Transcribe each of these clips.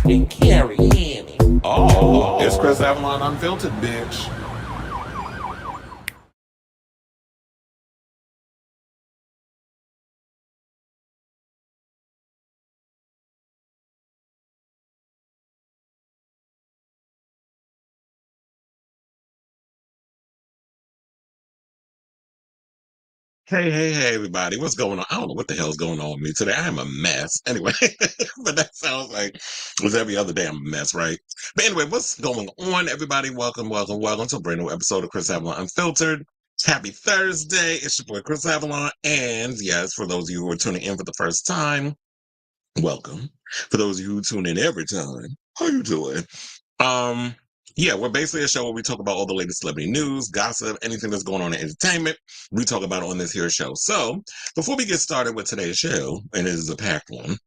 and Carrie Annie. Oh, it's Chris Avalon Unfiltered, bitch. Hey, everybody. What's going on? I don't know what the hell's going on with me today. I am a mess. Anyway, but that sounds like it was every other day I'm a mess, right? But anyway, what's going on, everybody? Welcome to a brand new episode of Chris Avalon Unfiltered. Happy Thursday. It's your boy, Chris Avalon. And yes, for those of you who are tuning in for the first time, welcome. For those of you who tune in every time, how you doing? Um, yeah, we're basically a show where we talk about all the latest celebrity news, gossip, anything that's going on in entertainment. We talk about it on this here show. So before we get started with today's show, and it is a packed one,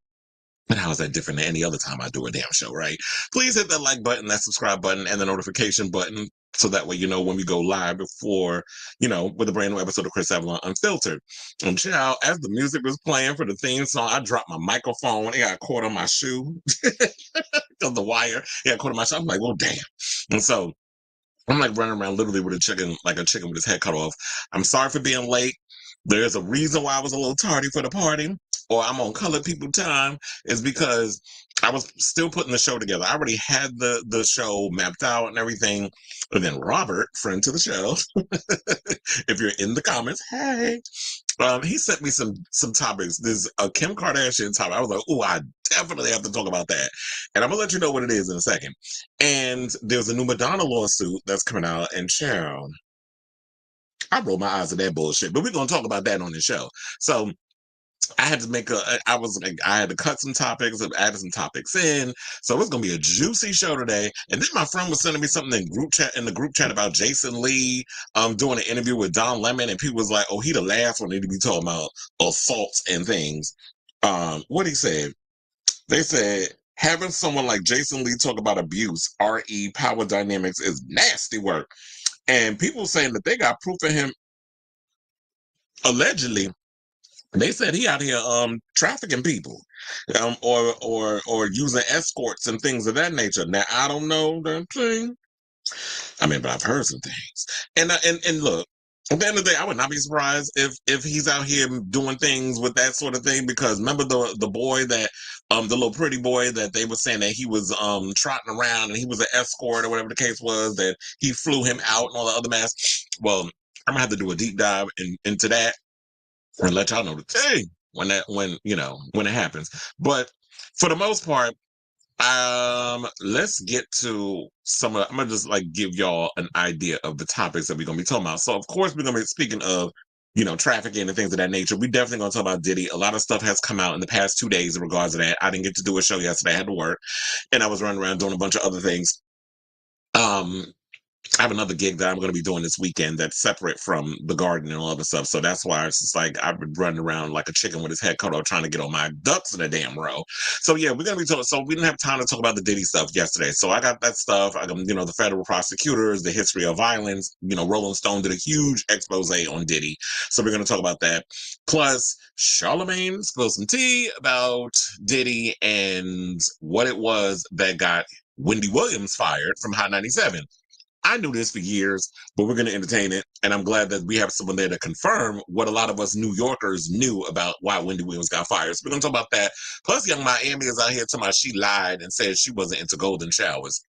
and how is that different than any other time I do a damn show, right? Please hit that like button, that subscribe button, and the notification button. So that way you know when we go live before, with a brand new episode of Chris Avalon Unfiltered. And child, as the music was playing for the theme song, I dropped my microphone. It got caught on my shoe. Of the wire. It got caught on my shoe. I'm like, well, damn. And so I'm like running around literally with a chicken, like a chicken with his head cut off. I'm sorry for being late. There's a reason why I was a little tardy for the party, or I'm on colored people time, is because I was still putting the show together. I already had the show mapped out and everything. And then Robert, friend to the show, if you're in the comments, hey, he sent me some topics. There's a Kim Kardashian topic. I was like, oh, I definitely have to talk about that. And I'm gonna let you know what it is in a second. And there's a new Madonna lawsuit that's coming out, and child, I roll my eyes at that bullshit. But we're gonna talk about that on the show. So I had to I had to cut some topics, add some topics in. So it's gonna be a juicy show today. And then my friend was sending me something in the group chat about Jason Lee doing an interview with Don Lemon, and people was like, oh, he the last one to be talking about assaults and things. What he said, they said having someone like Jason Lee talk about abuse, RE power dynamics is nasty work. And people saying that they got proof of him allegedly. They said he out here trafficking people, or using escorts and things of that nature. Now I don't know that thing. I mean, but I've heard some things. And look, at the end of the day, I would not be surprised if he's out here doing things with that sort of thing. Because remember the boy that the little pretty boy that they were saying that he was trotting around and he was an escort or whatever the case was, that he flew him out and all the other mess. Well, I'm gonna have to do a deep dive into that and let y'all know the thing when it happens. But for the most part, let's get to I'm gonna just like give y'all an idea of the topics that we're gonna be talking about. So of course we're gonna be speaking of trafficking and things of that nature. We definitely gonna talk about Diddy. A lot of stuff has come out in the past 2 days in regards to that. I didn't get to do a show yesterday. I had to work, and I was running around doing a bunch of other things. Um, I have another gig that I'm going to be doing this weekend that's separate from the garden and all other stuff. So that's why it's just like I've been running around like a chicken with his head cut off trying to get all my ducks in a damn row. So yeah, we're going to be talking. So we didn't have time to talk about the Diddy stuff yesterday. So I got that stuff. I got, the federal prosecutors, the history of violence. Rolling Stone did a huge expose on Diddy. So we're going to talk about that. Plus, Charlamagne spilled some tea about Diddy and what it was that got Wendy Williams fired from Hot 97. I knew this for years, but we're going to entertain it. And I'm glad that we have someone there to confirm what a lot of us New Yorkers knew about why Wendy Williams got fired. So we're going to talk about that. Plus, Young Miami is out here talking about she lied and said she wasn't into golden showers.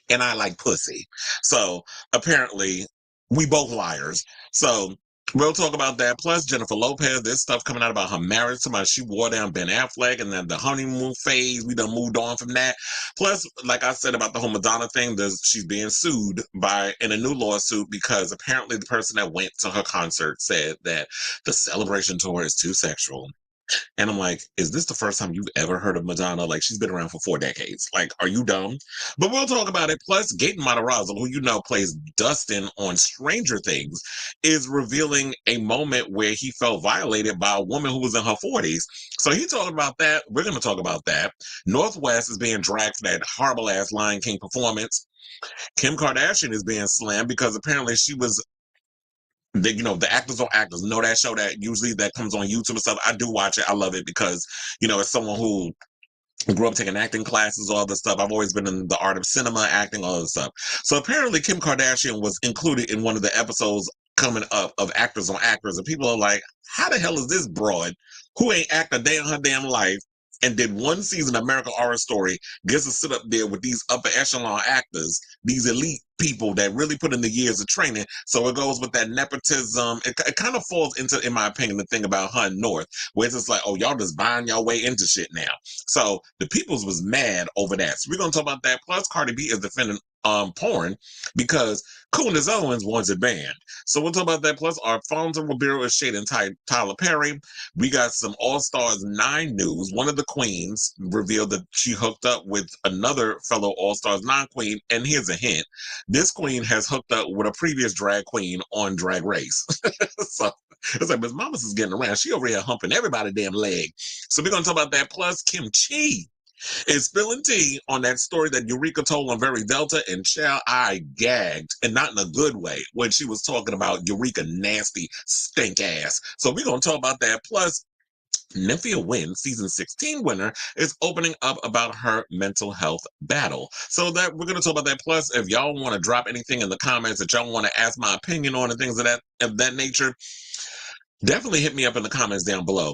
And I like pussy. So apparently, we both liars. So we'll talk about that. Plus, Jennifer Lopez, there's stuff coming out about her marriage. Somebody she wore down Ben Affleck, and then the honeymoon phase. We done moved on from that. Plus, like I said about the whole Madonna thing, she's being sued in a new lawsuit because apparently the person that went to her concert said that the celebration tour is too sexual. And I'm like, is this the first time you've ever heard of Madonna? Like, she's been around for 4 decades. Like, are you dumb? But we'll talk about it. Plus, Gaten Matarazzo, who plays Dustin on Stranger Things, is revealing a moment where he felt violated by a woman who was in her 40s. So he talking about that. We're going to talk about that. Northwest is being dragged for that horrible-ass Lion King performance. Kim Kardashian is being slammed because apparently she was the Actors on Actors, that show that usually that comes on YouTube and stuff. I do watch it. I love it because, as someone who grew up taking acting classes, all this stuff. I've always been in the art of cinema, acting, all this stuff. So apparently Kim Kardashian was included in one of the episodes coming up of Actors on Actors. And people are like, how the hell is this broad who ain't act a day in her damn life and did one season of American Horror Story gets to sit up there with these upper echelon actors, these elite people that really put in the years of training. So it goes with that nepotism. It kind of falls into, in my opinion, the thing about Hun North, where it's just like, oh, y'all just buying your way into shit now. So the peoples was mad over that. So we're gonna talk about that. Plus, Cardi B is defending porn because Candace Owens wants it banned. So we'll talk about that. Plus, Alfonso Ribeiro is shading Tyler Perry. We got some All Stars 9 news. One of the queens revealed that she hooked up with another fellow All Stars 9 queen. And here's a hint: this queen has hooked up with a previous drag queen on Drag Race. So it's like Miss Mamas is getting around. She over here humping everybody's damn leg. So we're gonna talk about that. Plus, Kim Chi is spilling tea on that story that Eureka told on Very Delta, and child, I gagged, and not in a good way, when she was talking about Eureka nasty stink ass. So we're gonna talk about that. Plus, Nymphia Wynn, season 16 winner, is opening up about her mental health battle. So that we're going to talk about that. Plus, if y'all want to drop anything in the comments that y'all want to ask my opinion on and things of that nature, definitely hit me up in the comments down below.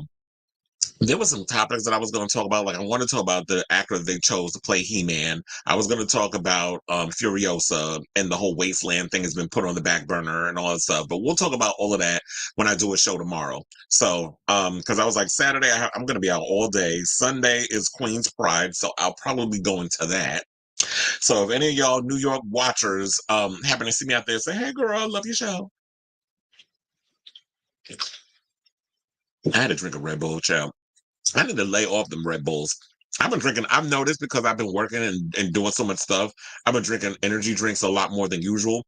There were some topics that I was going to talk about. Like, I want to talk about the actor they chose to play He-Man. I was going to talk about Furiosa, and the whole Wasteland thing has been put on the back burner and all that stuff. But we'll talk about all of that when I do a show tomorrow. So, because I was like, Saturday, I'm going to be out all day. Sunday is Queen's Pride, so I'll probably be going to that. So if any of y'all New York watchers happen to see me out there, say, hey, girl, I love your show. I had to drink a Red Bull, child. I need to lay off them Red Bulls. I've been drinking, I've noticed because I've been working and doing so much stuff, I've been drinking energy drinks a lot more than usual.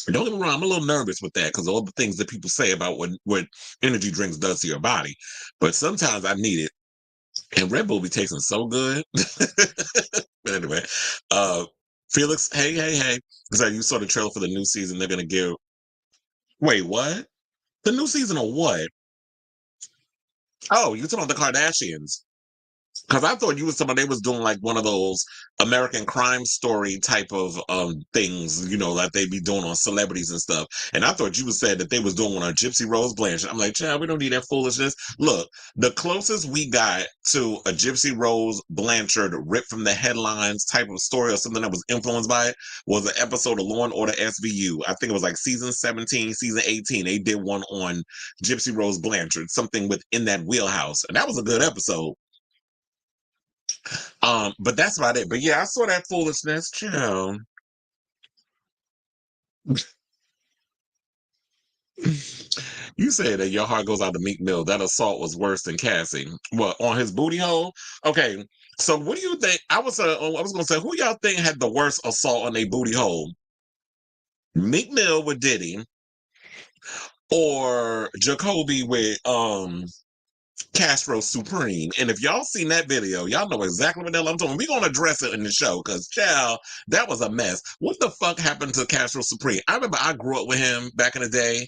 Don't get me wrong, I'm a little nervous with that because all the things that people say about what energy drinks does to your body. But sometimes I need it. And Red Bull be tasting so good. But anyway, Felix, hey. So you saw the trailer for the new season. They're gonna give, wait, what? The new season of what? Oh, you talking about the Kardashians? Because I thought you was somebody they was doing like one of those American Crime Story type of things, you know, that they be doing on celebrities and stuff. And I thought you was saying that they was doing one on Gypsy Rose Blanchard. I'm like, child, we don't need that foolishness. Look, the closest we got to a Gypsy Rose Blanchard ripped from the headlines type of story or something that was influenced by it was an episode of Law and Order SVU. I think it was like season 17, season 18. They did one on Gypsy Rose Blanchard, something within that wheelhouse. And that was a good episode. But that's about it. But yeah, I saw that foolishness, chill. You said that your heart goes out to Meek Mill. That assault was worse than Cassie. What, on his booty hole? Okay, so what do you think? I was gonna say, who y'all think had the worst assault on their booty hole? Meek Mill with Diddy, or Jacoby with Castro Supreme. And if y'all seen that video, y'all know exactly what the hell I'm talking. We're gonna address it in the show because child, that was a mess. What the fuck happened to Castro Supreme? I remember I grew up with him back in the day,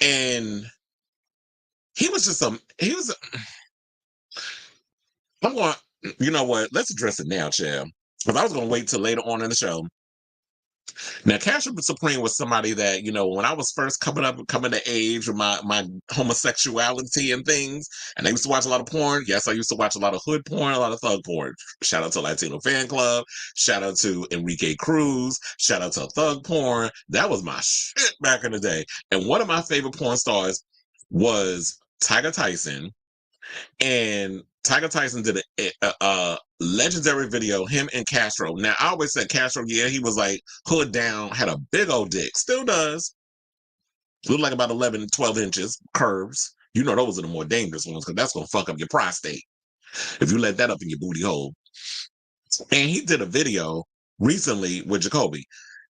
and he was just I'm going, you know what? Let's address it now, child. Because I was gonna wait till later on in the show. Now, Castro Supreme was somebody that, you know, when I was first coming to age with my homosexuality and things, and I used to watch a lot of porn. Yes, I used to watch a lot of hood porn, a lot of thug porn. Shout out to Latino Fan Club. Shout out to Enrique Cruz. Shout out to thug porn. That was my shit back in the day. And one of my favorite porn stars was Tiger Tyson. And Tiger Tyson did a legendary video, him and Castro. Now, I always said Castro, yeah, he was like hood down, had a big old dick, still does. Look like about 11, 12 inches, curves. You know, those are the more dangerous ones because that's going to fuck up your prostate if you let that up in your booty hole. And he did a video recently with Jacoby.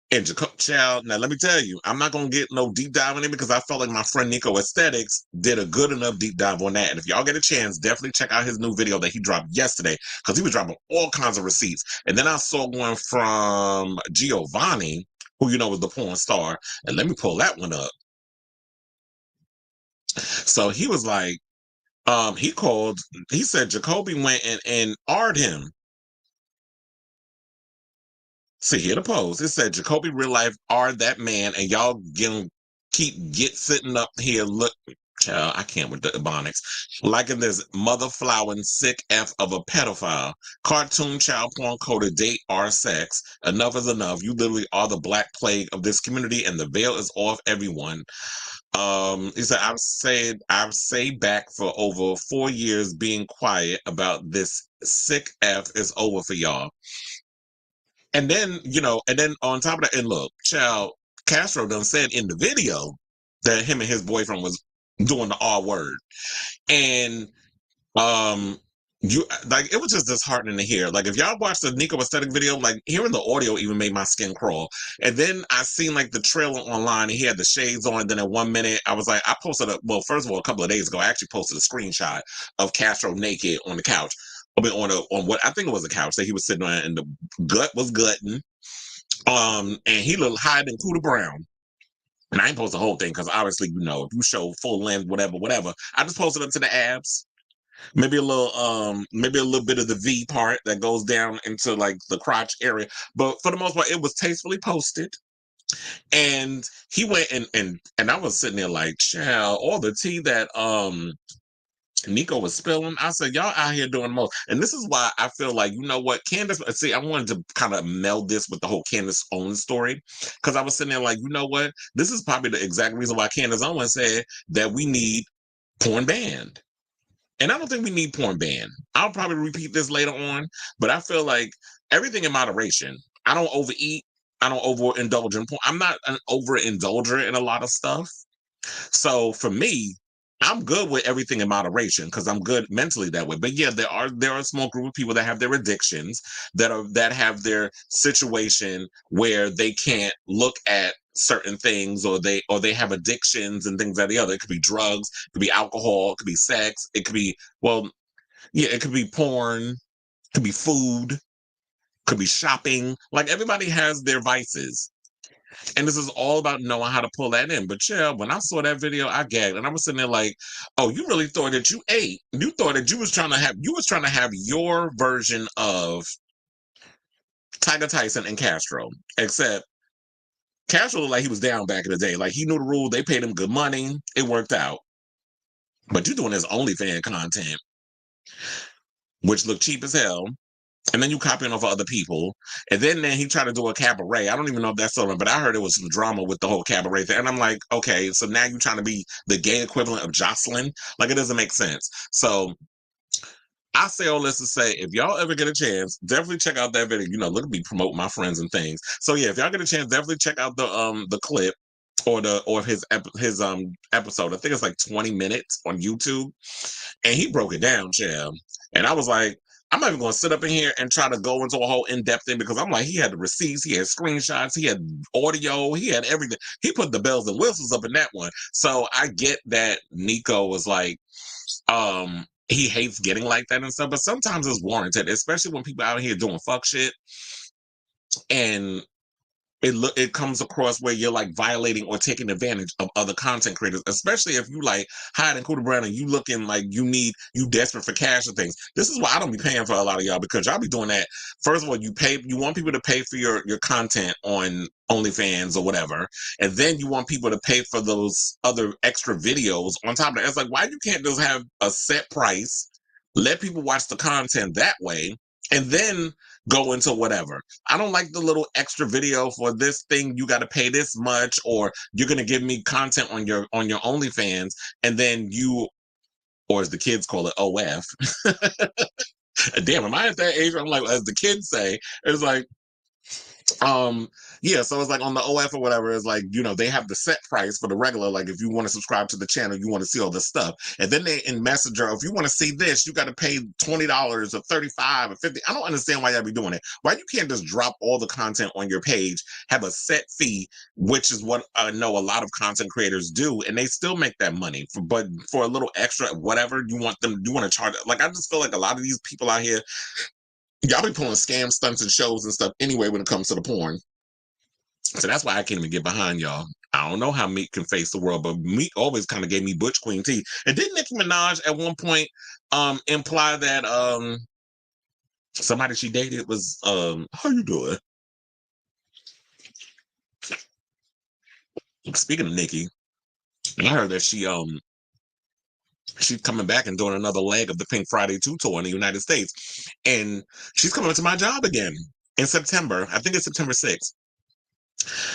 And child, now let me tell you, I'm not gonna get no deep dive in it because I felt like my friend Nico Aesthetics did a good enough deep dive on that. And if y'all get a chance, definitely check out his new video that he dropped yesterday because he was dropping all kinds of receipts. And then I saw one from Giovanni, who you know was the porn star, and let me pull that one up. So he was like, He called. He said Jacoby went and R'd him. See here the post. It said Jacoby real life R'd that man, and y'all get sitting up here. Look, child, I can't with the ebonics. Liking this mother flowering sick f of a pedophile, cartoon child porn coded date R sex. Enough is enough. You literally are the black plague of this community, and the veil is off everyone. He said, I've said back for over 4 years being quiet about this sick F is over for y'all. And then, and then on top of that, and look, child, Castro done said in the video that him and his boyfriend was doing the R word. And um you like it was just disheartening to hear. Like if y'all watched the Nico aesthetic video, like hearing the audio even made my skin crawl. And then I seen like the trailer online and he had the shades on, and then at 1 minute I was like, I posted first of all, a couple of days ago, I actually posted a screenshot of Castro naked on the couch. I mean on what I think it was a couch that he was sitting on, and the gut was gutting. And he looked higher than Cooter Brown. And I ain't post the whole thing because obviously, if you show full length, whatever. I just posted up to the abs. Maybe a little bit of the V part that goes down into like the crotch area. But for the most part, it was tastefully posted. And he went and I was sitting there like, child, all the tea that Nico was spilling. I said, y'all out here doing the most. And this is why I feel like, you know what, Candace, see, I wanted to kind of meld this with the whole Candace Owens story. Because I was sitting there like, you know what? This is probably the exact reason why Candace Owens said that we need porn banned. And I don't think we need porn banned. I'll probably repeat this later on, but I feel like everything in moderation. I don't overeat. I don't overindulge in porn. I'm not an overindulger in a lot of stuff. So for me, I'm good with everything in moderation because I'm good mentally that way. But yeah, there are a small group of people that have their addictions, that have their situation where they can't look at certain things, or they have addictions and things like the other. It could be drugs, it could be alcohol, it could be sex, it could be it could be porn, it could be food, could be shopping. Like everybody has their vices. And this is all about knowing how to pull that in. But yeah, when I saw that video, I gagged, and I was sitting there like, "Oh, you really thought that you ate? You thought that you was trying to have your version of Tiger Tyson and Castro, except Castro looked like he was down back in the day. Like he knew the rule. They paid him good money. It worked out. But you're doing this OnlyFans content, which looked cheap as hell. And then you copying off of other people. And then he tried to do a cabaret. I don't even know if that's so, but I heard it was some drama with the whole cabaret thing. And I'm like, okay, so now you're trying to be the gay equivalent of Jocelyn? Like, it doesn't make sense. So I say all this to say, if y'all ever get a chance, definitely check out that video. Look at me promote my friends and things. So yeah, if y'all get a chance, definitely check out the clip or his episode. I think it's like 20 minutes on YouTube. And he broke it down, Chad. And I was like, I'm not even going to sit up in here and try to go into a whole in-depth thing, because I'm like, he had the receipts, he had screenshots, he had audio, he had everything. He put the bells and whistles up in that one. So I get that Nico was like, he hates getting like that and stuff, but sometimes it's warranted, especially when people out here doing fuck shit. And it comes across where you're like violating or taking advantage of other content creators, especially if you like hiding Cooter Brown and you looking like you desperate for cash and things. This is why I don't be paying for a lot of y'all, because y'all be doing that. First of all, you want people to pay for your content on OnlyFans or whatever, and then you want people to pay for those other extra videos on top of that. It's like, why you can't just have a set price, let people watch the content that way, and then go into whatever. I don't like the little extra video for this thing. You got to pay this much, or you're going to give me content on your OnlyFans, and then or as the kids call it, OF. Damn, am I at that age where I'm like, as the kids say, it's like, yeah, so it's like on the OF or whatever, it's like, they have the set price for the regular, like if you want to subscribe to the channel, you want to see all this stuff, and then they in Messenger, if you want to see this, you got to pay $20 or $35 or $50. I don't understand why y'all be doing it. Why you can't just drop all the content on your page, have a set fee, which is what I know a lot of content creators do, and they still make that money, but for a little extra whatever you want to charge. Like, I just feel like a lot of these people out here, y'all be pulling scam stunts and shows and stuff anyway when it comes to the porn. So that's why I can't even get behind y'all. I don't know how Meek can face the world, but Meek always kind of gave me Butch Queen T. And didn't Nicki Minaj at one point imply that somebody she dated was how you doing? Speaking of Nicki, I heard that she's coming back and doing another leg of the Pink Friday 2 tour in the United States. And she's coming to my job again in September. I think it's September 6th.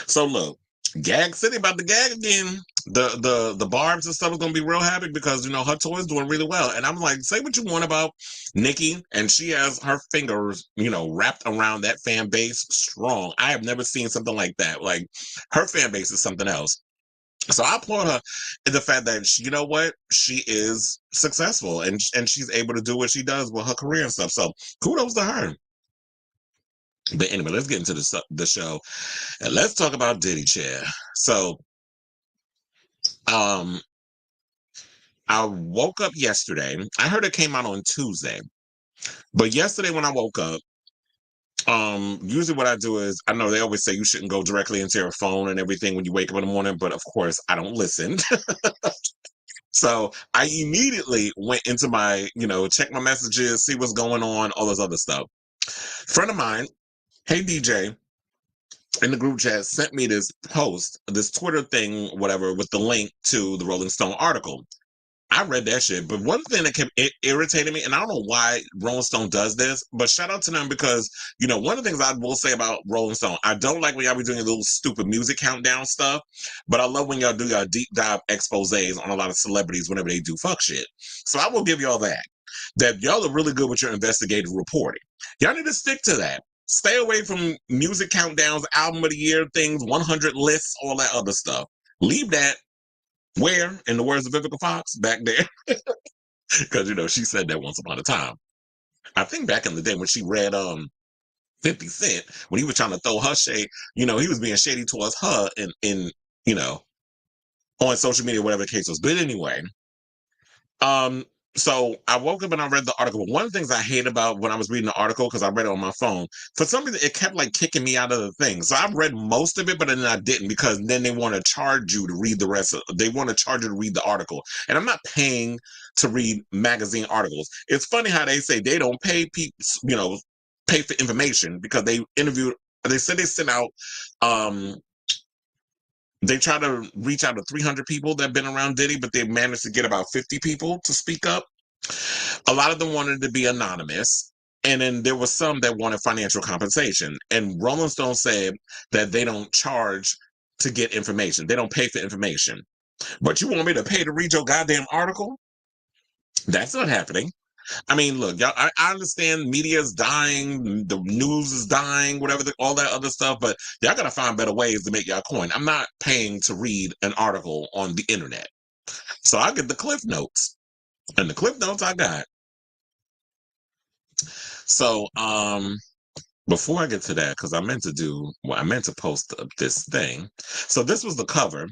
So look, Gag City about to gag again. The barbs and stuff is gonna be real happy because her tour is doing really well. And I'm like, say what you want about Nicki, and she has her fingers, wrapped around that fan base strong. I have never seen something like that. Like her fan base is something else. So I applaud her in the fact that she is successful and she's able to do what she does with her career and stuff. So kudos to her. But anyway, let's get into the show and let's talk about Diddy Chair. So, I woke up yesterday. I heard it came out on Tuesday, but yesterday when I woke up, usually what I do is I know they always say you shouldn't go directly into your phone and everything when you wake up in the morning, but of course I don't listen. So I immediately went into my, check my messages, see what's going on, all this other stuff. Friend of mine, hey DJ, in the group chat sent me this post, this Twitter thing, whatever, with the link to the Rolling Stone article. I read that shit, but one thing that kept irritating me, and I don't know why Rolling Stone does this, but shout out to them because, one of the things I will say about Rolling Stone, I don't like when y'all be doing a little stupid music countdown stuff, but I love when y'all do y'all deep dive exposés on a lot of celebrities whenever they do fuck shit. So I will give y'all that y'all are really good with your investigative reporting. Y'all need to stick to that. Stay away from music countdowns, album of the year things, 100 lists, all that other stuff. Leave that where, in the words of Vivica Fox, back there. Because, she said that once upon a time. I think back in the day when she read 50 Cent, when he was trying to throw her shade, he was being shady towards her on social media, whatever the case was. But anyway, so I woke up and I read the article. But one of the things I hate about when I was reading the article, because I read it on my phone, for some reason it kept like kicking me out of the thing. So I read most of it, but then I didn't because then they want to charge you to read the rest of. They want to charge you to read the article, and I'm not paying to read magazine articles. It's funny how they say they don't pay people, pay for information because they interviewed. They said they sent out. They try to reach out to 300 people that have been around Diddy, but they managed to get about 50 people to speak up. A lot of them wanted to be anonymous. And then there was some that wanted financial compensation. And Rolling Stone said that they don't charge to get information. They don't pay for information. But you want me to pay to read your goddamn article? That's not happening. I mean, look, y'all, I understand media is dying, the news is dying, whatever, all that other stuff, but y'all got to find better ways to make y'all coin. I'm not paying to read an article on the internet. So I get the Cliff Notes. And the Cliff Notes I got. So, before I get to that, because I meant to post this thing. So this was the cover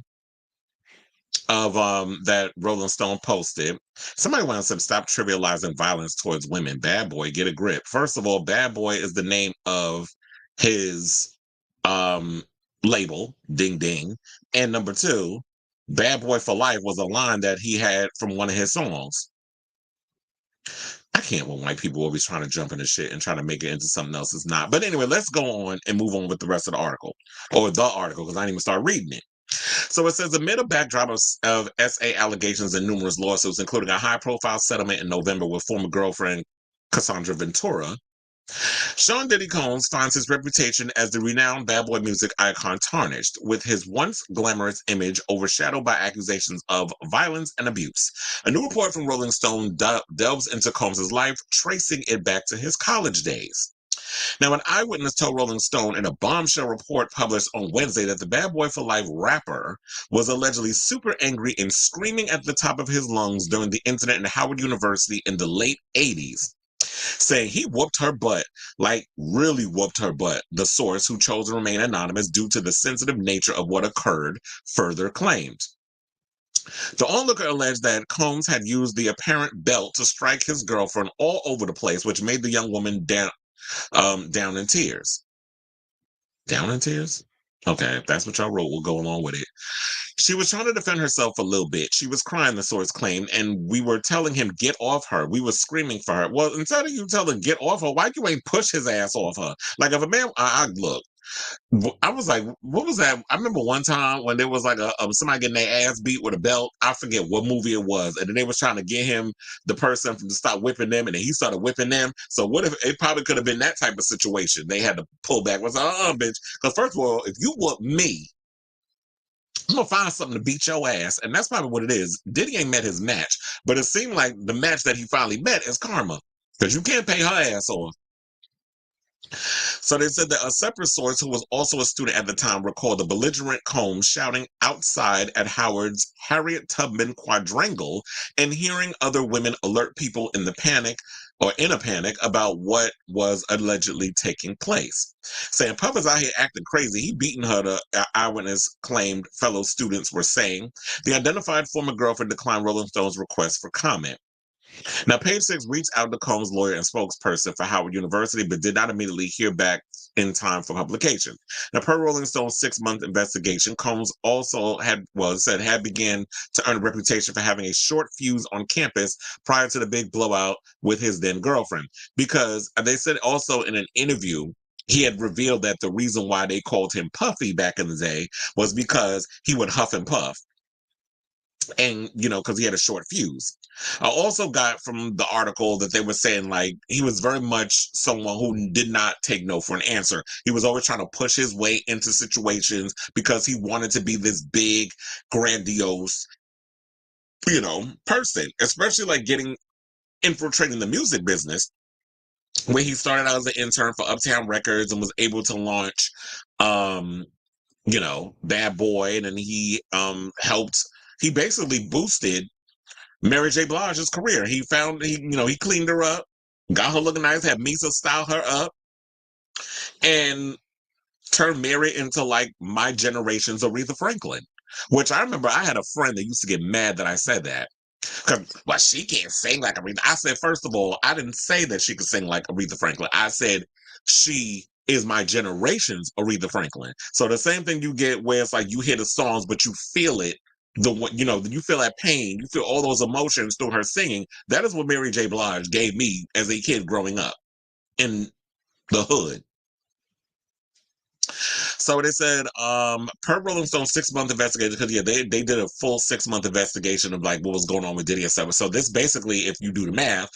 of that Rolling Stone posted. Somebody once said, "Stop trivializing violence towards women. Bad Boy, get a grip." First of all, Bad Boy is the name of his label, Ding Ding. And number two, Bad Boy for Life was a line that he had from one of his songs. I can't when white people always trying to jump into shit and try to make it into something else it's not. But anyway, let's go on and move on with the rest of the article, or the article, because I didn't even start reading it. So it says, amid a backdrop of SA allegations and numerous lawsuits, including a high-profile settlement in November with former girlfriend Cassandra Ventura, Sean Diddy Combs finds his reputation as the renowned bad boy music icon tarnished, with his once glamorous image overshadowed by accusations of violence and abuse. A new report from Rolling Stone delves into Combs' life, tracing it back to his college days. Now, an eyewitness told Rolling Stone in a bombshell report published on Wednesday that the Bad Boy for Life rapper was allegedly super angry and screaming at the top of his lungs during the incident at Howard University in the late 80s, saying he whooped her butt, like really whooped her butt, the source, who chose to remain anonymous due to the sensitive nature of what occurred, further claimed. The onlooker alleged that Combs had used the apparent belt to strike his girlfriend all over the place, which made the young woman down in tears. Down in tears? Okay, if that's what y'all wrote, we'll go along with it. She was trying to defend herself a little bit. She was crying, the source claimed, and we were telling him, get off her. We were screaming for her. Well, instead of you telling him, get off her, why you ain't push his ass off her? Like, if a man, look, I was like, what was that? I remember one time when there was like somebody getting their ass beat with a belt. I forget what movie it was, and then they was trying to get him, the person, to stop whipping them, and then he started whipping them. So what if it probably could have been that type of situation? They had to pull back. Was like, bitch, because first of all, if you whoop me, I'm gonna find something to beat your ass, and that's probably what it is. Diddy ain't met his match, but it seemed like the match that he finally met is Karma, because you can't pay her ass off. So they said that a separate source, who was also a student at the time, recalled the belligerent Combs shouting outside at Howard's Harriet Tubman quadrangle and hearing other women alert people in a panic about what was allegedly taking place. Saying Puff is out here acting crazy. He beating her, the eyewitness claimed fellow students were saying. The identified former girlfriend declined Rolling Stone's request for comment. Now, Page Six reached out to Combs' lawyer and spokesperson for Howard University, but did not immediately hear back in time for publication. Now, per Rolling Stone's 6-month investigation, Combs also had began to earn a reputation for having a short fuse on campus prior to the big blowout with his then girlfriend. Because they said also in an interview, he had revealed that the reason why they called him Puffy back in the day was because he would huff and puff. And, because he had a short fuse. I also got from the article that they were saying, like, he was very much someone who did not take no for an answer. He was always trying to push his way into situations because he wanted to be this big, grandiose, person, especially like infiltrating the music business, where he started out as an intern for Uptown Records and was able to launch, Bad Boy. And then he basically boosted Mary J. Blige's career. He cleaned her up, got her looking nice, had Misa style her up, and turned Mary into like my generation's Aretha Franklin. Which I remember I had a friend that used to get mad that I said that. Well, she can't sing like Aretha. I said, first of all, I didn't say that she could sing like Aretha Franklin. I said she is my generation's Aretha Franklin. So the same thing you get where it's like you hear the songs, but you feel it. You feel that pain, you feel all those emotions through her singing. That is what Mary J. Blige gave me as a kid growing up in the hood. So they said, per Rolling Stone's 6-month investigation, because they did a full 6-month investigation of like what was going on with Diddy and stuff. So this basically, if you do the math,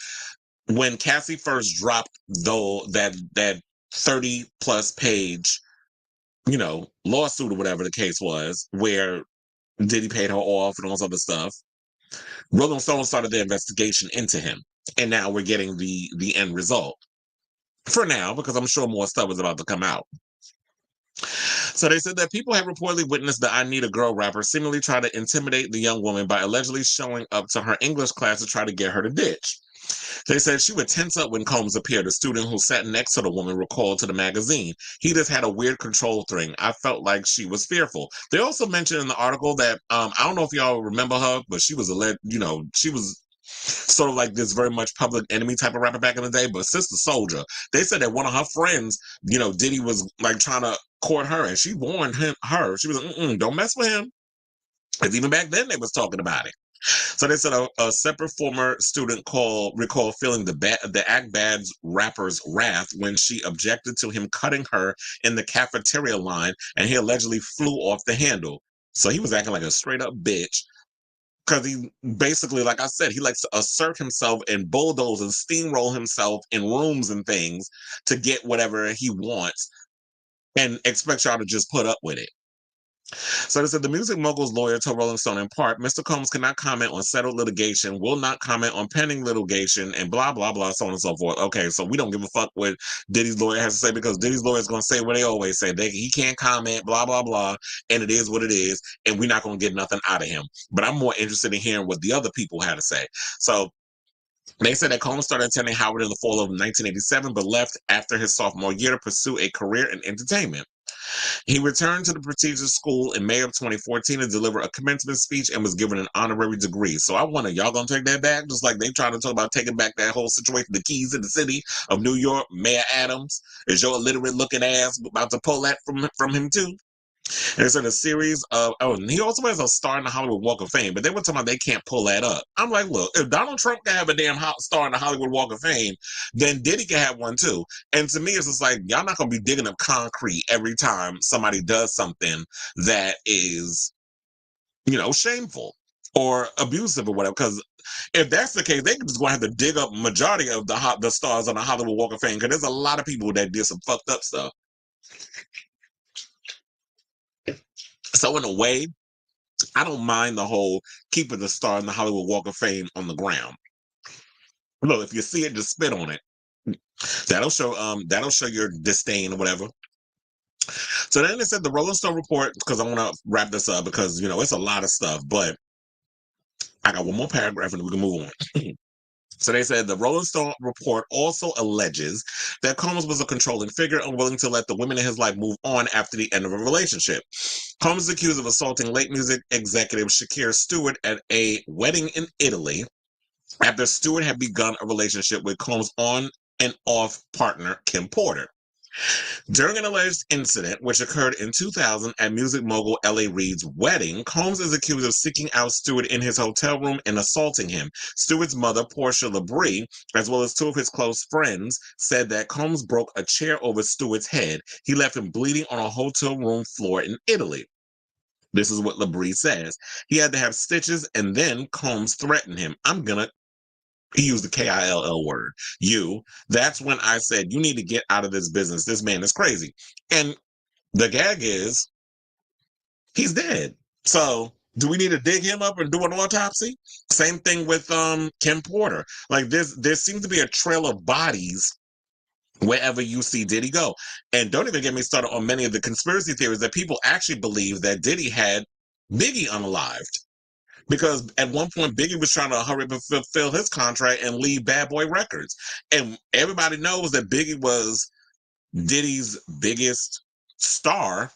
when Cassie first dropped that 30+ page, lawsuit or whatever the case was, where Diddy paid her off and all this other stuff, Rolling Stone started the investigation into him. And now we're getting the end result. For now, because I'm sure more stuff is about to come out. So they said that people had reportedly witnessed the I Need a Girl rapper seemingly try to intimidate the young woman by allegedly showing up to her English class to try to get her to ditch. They said she would tense up when Combs appeared. A student who sat next to the woman recalled to the magazine. He just had a weird control thing. I felt like she was fearful. They also mentioned in the article that I don't know if y'all remember her, but she was she was sort of like this very much Public Enemy type of rapper back in the day. But Sister Soldier, they said that one of her friends, Diddy was like trying to court her, and she warned her. She was like, don't mess with him. Because even back then they was talking about it. So they said a separate former student recalled feeling the Act Bad's rapper's wrath when she objected to him cutting her in the cafeteria line, and he allegedly flew off the handle. So he was acting like a straight up bitch, because he basically, like I said, he likes to assert himself and bulldoze and steamroll himself in rooms and things to get whatever he wants and expect y'all to just put up with it. So they said the music mogul's lawyer told Rolling Stone in part, Mr. Combs cannot comment on settled litigation, will not comment on pending litigation, and blah, blah, blah, so on and so forth. Okay, so we don't give a fuck what Diddy's lawyer has to say, because Diddy's lawyer is going to say what they always say. He can't comment, blah, blah, blah, and it is what it is, and we're not going to get nothing out of him. But I'm more interested in hearing what the other people had to say. So they said that Combs started attending Howard in the fall of 1987, but left after his sophomore year to pursue a career in entertainment. He returned to the prestigious school in May of 2014 to deliver a commencement speech and was given an honorary degree. So I wonder, y'all gonna take that back? Just like they trying to talk about taking back that whole situation, the keys to the city of New York, Mayor Adams. Is your illiterate looking ass about to pull that from him too? And it's in a series of, and he also has a star in the Hollywood Walk of Fame, but they were talking about they can't pull that up. I'm like, look, if Donald Trump can have a damn star in the Hollywood Walk of Fame, then Diddy can have one too. And to me, it's just like, y'all not going to be digging up concrete every time somebody does something that is, shameful or abusive or whatever. Because if that's the case, they just going to have to dig up majority of the stars on the Hollywood Walk of Fame, because there's a lot of people that did some fucked up stuff. So in a way, I don't mind the whole keeping the star in the Hollywood Walk of Fame on the ground. Look, if you see it, just spit on it. That'll show your disdain or whatever. So then they said the Rolling Stone report, because I want to wrap this up because it's a lot of stuff, but I got one more paragraph and we can move on. So they said the Rolling Stone report also alleges that Combs was a controlling figure, unwilling to let the women in his life move on after the end of a relationship. Combs is accused of assaulting late music executive Shakir Stewart at a wedding in Italy after Stewart had begun a relationship with Combs' on and off partner, Kim Porter. During an alleged incident, which occurred in 2000 at music mogul L.A. Reid's wedding, Combs is accused of seeking out Stewart in his hotel room and assaulting him. Stewart's mother, Portia Labrie, as well as two of his close friends, said that Combs broke a chair over Stewart's head. He left him bleeding on a hotel room floor in Italy. This is what Labrie says. He had to have stitches, and then Combs threatened him. He used the KILL word. That's when I said, you need to get out of this business. This man is crazy. And the gag is, he's dead. So do we need to dig him up and do an autopsy? Same thing with Kim Porter. Like there seems to be a trail of bodies wherever you see Diddy go. And don't even get me started on many of the conspiracy theories that people actually believe that Diddy had Biggie unalived. Because at one point, Biggie was trying to hurry up and fulfill his contract and leave Bad Boy Records. And everybody knows that Biggie was Diddy's biggest star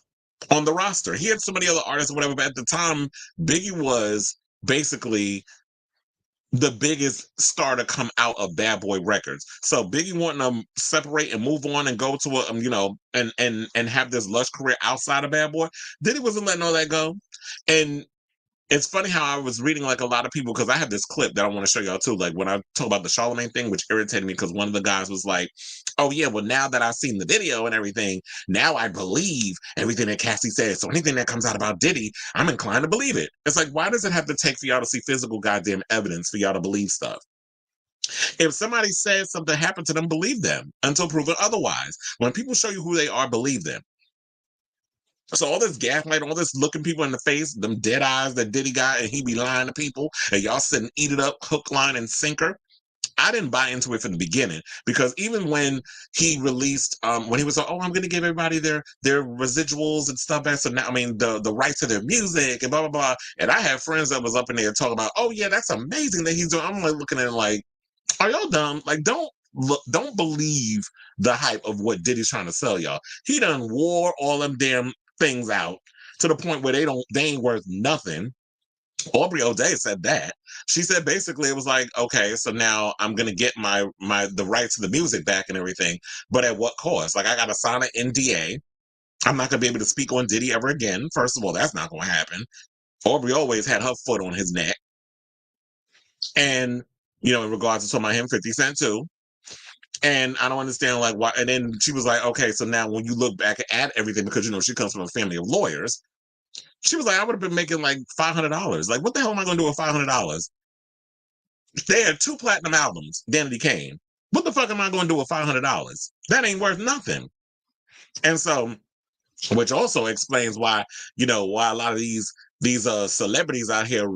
on the roster. He had so many other artists or whatever, but at the time, Biggie was basically the biggest star to come out of Bad Boy Records. So Biggie wanting to separate and move on and go to and have this lush career outside of Bad Boy, Diddy wasn't letting all that go. And it's funny how I was reading like a lot of people, because I have this clip that I want to show y'all too. Like when I talk about the Charlamagne thing, which irritated me because one of the guys was like, oh yeah, well now that I've seen the video and everything, now I believe everything that Cassie says. So anything that comes out about Diddy, I'm inclined to believe it. It's like, why does it have to take for y'all to see physical goddamn evidence for y'all to believe stuff? If somebody says something happened to them, believe them until proven otherwise. When people show you who they are, believe them. So all this gaslight, all this looking people in the face, them dead eyes that Diddy got, and he be lying to people, and y'all sit and eat it up, hook, line, and sinker. I didn't buy into it from the beginning, because even when he released, when he was like, "Oh, I'm going to give everybody their residuals and stuff back," so now, I mean, the rights to their music and blah blah blah, and I had friends that was up in there talking about, "Oh yeah, that's amazing that he's doing." I'm like looking at it like, are y'all dumb? Like, don't believe the hype of what Diddy's trying to sell y'all. He done wore all them damn things out to the point where they ain't worth nothing. Aubrey O'Day said that. She said basically it was like, okay, so now I'm gonna get the rights to the music back and everything, but at what cost? Like I gotta sign an NDA. I'm not gonna be able to speak on Diddy ever again. First of all, that's not gonna happen. Aubrey always had her foot on his neck. And in regards to talking about him, 50 Cent too. And I don't understand like why. And then she was like, okay, so now when you look back at everything, because she comes from a family of lawyers, she was like, I would have been making like $500. Like, what the hell am I going to do with $500? They had 2 platinum albums, Danity Kane. What the fuck am I going to do with $500? That ain't worth nothing. And so, which also explains why, why a lot of these celebrities out here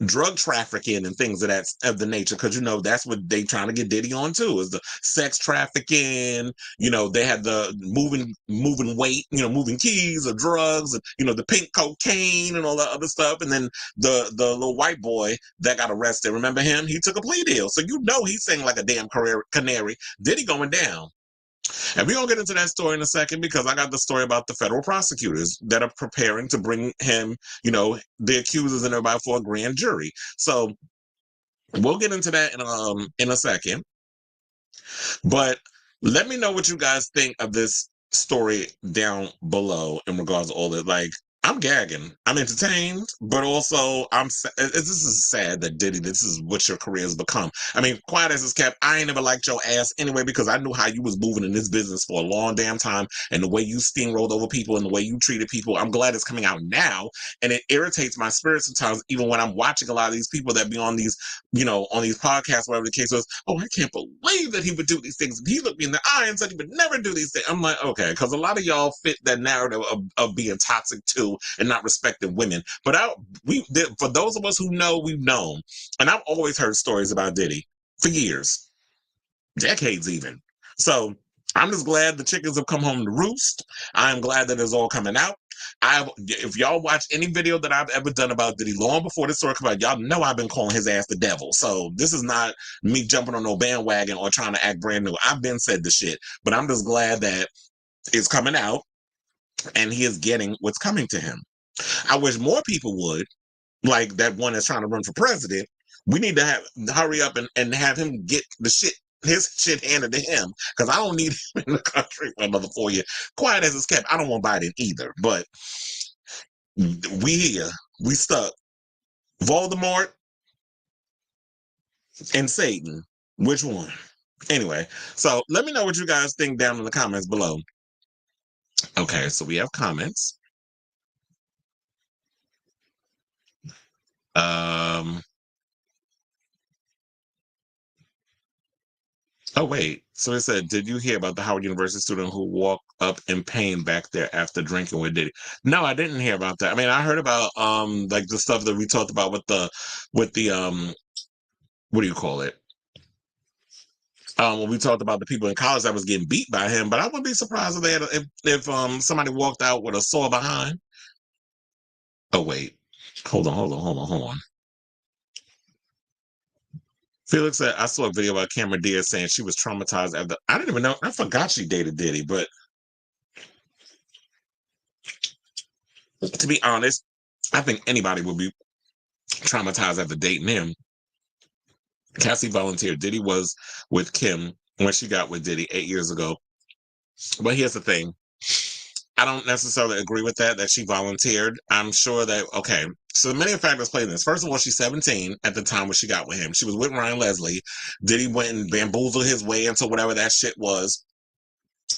drug trafficking and things of the nature, because that's what they trying to get Diddy on too, is the sex trafficking. They had the moving weight, moving keys of drugs, and the pink cocaine and all that other stuff. And then the little white boy that got arrested, remember him? He took a plea deal, so he's saying like a damn canary. Diddy going down. And we're going to get into that story in a second, because I got the story about the federal prosecutors that are preparing to bring him, the accusers and everybody, for a grand jury. So we'll get into that in a second. But let me know what you guys think of this story down below in regards to all that. Like, I'm gagging. I'm entertained, but also this is sad that Diddy, this is what your career has become. I mean, quiet as it's kept, I ain't never liked your ass anyway because I knew how you was moving in this business for a long damn time and the way you steamrolled over people and the way you treated people. I'm glad it's coming out now, and it irritates my spirit sometimes, even when I'm watching a lot of these people that be on these, on these podcasts, whatever the case was. Oh, I can't believe that he would do these things. He looked me in the eye and said he would never do these things. I'm like, okay, because a lot of y'all fit that narrative of being toxic too and not respecting women. But for those of us who know, we've known, and I've always heard stories about Diddy for years, decades even. So I'm just glad the chickens have come home to roost. I'm glad that it's all coming out. If y'all watch any video that I've ever done about Diddy long before this story came out, y'all know I've been calling his ass the devil. So this is not me jumping on no bandwagon or trying to act brand new. I've been said the shit, but I'm just glad that it's coming out and he is getting what's coming to him. I wish more people would, like that one that's trying to run for president. We need to hurry up and have him get his shit handed to him, because I don't need him in the country for another 4 years. Quiet as it's kept, I don't want Biden either, but we here, we stuck. Voldemort and Satan, which one? Anyway, so let me know what you guys think down in the comments below. Okay, so we have comments. Oh, wait. So it said, did you hear about the Howard University student who walked up in pain back there after drinking with Diddy? No, I didn't hear about that. I mean, I heard about like the stuff that we talked about with the what do you call it? When we talked about the people in college that was getting beat by him, but I wouldn't be surprised if they had if somebody walked out with a sore behind. Oh, wait. Hold on. Felix said, I saw a video about Cameron Diaz saying she was traumatized after. I didn't even know. I forgot she dated Diddy, but to be honest, I think anybody would be traumatized after dating him. Cassie volunteered. Diddy was with Kim when she got with Diddy 8 years ago. But here's the thing. I don't necessarily agree with that she volunteered. I'm sure that, okay, so many factors play in this. First of all, she's 17 at the time when she got with him. She was with Ryan Leslie. Diddy went and bamboozled his way into whatever that shit was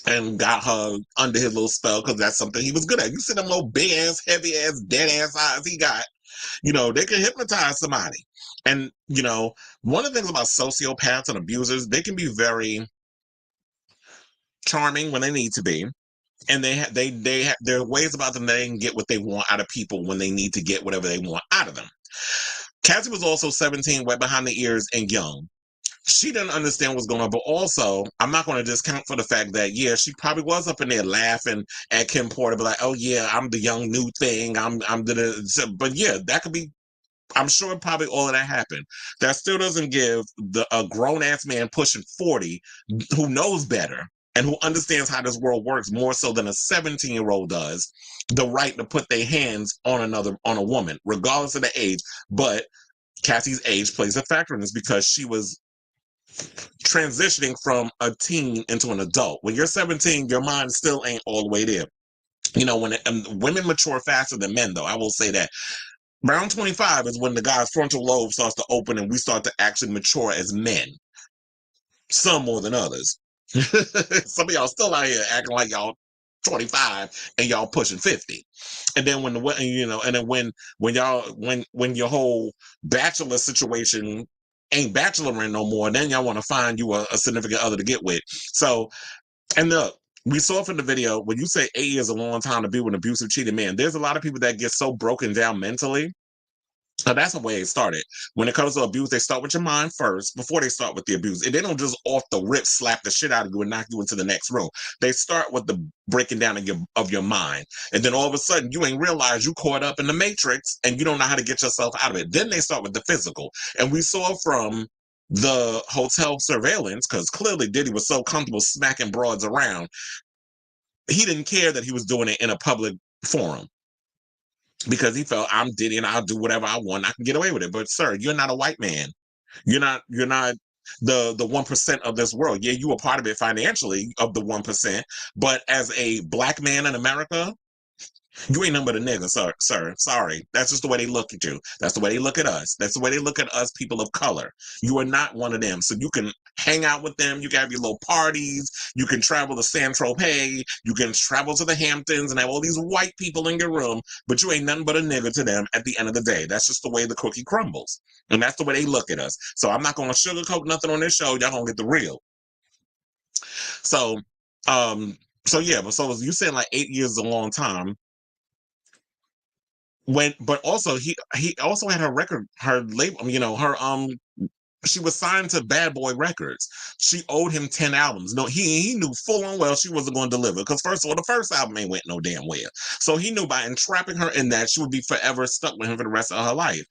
and got her under his little spell because that's something he was good at. You see them little big ass, heavy ass, dead ass eyes he got. They can hypnotize somebody. And, one of the things about sociopaths and abusers, they can be very charming when they need to be. And there are ways about them that they can get what they want out of people when they need to get whatever they want out of them. Cassie was also 17, wet behind the ears, and young. She didn't understand what's going on, but also, I'm not going to discount for the fact that, yeah, she probably was up in there laughing at Kim Porter, but like, oh yeah, I'm the young new thing. But yeah, that could be, I'm sure probably all of that happened. That still doesn't give a grown-ass man pushing 40 who knows better and who understands how this world works more so than a 17-year-old does, the right to put their hands on a woman, regardless of the age. But Cassie's age plays a factor in this because she was transitioning from a teen into an adult. When you're 17, your mind still ain't all the way there. Women mature faster than men, though. I will say that. Around 25 is when the guy's frontal lobe starts to open and we start to actually mature as men. Some more than others. Some of y'all still out here acting like y'all 25 and y'all pushing 50. And then when your whole bachelor situation ain't bacheloring no more, then y'all want to find you a significant other to get with. So, and look, we saw from the video, when you say 8 years is a long time to be with an abusive, cheating man, there's a lot of people that get so broken down mentally. So that's the way it started. When it comes to abuse, they start with your mind first before they start with the abuse. And they don't just off the rip slap the shit out of you and knock you into the next room. They start with the breaking down of your mind. And then all of a sudden, you ain't realize you caught up in the matrix and you don't know how to get yourself out of it. Then they start with the physical. And we saw from the hotel surveillance, because clearly Diddy was so comfortable smacking broads around, he didn't care that he was doing it in a public forum. Because he felt, I'm Diddy and I'll do whatever I want. I can get away with it. But sir, you're not a white man. You're not the 1% of this world. Yeah, you were part of it financially of the 1%, but as a black man in America, you ain't nothing but a nigga, sir. Sorry. That's just the way they look at you. That's the way they look at us. That's the way they look at us, people of color. You are not one of them. So you can hang out with them. You can have your little parties. You can travel to San Tropez. You can travel to the Hamptons and have all these white people in your room, but you ain't nothing but a nigga to them at the end of the day. That's just the way the cookie crumbles. And that's the way they look at us. So I'm not going to sugarcoat nothing on this show. Y'all going to get the real. So, yeah, but so you saying like 8 years is a long time. But also he also had her record, her label, her she was signed to Bad Boy Records. She owed him 10 albums. No, he knew full and well she wasn't going to deliver because first of all, the first album ain't went no damn well. So he knew by entrapping her in that she would be forever stuck with him for the rest of her life,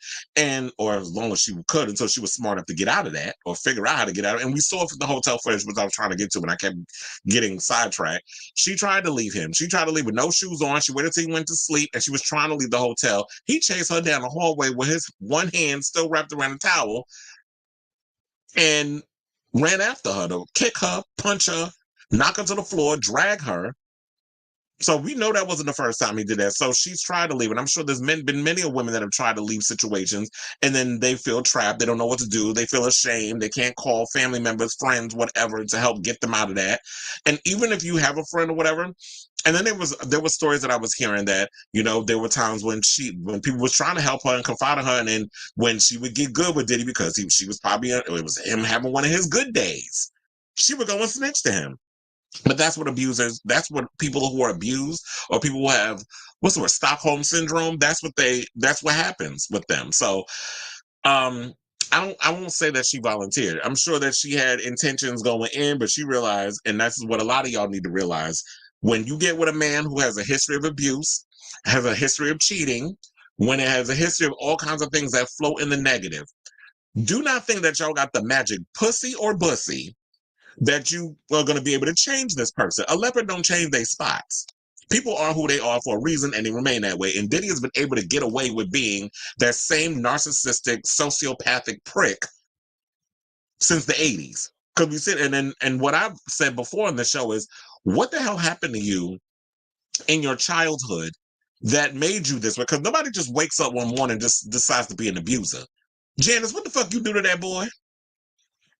or as long as she could until she was smart enough to get out of that or figure out how to get out. And we saw from the hotel footage, which I was trying to get to, and I kept getting sidetracked. She tried to leave him. She tried to leave with no shoes on. She waited till he went to sleep, and she was trying to leave the hotel. He chased her down the hallway with his one hand still wrapped around a towel and ran after her to kick her, punch her, knock her to the floor, drag her. So we know that wasn't the first time he did that. So she's tried to leave. And I'm sure there's been many women that have tried to leave situations and then they feel trapped. They don't know what to do. They feel ashamed. They can't call family members, friends, whatever, to help get them out of that. And even if you have a friend or whatever, and then there was stories that I was hearing that, there were times when people was trying to help her and confide in her. And then when she would get good with Diddy because she was probably, it was him having one of his good days, she would go and snitch to him. But that's what people who are abused or people who have, what's the word, Stockholm syndrome, that's what happens with them. So, I won't say that she volunteered. I'm sure that she had intentions going in, but she realized, and that's what a lot of y'all need to realize, when you get with a man who has a history of abuse, has a history of cheating, when it has a history of all kinds of things that flow in the negative, do not think that y'all got the magic pussy or bussy that you are going to be able to change this person. A leopard don't change their spots. People are who they are for a reason, and they remain that way. And Diddy has been able to get away with being that same narcissistic, sociopathic prick since the 80s. Because we said, and what I've said before in the show is, what the hell happened to you in your childhood that made you this way? Because nobody just wakes up one morning and just decides to be an abuser. Janice, what the fuck you do to that boy?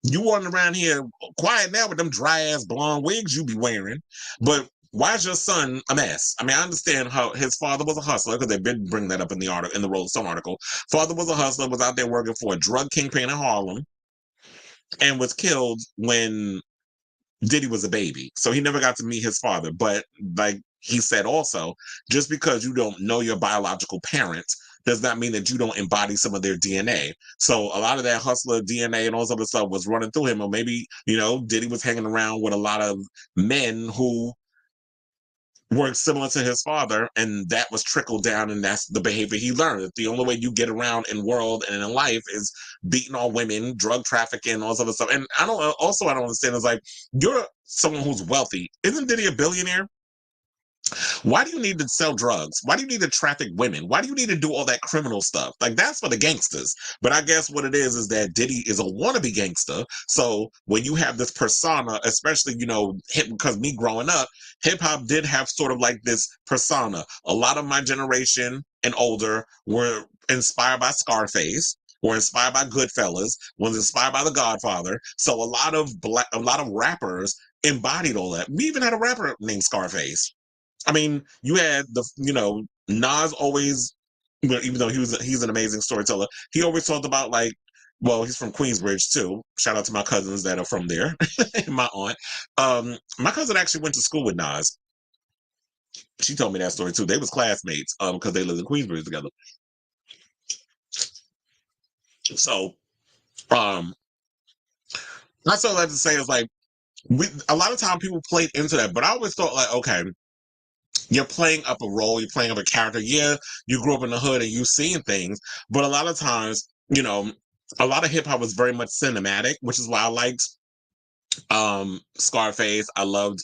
You walking around here quiet now with them dry ass blonde wigs you be wearing, but why is your son a mess? I mean, I understand how his father was a hustler because they did bring that up in the article, in the Rolling Stone article. Father was a hustler, was out there working for a drug kingpin in Harlem, and was killed when Diddy was a baby. So he never got to meet his father. But like he said also, just because you don't know your biological parents does not mean that you don't embody some of their DNA. So a lot of that hustler DNA and all this other stuff was running through him. Or maybe, Diddy was hanging around with a lot of men who were similar to his father, and that was trickled down, and that's the behavior he learned. The only way you get around in world and in life is beating on women, drug trafficking, all this other stuff. And I don't understand is like, you're someone who's wealthy. Isn't Diddy a billionaire? Why do you need to sell drugs? Why do you need to traffic women? Why do you need to do all that criminal stuff? Like, that's for the gangsters. But I guess what it is that Diddy is a wannabe gangster. So when you have this persona, especially, because me growing up, hip hop did have sort of like this persona. A lot of my generation and older were inspired by Scarface, were inspired by Goodfellas, was inspired by The Godfather. So a lot of rappers embodied all that. We even had a rapper named Scarface. I mean, you had Nas always, even though he's an amazing storyteller, he always talked about he's from Queensbridge too. Shout out to my cousins that are from there. My aunt. My cousin actually went to school with Nas. She told me that story too. They was classmates because they lived in Queensbridge together. So that's all I have to say is a lot of time people played into that, but I always thought okay, you're playing up a role, you're playing up a character. Yeah, you grew up in the hood and you've seen things, but a lot of times, a lot of hip hop was very much cinematic, which is why I liked Scarface. I loved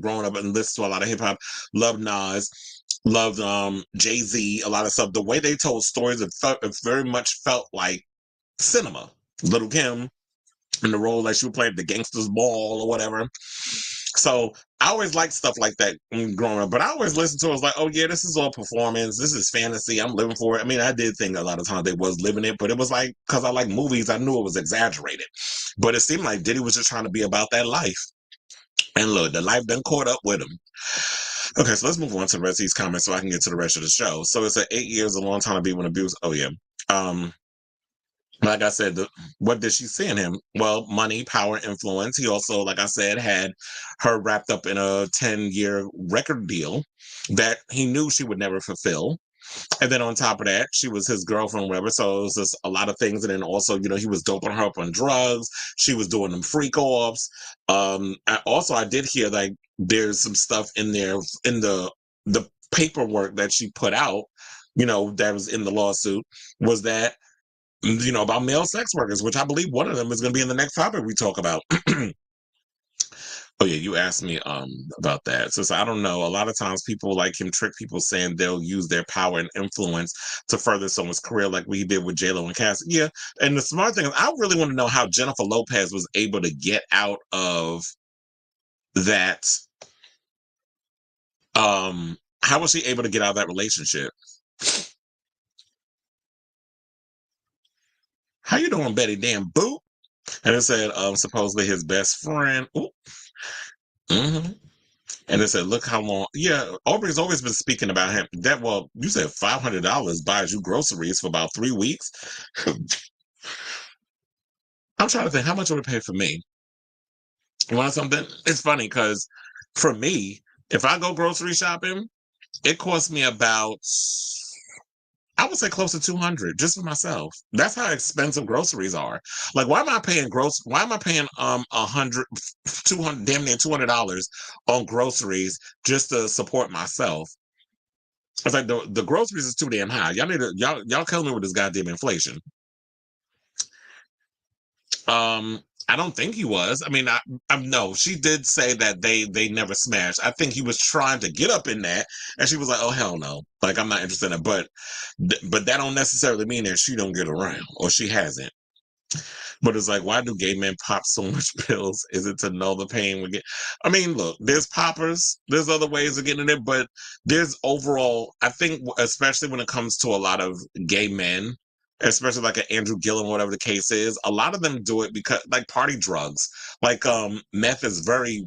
growing up and listened to a lot of hip hop, loved Nas, loved Jay-Z, a lot of stuff. The way they told stories, it very much felt like cinema. Little Kim, in the role that she would play at the gangster's ball or whatever. So I always liked stuff like that growing up, but I always listened to it. I was like, oh yeah, this is all performance. This is fantasy. I'm living for it. I mean, I did think a lot of times they was living it, but it was like, because I like movies, I knew it was exaggerated. But it seemed like Diddy was just trying to be about that life. And look, the life done caught up with him. Okay, so let's move on to the rest of these comments so I can get to the rest of the show. So it's 8 years, a long time to be when abused. Oh yeah. Like I said, what did she see in him? Well, money, power, influence. He also, like I said, had her wrapped up in a 10-year record deal that he knew she would never fulfill. And then on top of that, she was his girlfriend, whatever. So it was just a lot of things. And then also, he was doping her up on drugs. She was doing them freak offs. I did hear like there's some stuff in there in the paperwork that she put out, that was in the lawsuit, was that about male sex workers, which I believe one of them is going to be in the next topic we talk about. Oh yeah, you asked me about that. So I don't know. A lot of times people like him trick people saying they'll use their power and influence to further someone's career, like we did with J-Lo and Cass. Yeah, and the smart thing is, I really want to know how Jennifer Lopez was able to get out of that. How was she able to get out of that relationship? How you doing, Betty? Damn boot. And it said, supposedly his best friend. Mm-hmm. And it said, look how long. Yeah, Aubrey's always been speaking about him. You said $500 buys you groceries for about 3 weeks. I'm trying to think how much it would pay for me. You want something? It's funny because for me, if I go grocery shopping, it costs me about, I would say close to 200 just for myself. That's how expensive groceries are. Like, why am I paying 100, 200, damn near $200 on groceries just to support myself? It's like the groceries is too damn high. Y'all need to y'all tell me with this goddamn inflation. I don't think he was. I mean, I no. She did say that they never smashed. I think he was trying to get up in that, and she was like, "Oh hell no! Like I'm not interested in it." But that don't necessarily mean that she don't get around or she hasn't. But it's like, why do gay men pop so much pills? Is it to null the pain we get? I mean, look, there's poppers, there's other ways of getting it, but there's overall, I think, especially when it comes to a lot of gay men, especially like an Andrew Gillum, whatever the case is, a lot of them do it because, like, party drugs, like meth is very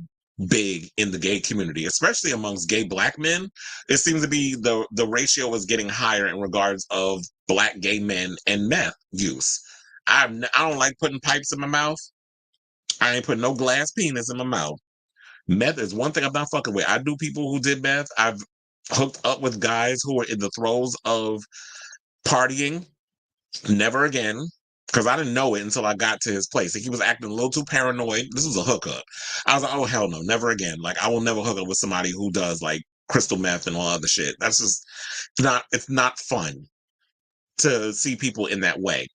big in the gay community, especially amongst gay black men. It seems to be the ratio is getting higher in regards of black gay men and meth use. I don't like putting pipes in my mouth. I ain't putting no glass penis in my mouth. Meth is one thing I'm not fucking with. I knew people who did meth. I've hooked up with guys who were in the throes of partying. Never again. Because I didn't know it until I got to his place. Like, he was acting a little too paranoid. This was a hookup. I was like, oh hell no, never again. Like, I will never hook up with somebody who does like crystal meth and all other shit. That's just it's not fun to see people in that way.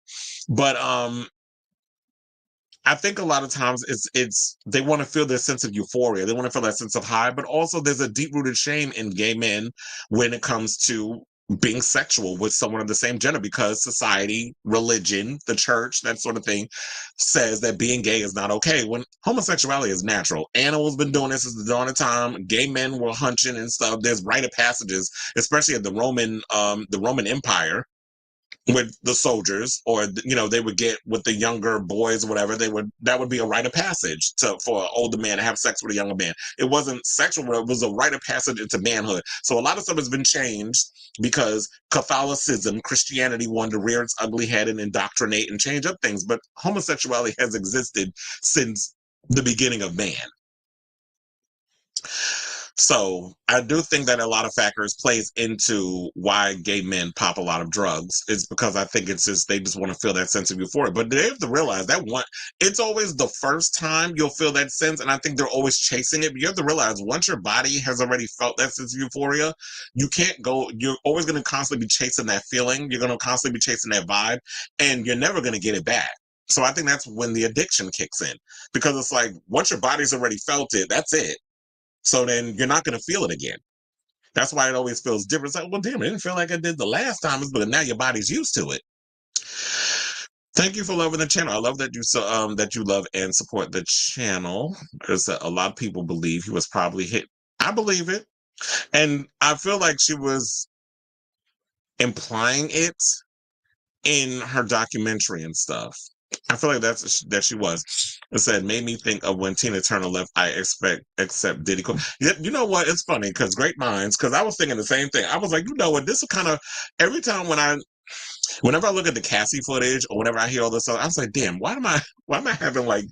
But I think a lot of times it's they want to feel this sense of euphoria. They want to feel that sense of high, but also there's a deep rooted shame in gay men when it comes to being sexual with someone of the same gender, because society, religion, the church, that sort of thing says that being gay is not okay, when homosexuality is natural. Animals been doing this since the dawn of time. Gay men were hunching and stuff. There's rite of passages, especially at the Roman Empire, with the soldiers, or they would get with the younger boys or whatever. That would be a rite of passage for an older man to have sex with a younger man. It wasn't sexual, it was a rite of passage into manhood. So a lot of stuff has been changed because Catholicism, Christianity wanted to rear its ugly head and indoctrinate and change up things, but homosexuality has existed since the beginning of man. So I do think that a lot of factors plays into why gay men pop a lot of drugs. It's because I think it's just they just want to feel that sense of euphoria. But they have to realize that it's always the first time you'll feel that sense, and I think they're always chasing it. But you have to realize once your body has already felt that sense of euphoria, you can't go. You're always going to constantly be chasing that feeling. You're going to constantly be chasing that vibe, and you're never going to get it back. So I think that's when the addiction kicks in, because it's like once your body's already felt it, that's it. So then you're not going to feel it again. That's why it always feels different. It's like, well, damn, it didn't feel like it did the last time, but now your body's used to it. Thank you for loving the channel. I love that that you love and support the channel. There's a lot of people believe he was probably hit. I believe it. And I feel like she was implying it in her documentary and stuff. I feel like that she was. It said made me think of when Tina Turner left. I expect except Diddy. You know what? It's funny because great minds. Because I was thinking the same thing. I was like, you know what? This is kind of every time whenever I look at the Cassie footage or whenever I hear all this stuff, I was like, damn, why am I having like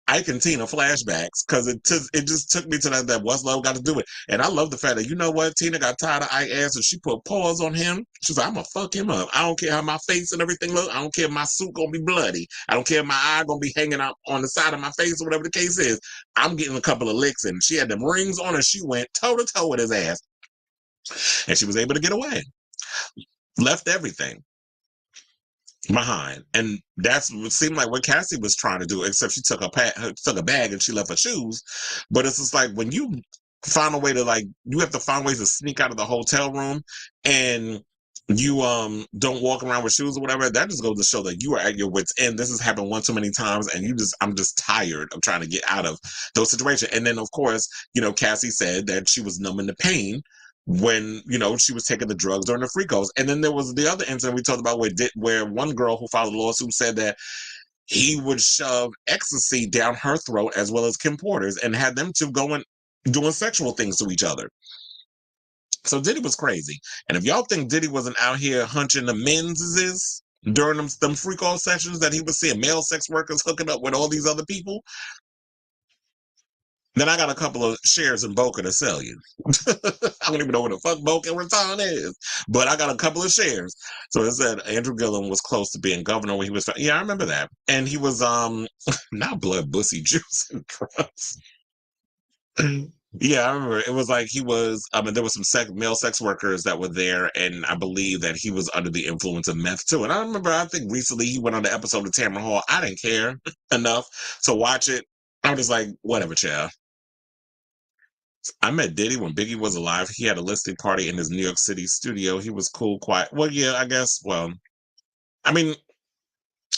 Ike and Tina flashbacks? Because it just took me to that what's love got to do it. And I love the fact that, you know what, Tina got tired of Ike ass and she put paws on him. She's like, I'm gonna fuck him up. I don't care how my face and everything look. I don't care if my suit gonna be bloody. I don't care if my eye gonna be hanging out on the side of my face or whatever the case is. I'm getting a couple of licks. And she had them rings on her. She went toe to toe with his ass. And she was able to get away. Left everything behind, and that's what seemed like what Cassie was trying to do. Except she took took a bag and she left her shoes. But it's just like when you find a way to you have to find ways to sneak out of the hotel room, and you don't walk around with shoes or whatever. That just goes to show that you are at your wits' end. This has happened one too many times, and I'm just tired of trying to get out of those situations. And then of course, Cassie said that she was numbing the pain when she was taking the drugs during the freakos. And then there was the other incident we talked about where one girl who filed a lawsuit said that he would shove ecstasy down her throat as well as Kim Porter's and had them two going doing sexual things to each other. So Diddy was crazy. And if y'all think Diddy wasn't out here hunching the men's during them freak off sessions that he was seeing male sex workers hooking up with all these other people, then I got a couple of shares in Boca to sell you. I don't even know what the fuck Boca Raton is, but I got a couple of shares. So it said Andrew Gillum was close to being governor when he was. Yeah, I remember that. And he was not blood, bussy, juice, and drugs. Yeah, I remember. It was like he was. I mean, there was some male sex workers that were there, and I believe that he was under the influence of meth too. And I remember, I think recently he went on the episode of Tamron Hall. I didn't care enough to watch it. I was just like, whatever, child. I met Diddy when Biggie was alive. He had a listening party in his New York City studio. He was cool, quiet. Well, yeah, I guess. Well, I mean,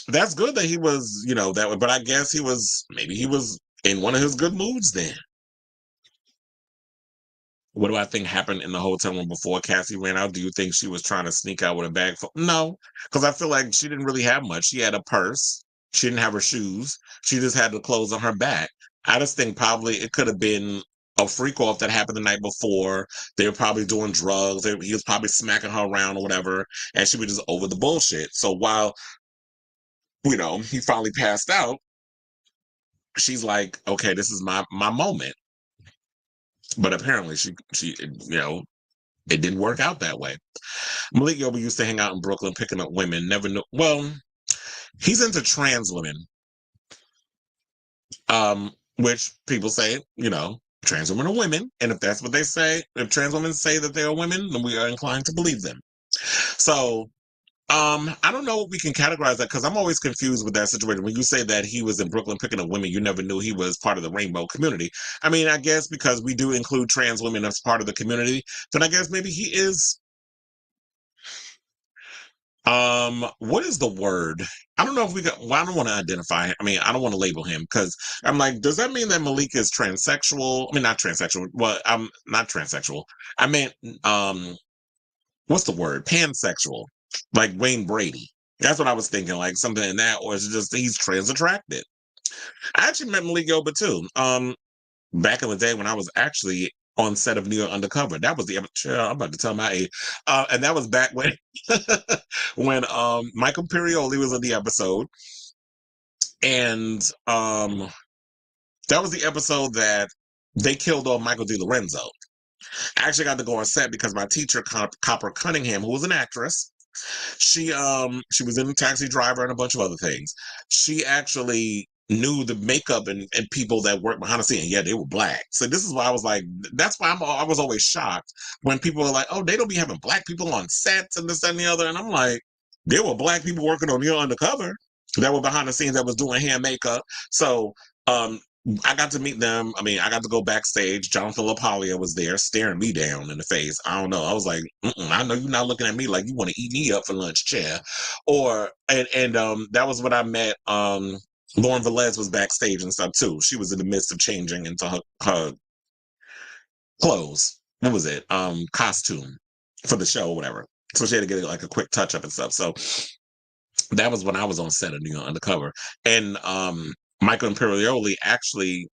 that's good that he was, that way. But I guess maybe he was in one of his good moods then. What do I think happened in the hotel room before Cassie ran out? Do you think she was trying to sneak out with a bag? No, because I feel like she didn't really have much. She had a purse. She didn't have her shoes. She just had the clothes on her back. I just think probably it could have been a freak off that happened the night before. They were probably doing drugs. He was probably smacking her around or whatever, and she was just over the bullshit. So while he finally passed out, she's like, "Okay, this is my moment." But apparently, it didn't work out that way. Malik Yoba used to hang out in Brooklyn picking up women. Never knew. Well, he's into trans women, which people say, trans women are women. And if that's what they say, if trans women say that they are women, then we are inclined to believe them. So, I don't know if we can categorize that because I'm always confused with that situation. When you say that he was in Brooklyn picking up women, you never knew he was part of the rainbow community. I mean, I guess because we do include trans women as part of the community, then I guess maybe he is. What is the word? I don't know if well, I don't want to identify him. I mean, I don't want to label him because I'm like, does that mean that Malik is transsexual? I mean, not transsexual. Well, I'm not transsexual. I meant, what's the word? Pansexual, like Wayne Brady. That's what I was thinking, like something in that, or is it just he's trans attracted? I actually met Malik Yoba too. Back in the day when I was actually on set of New York Undercover. That was the episode. I'm about to tell my age. And that was back when when Michael Imperioli was in the episode. And that was the episode that they killed off Michael DiLorenzo. I actually got to go on set because my teacher, Copper Cunningham, who was an actress, she was in Taxi Driver and a bunch of other things. She actually knew the makeup and people that worked behind the scene. Yeah, they were black. So this is why I was like, that's why I was always shocked when people were like, oh, they don't be having black people on sets and this and the other. And I'm like, there were black people working on Your Undercover that were behind the scenes that was doing hair and makeup. So I got to meet them. I mean, I got to go backstage. Jonathan LaPaglia was there staring me down in the face. I don't know. I was like, I know you're not looking at me like you want to eat me up for lunch, chair. And that was when I met Lauren Velez was backstage and stuff too. She was in the midst of changing into her clothes. What was it? Costume for the show or whatever. So she had to get like a quick touch up and stuff. So that was when I was on set of New York Undercover. And Michael Imperioli actually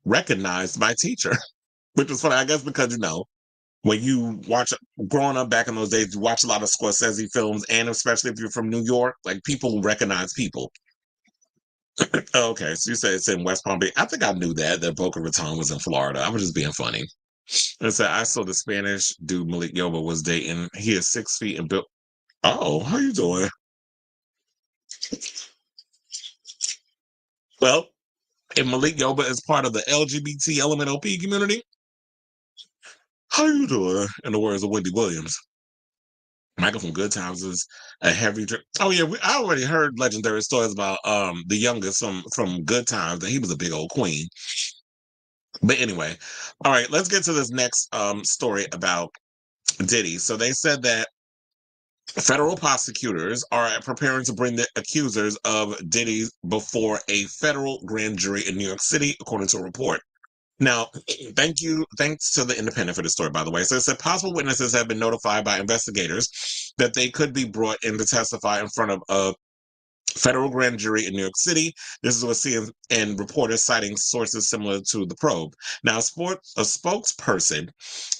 recognized my teacher, which was funny, I guess, because, when you watch, growing up back in those days, you watch a lot of Scorsese films, and especially if you're from New York, like people recognize people. Okay, so you say it's in West Palm Beach. I think I knew that Boca Raton was in Florida. I was just being funny. And so I saw the Spanish dude Malik Yoba was dating. He is 6 feet and built. Oh, how you doing? Well, if Malik Yoba is part of the LGBT LMNOP community, how you doing? In the words of Wendy Williams. Michael from Good Times is a heavy drink. Oh yeah, I already heard legendary stories about the youngest from Good Times, that he was a big old queen. But anyway, all right, let's get to this next story about Diddy. So they said that federal prosecutors are preparing to bring the accusers of Diddy before a federal grand jury in New York City, according to a report. Now, thanks to the Independent for the story, by the way. So it said possible witnesses have been notified by investigators that they could be brought in to testify in front of a federal grand jury in New York City. This is what CNN reporters citing sources similar to the probe. Now, a spokesperson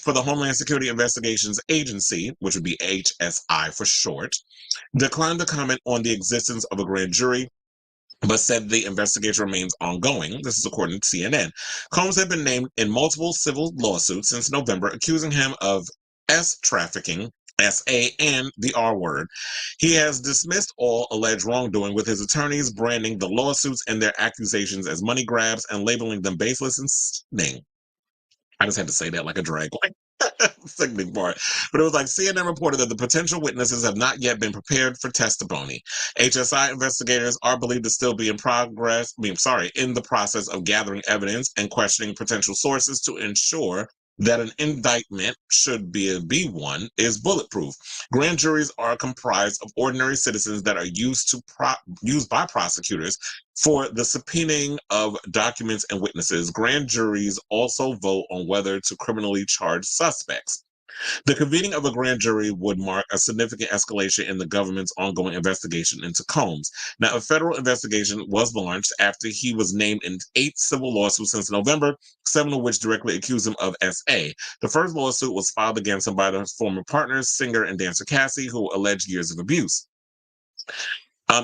for the Homeland Security Investigations Agency, which would be HSI for short, declined to comment on the existence of a grand jury, but said the investigation remains ongoing. This is according to CNN. Combs had been named in multiple civil lawsuits since November, accusing him of trafficking, SA, and the R word. He has dismissed all alleged wrongdoing, with his attorneys branding the lawsuits and their accusations as money grabs and labeling them baseless and sickening. I just had to say that like a drag queen. Sickening part. But it was like CNN reported that the potential witnesses have not yet been prepared for testimony. HSI investigators are believed to still be in in the process of gathering evidence and questioning potential sources to ensure that an indictment, should be one, is bulletproof. Grand juries are comprised of ordinary citizens that are used by prosecutors for the subpoenaing of documents and witnesses. Grand juries also vote on whether to criminally charge suspects. The convening of a grand jury would mark a significant escalation in the government's ongoing investigation into Combs. Now, a federal investigation was launched after he was named in 8 civil lawsuits since November, 7 of which directly accused him of SA. The first lawsuit was filed against him by the former partners, singer and dancer Cassie, who alleged years of abuse.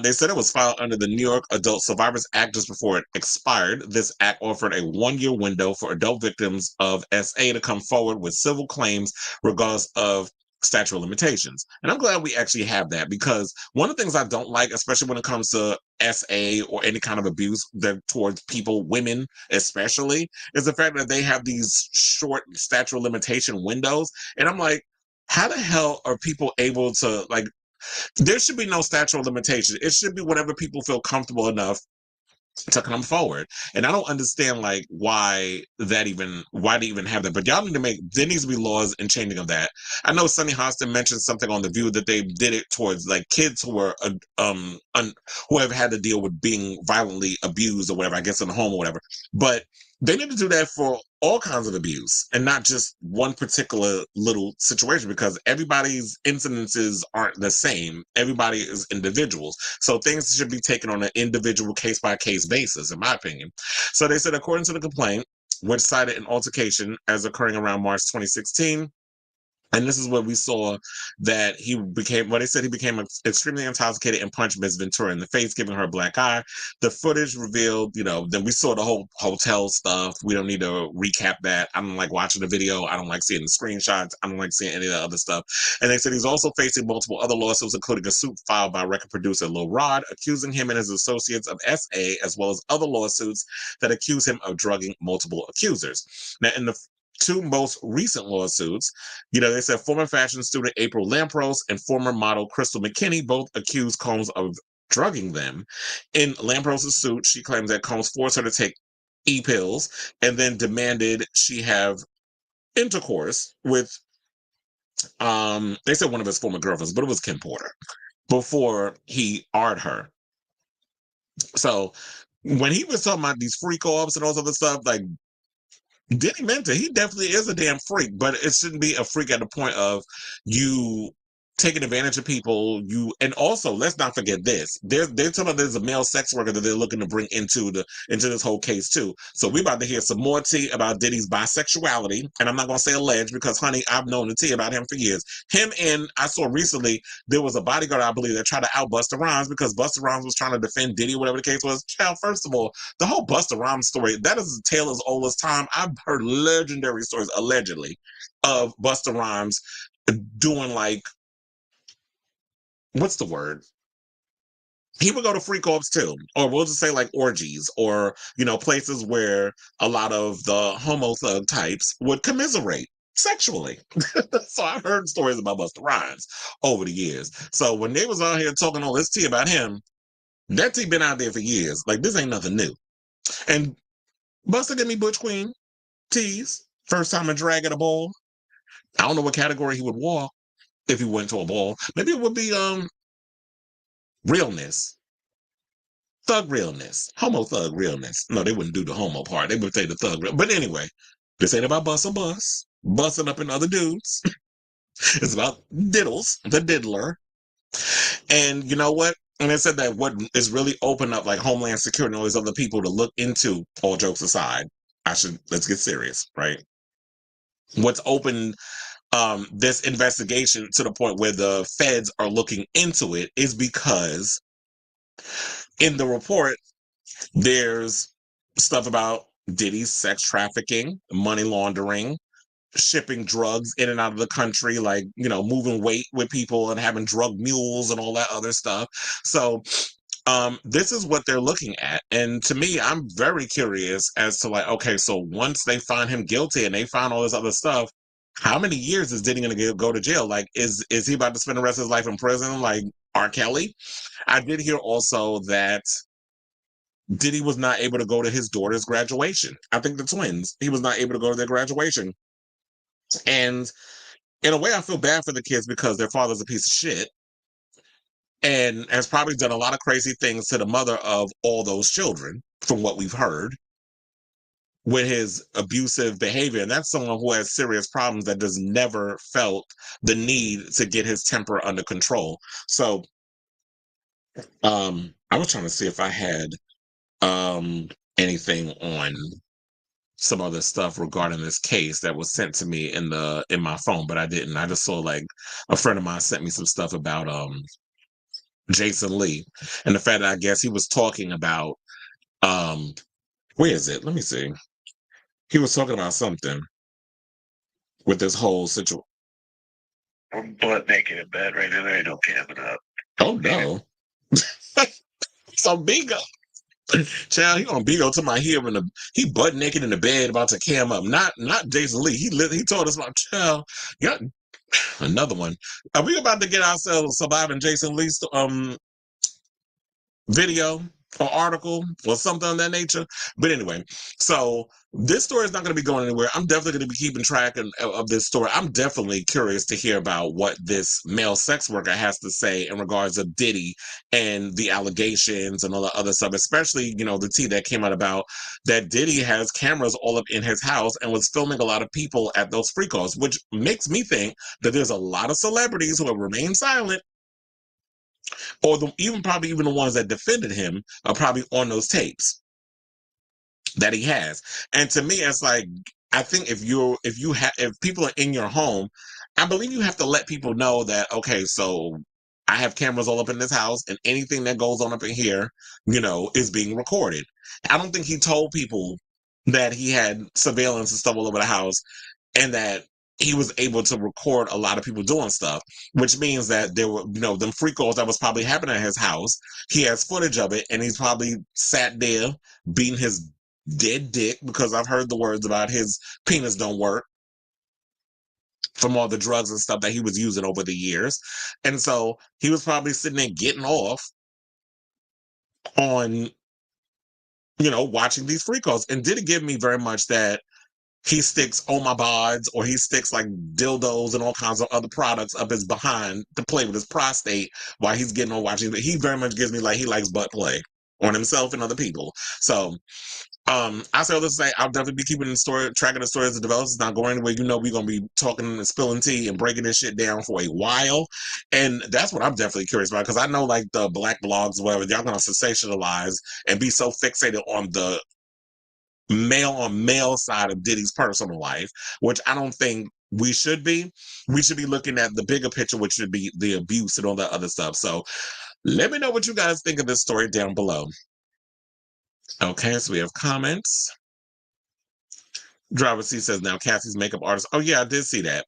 They said it was filed under the New York Adult Survivors Act just before it expired. This act offered a 1-year window for adult victims of SA to come forward with civil claims regardless of statute of limitations. And I'm glad we actually have that, because one of the things I don't like, especially when it comes to SA or any kind of abuse that towards people, women especially, is the fact that they have these short statute of limitation windows. And I'm like, how the hell are people able to, like, there should be no statute of limitation. It should be whenever people feel comfortable enough to come forward. And I don't understand like why they even have that. But y'all need to there needs to be laws and changing of that. I know Sunny Hostin mentioned something on The View that they did it towards like kids who were who have had to deal with being violently abused or whatever, I guess in the home or whatever. But they need to do that for all kinds of abuse and not just one particular little situation, because everybody's incidences aren't the same. Everybody is individuals. So things should be taken on an individual case by case basis, in my opinion. So they said, according to the complaint, which cited an altercation as occurring around March 2016, and this is what we saw, that they said he became extremely intoxicated and punched Ms. Ventura in the face, giving her a black eye. The footage revealed, then we saw the whole hotel stuff. We don't need to recap that. I don't like watching the video. I don't like seeing the screenshots. I don't like seeing any of the other stuff. And they said he's also facing multiple other lawsuits, including a suit filed by record producer Lil Rod, accusing him and his associates of SA, as well as other lawsuits that accuse him of drugging multiple accusers. Now, in the 2 most recent lawsuits, they said former fashion student April Lampros and former model Crystal McKinney both accused Combs of drugging them. In Lampros's suit, she claims that Combs forced her to take e-pills and then demanded she have intercourse with they said one of his former girlfriends, but it was Kim Porter before he R'd her. So when he was talking about these freak offs and all this other stuff, like Diddy meant it. He definitely is a damn freak, but it shouldn't be a freak at the point of you taking advantage of people. And also let's not forget this. They're talking about there's a male sex worker that they're looking to bring into this whole case too. So we're about to hear some more tea about Diddy's bisexuality. And I'm not gonna say alleged because honey, I've known the tea about him for years. Him and I saw recently there was a bodyguard, I believe, that tried to out Busta Rhymes because Busta Rhymes was trying to defend Diddy, whatever the case was. Child, first of all, the whole Busta Rhymes story, that is a tale as old as time. I've heard legendary stories, allegedly, of Busta Rhymes doing like, what's the word? He would go to freak offs too, or we'll just say like orgies, or places where a lot of the homo thug types would commiserate sexually. So I've heard stories about Busta Rhymes over the years. So when they was out here talking all this tea about him, that tea been out there for years. Like this ain't nothing new. And Busta give me Butch Queen tease. First time a drag at a ball. I don't know what category he would walk if he went to a ball. Maybe it would be realness. Thug realness. Homo thug realness. No, they wouldn't do the homo part. They would say the thug real. But anyway, this ain't about bust a bus. Busting up in other dudes. It's about diddles, the diddler. And you know what? And it said that what is really open up like Homeland Security and all these other people to look into, all jokes aside, let's get serious, right? What's open this investigation to the point where the feds are looking into it is because in the report, there's stuff about Diddy's sex trafficking, money laundering, shipping drugs in and out of the country, like, moving weight with people and having drug mules and all that other stuff. So this is what they're looking at. And to me, I'm very curious as to like, okay, so once they find him guilty and they find all this other stuff, how many years is Diddy going to go to jail? Like, is he about to spend the rest of his life in prison like R. Kelly? I did hear also that Diddy was not able to go to his daughter's graduation. I think the twins, he was not able to go to their graduation. And in a way, I feel bad for the kids because their father's a piece of shit and has probably done a lot of crazy things to the mother of all those children, from what we've heard, with his abusive behavior. And that's someone who has serious problems that has never felt the need to get his temper under control. So I was trying to see if I had anything on some other stuff regarding this case that was sent to me in my phone, but I didn't. I just saw like a friend of mine sent me some stuff about Jason Lee and the fact that I guess he was talking about where is it? Let me see. He was talking about something with this whole situation. I'm butt naked in bed right now. There ain't no camming up. Oh no. So Bigo. Child, he on Bigo to my heel he butt naked in the bed about to cam up. Not Jason Lee. He told us about child. Yeah, another one. Are we about to get ourselves surviving Jason Lee's video or article or something of that nature? But anyway, so this story is not going to be going anywhere. I'm definitely going to be keeping track of this story. I'm definitely curious to hear about what this male sex worker has to say in regards of Diddy and the allegations and all the other stuff, especially, the tea that came out about that Diddy has cameras all up in his house and was filming a lot of people at those free calls, which makes me think that there's a lot of celebrities who have remained silent, or probably even the ones that defended him are probably on those tapes that he has. And to me, it's like, I think if people are in your home, I believe you have to let people know that, okay, so I have cameras all up in this house and anything that goes on up in here, is being recorded. I don't think he told people that he had surveillance and stuff all over the house and that he was able to record a lot of people doing stuff, which means that there were, them freak calls that was probably happening at his house. He has footage of it, and he's probably sat there beating his dead dick, because I've heard the words about his penis don't work from all the drugs and stuff that he was using over the years. And so he was probably sitting there getting off on watching these free calls. And did it give me very much that he sticks oh my bods, or he sticks like dildos and all kinds of other products up his behind to play with his prostate while he's getting on watching. But he very much gives me like he likes butt play on himself and other people. So I say all this to say I'll definitely be keeping the story, tracking the story as it develops. It's not going anywhere. We're gonna be talking and spilling tea and breaking this shit down for a while. And that's what I'm definitely curious about, because I know like the black blogs, whatever, y'all gonna sensationalize and be so fixated on the male on male side of Diddy's personal life, which I don't think we should be. We should be looking at the bigger picture, which should be the abuse and all that other stuff. So let me know what you guys think of this story down below. Okay, so we have comments. Driver C says, now Cassie's makeup artist. Oh yeah, I did see that.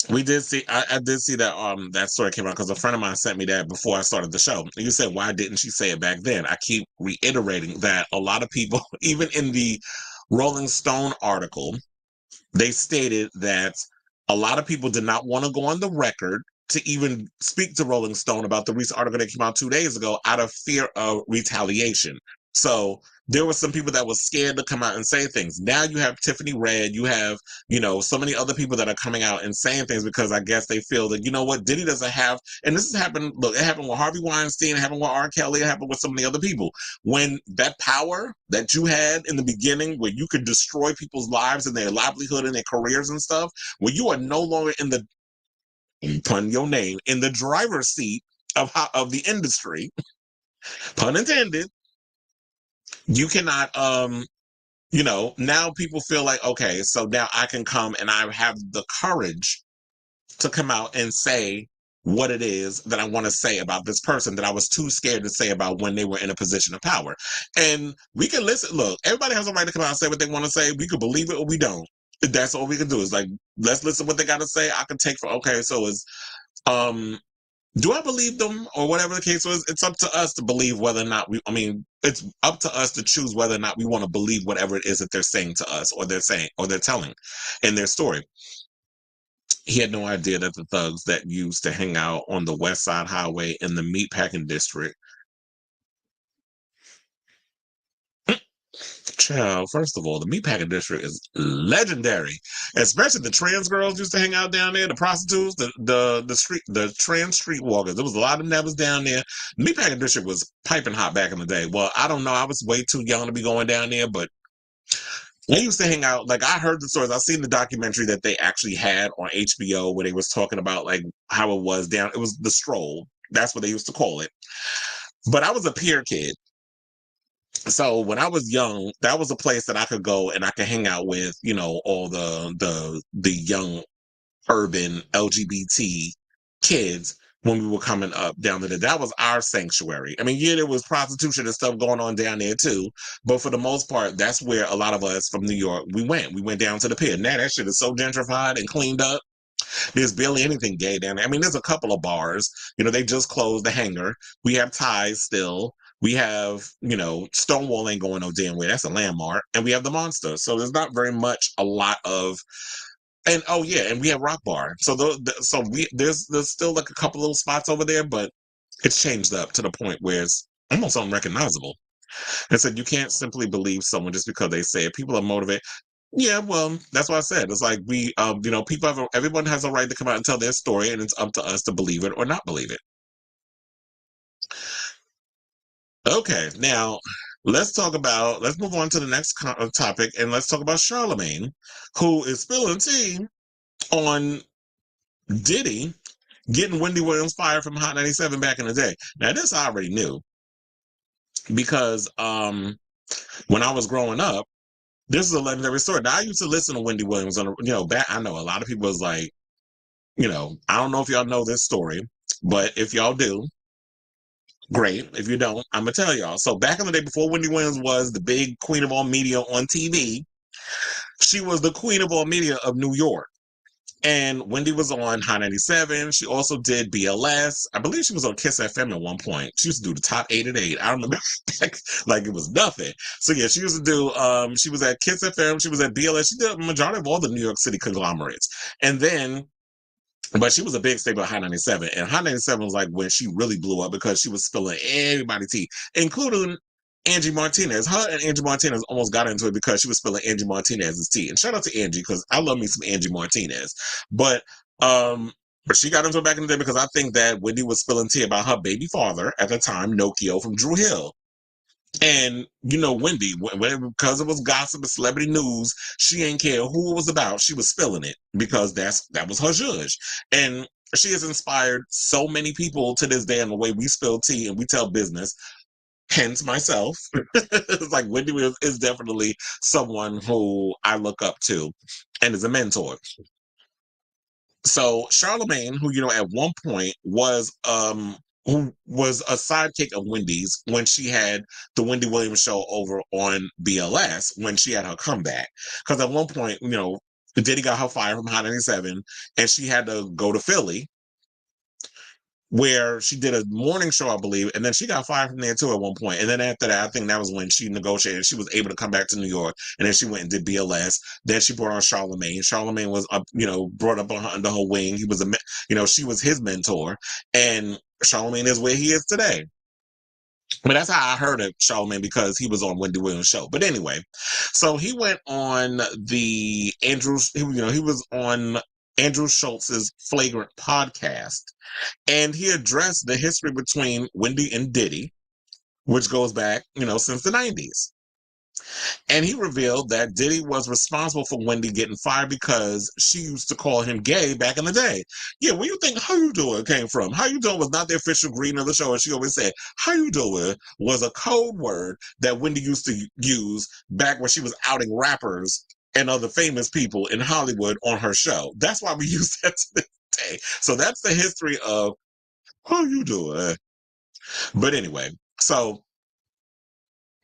We did see. I did see that. That story came out because a friend of mine sent me that before I started the show. And you said, why didn't she say it back then? I keep reiterating that a lot of people, even in the Rolling Stone article, they stated that a lot of people did not want to go on the record to even speak to Rolling Stone about the recent article that came out 2 days ago out of fear of retaliation. So there were some people that were scared to come out and say things. Now you have Tiffany Red, you have, so many other people that are coming out and saying things because I guess they feel that, what, Diddy doesn't have, and this has happened, look, it happened with Harvey Weinstein, it happened with R. Kelly, it happened with so many other people. When that power that you had in the beginning, where you could destroy people's lives and their livelihood and their careers and stuff, when you are no longer in the, pun your name, in the driver's seat of the industry, pun intended, you cannot, now people feel like, okay, so now I can come and I have the courage to come out and say what it is that I want to say about this person that I was too scared to say about when they were in a position of power. And we can listen. Look, everybody has a right to come out and say what they want to say. We could believe it or we don't. That's all we can do is like, let's listen to what they got to say. I can take for, okay, so it's, do I believe them or whatever the case was? It's up to us to believe whether or not it's up to us to choose whether or not we want to believe whatever it is that they're saying to us or they're telling in their story. He had no idea that the thugs that used to hang out on the West Side Highway in the meatpacking district. Child, first of all, the meatpacking district is legendary. Especially the trans girls used to hang out down there, the prostitutes, the trans streetwalkers. There was a lot of them that was down there. The meatpacking district was piping hot back in the day. Well, I don't know. I was way too young to be going down there, but they used to hang out. Like, I heard the stories. I seen the documentary that they actually had on HBO where they was talking about like how it was down. It was the Stroll. That's what they used to call it. But I was a peer kid. So when I was young, that was a place that I could go and I could hang out with, all the young urban LGBT kids when we were coming up down there. That was our sanctuary. I mean, yeah, there was prostitution and stuff going on down there too, but for the most part, that's where a lot of us from New York, we went. We went down to the pier. Now that shit is so gentrified and cleaned up. There's barely anything gay down there. I mean, there's a couple of bars. They just closed the Hangar. We have Ties still. We have, Stonewall ain't going no damn way. That's a landmark. And we have the Monster. So there's not very much a lot of, and oh yeah, and we have Rock Bar. So there's still like a couple little spots over there, but it's changed up to the point where it's almost unrecognizable. And so you can't simply believe someone just because they say it. People are motivated. Yeah, well, that's what I said. It's like everyone has a right to come out and tell their story, and it's up to us to believe it or not believe it. Okay, now let's move on to the next topic, and let's talk about Charlamagne, who is spilling tea on Diddy getting Wendy Williams fired from Hot 97 back in the day. Now, this I already knew because when I was growing up, this is a legendary story. Now, I used to listen to Wendy Williams on, back. I know a lot of people was like, I don't know if y'all know this story, but if y'all do, great. If you don't, I'm gonna tell y'all. So back in the day, before Wendy Williams was the big queen of all media on TV, she was the queen of all media of New York. And Wendy was on Hot 97. She also did BLS. I believe she was on Kiss FM at one point. She used to do the top 8 at 8. I remember like it was nothing. So yeah, she used to do, she was at Kiss FM. She was at BLS. She did a majority of all the New York City conglomerates. And then But she was a big staple of Hot 97. And Hot 97 was like when she really blew up because she was spilling everybody's tea, including Angie Martinez. Her and Angie Martinez almost got into it because she was spilling Angie Martinez's tea. And shout out to Angie because I love me some Angie Martinez. But she got into it back in the day because I think that Wendy was spilling tea about her baby father at the time, Nokio from Drew Hill. And you know, Wendy, because it was gossip and celebrity news, she ain't care who it was about. She was spilling it because that was her judge. And she has inspired so many people to this day in the way we spill tea and we tell business. Hence myself. It's like Wendy is definitely someone who I look up to and is a mentor. So Charlamagne, who, you know, at one point who was a sidekick of Wendy's when she had the Wendy Williams show over on BLS when she had her comeback. Because at one point, you know, Diddy got her fired from Hot 97 and she had to go to Philly where she did a morning show, I believe, and then she got fired from there too at one point. And then after that, I think that was when she negotiated. She was able to come back to New York, and then she went and did BLS. Then she brought on Charlamagne. Charlamagne was up, you know, brought up under her wing. He was she was his mentor, and Charlamagne is where he is today. But that's how I heard of Charlamagne because he was on Wendy Williams' show. But anyway, so he went on the he was on Andrew Schultz's Flagrant podcast. And he addressed the history between Wendy and Diddy, which goes back, you know, since the 90s. And he revealed that Diddy was responsible for Wendy getting fired because she used to call him gay back in the day. Yeah, where you think "how you doing" came from? "How you doing" was not the official greeting of the show. And she always said "how you doing" was a code word that Wendy used to use back when she was outing rappers and other famous people in Hollywood on her show. That's why we use that to this day. So that's the history of "how you doing." But anyway, so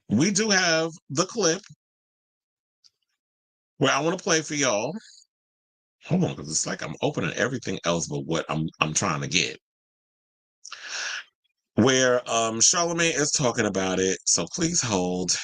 we do have the clip where I want to play for y'all. Hold on, because it's like I'm opening everything else but what I'm trying to get. Where Charlamagne is talking about it. So please hold.